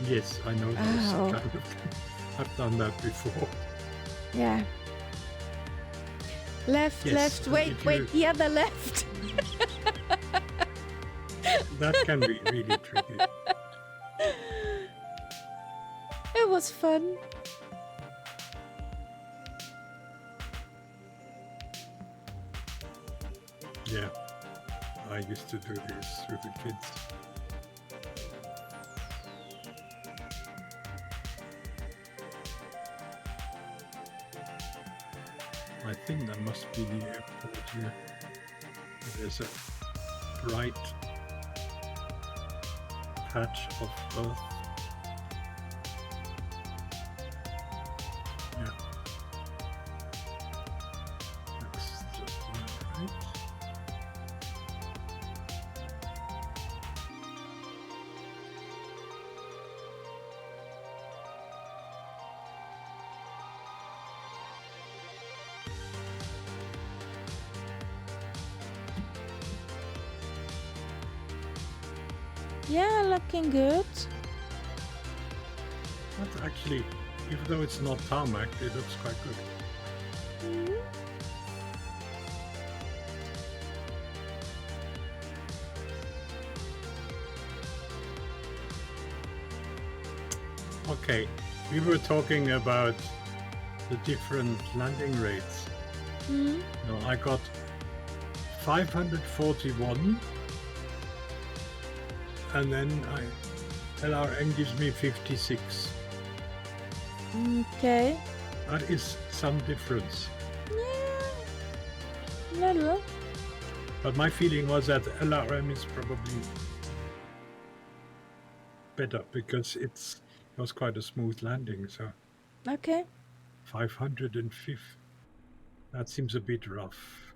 Yes, I know those Oh. kind of things. I've done that before. Yeah. Left, Yes, left, and wait, if wait, you- the other left. That can be really tricky. It was fun. Yeah, I used to do this with the kids. I think that must be the airport here. There's a bright patch of earth. Yeah. That's just right. Yeah, looking good. But actually, even though it's not tarmac, it looks quite good. Mhm. Okay, we were talking about the different landing rates. Mhm. No, I got 541, and then LRN gives me 56. Okay. That is some difference. Yeah. Little. But my feeling was that LRM is probably better because it was quite a smooth landing. So Okay. 505, that seems a bit rough.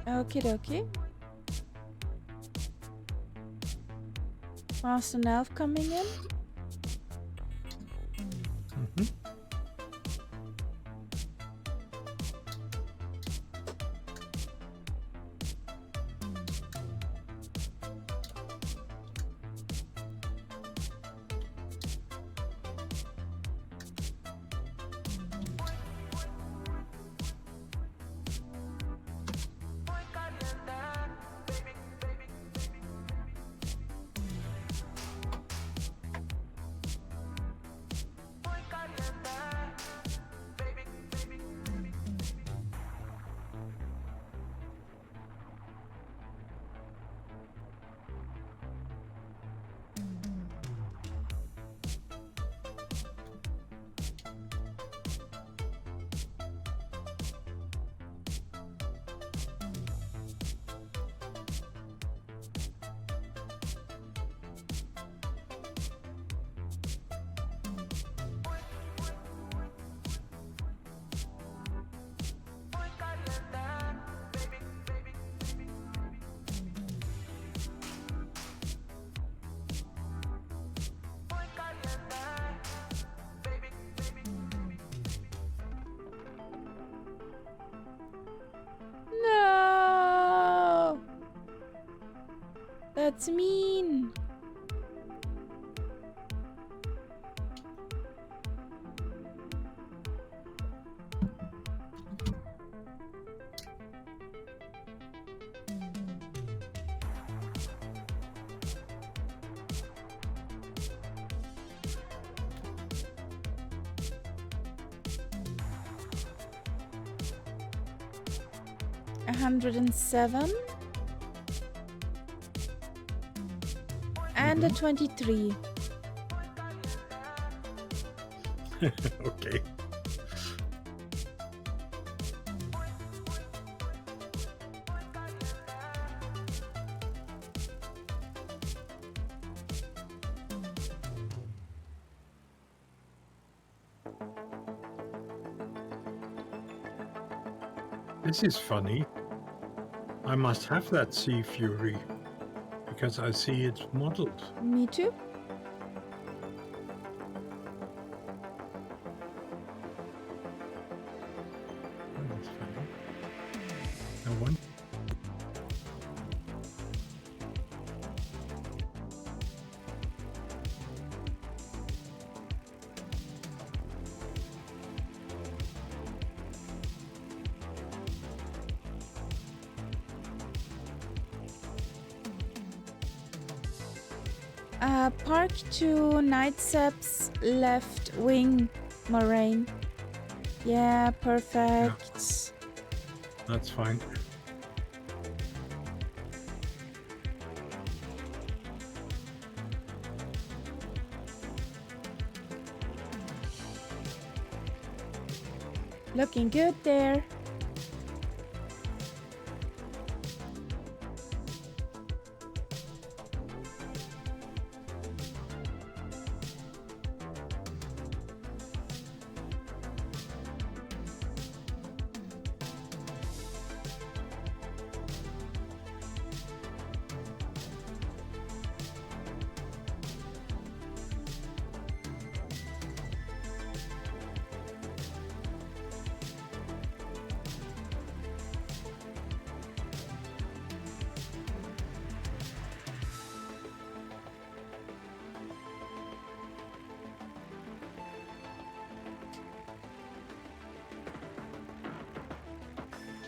Okie dokie. Master Elf coming in. Mhm. No. That's mean. A 107 and a 23. Okay. This is funny. I must have that Sea Fury because I see it's modeled. Me too. Oh, that's funny. I want. Park to Nightsep's left wing, Moraine. Yeah, perfect. That's fine. Looking good there.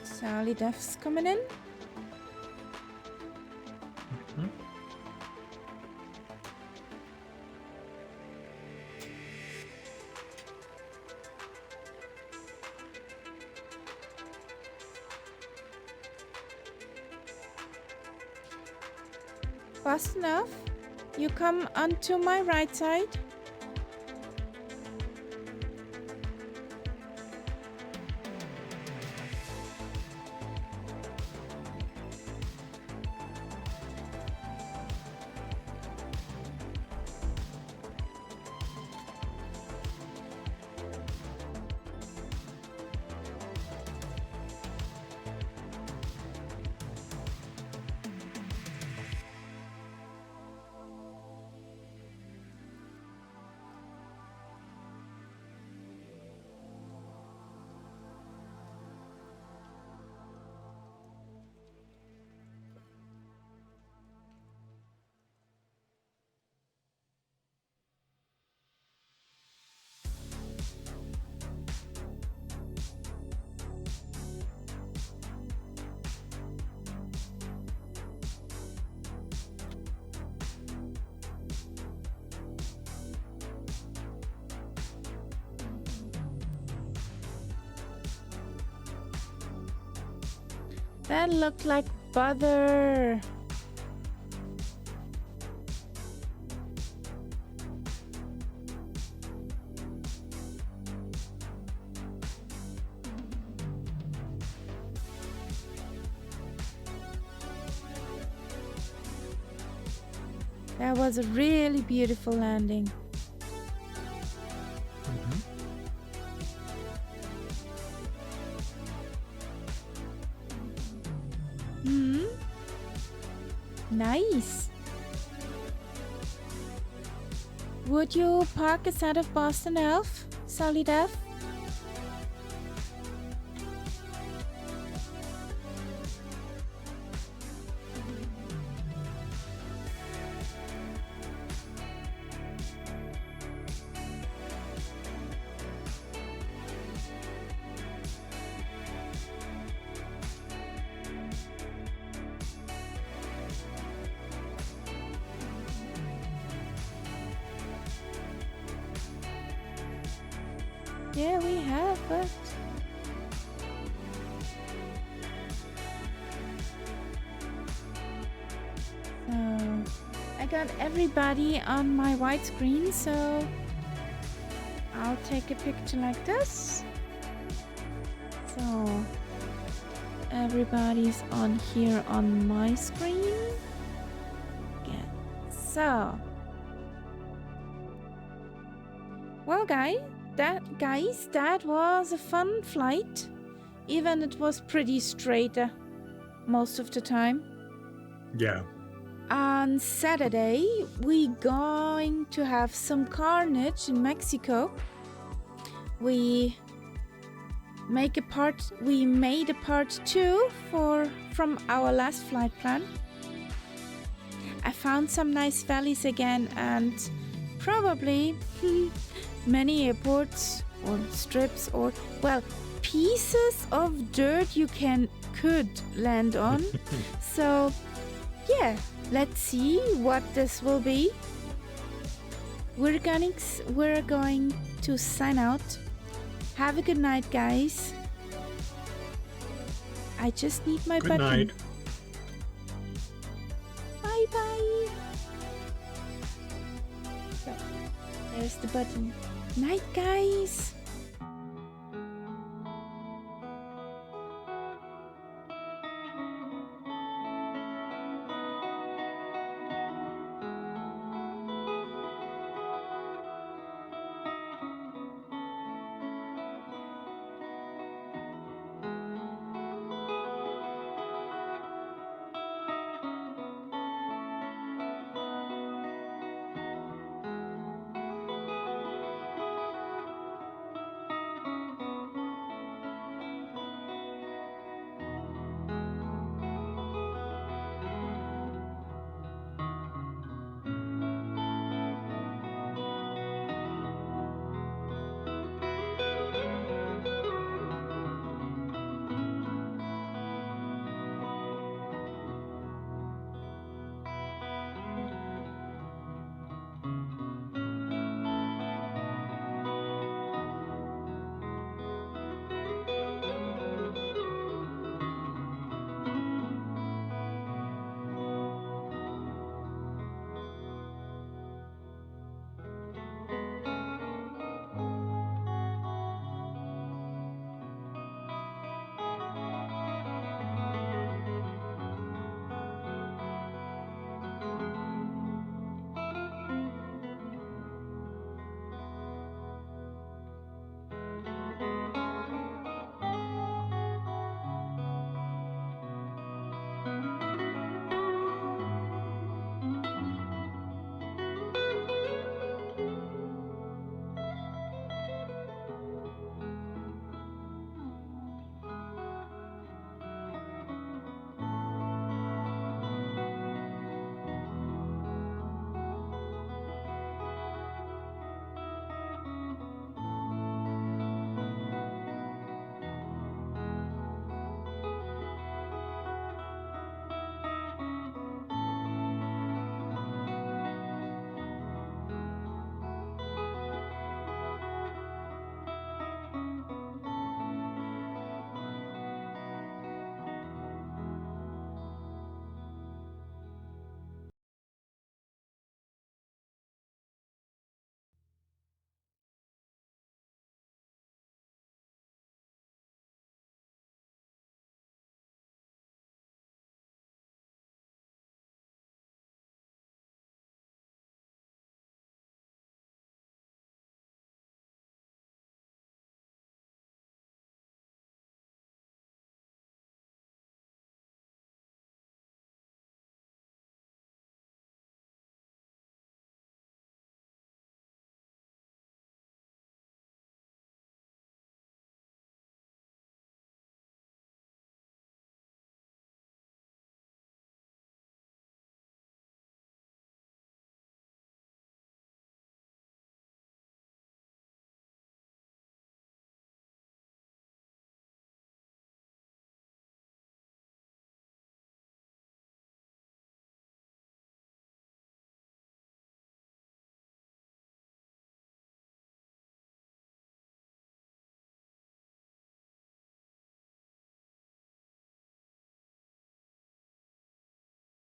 Sally Duff's coming in. Mhm. Fast enough. You come onto my right side. That looked like butter. That was a really beautiful landing. Mhm. Hmm. Nice. Would you park a set of Boston Elf, Sally Duff? Yeah, we have, but so I got everybody on my white screen, so I'll take a picture like this. So everybody's on here on my screen. Yeah. So well, guys, that was a fun flight. even it was pretty straight most of the time. Yeah. On Saturday, we going to have some carnage in Mexico. We made a part 2 from our last flight plan. I found some nice valleys again and probably many airports or strips or, well, pieces of dirt you could land on. So yeah, let's see what this will be. We're going to sign out. Have a good night, guys. I just need my Good button. night. Bye bye. So, there's the button. Night, guys.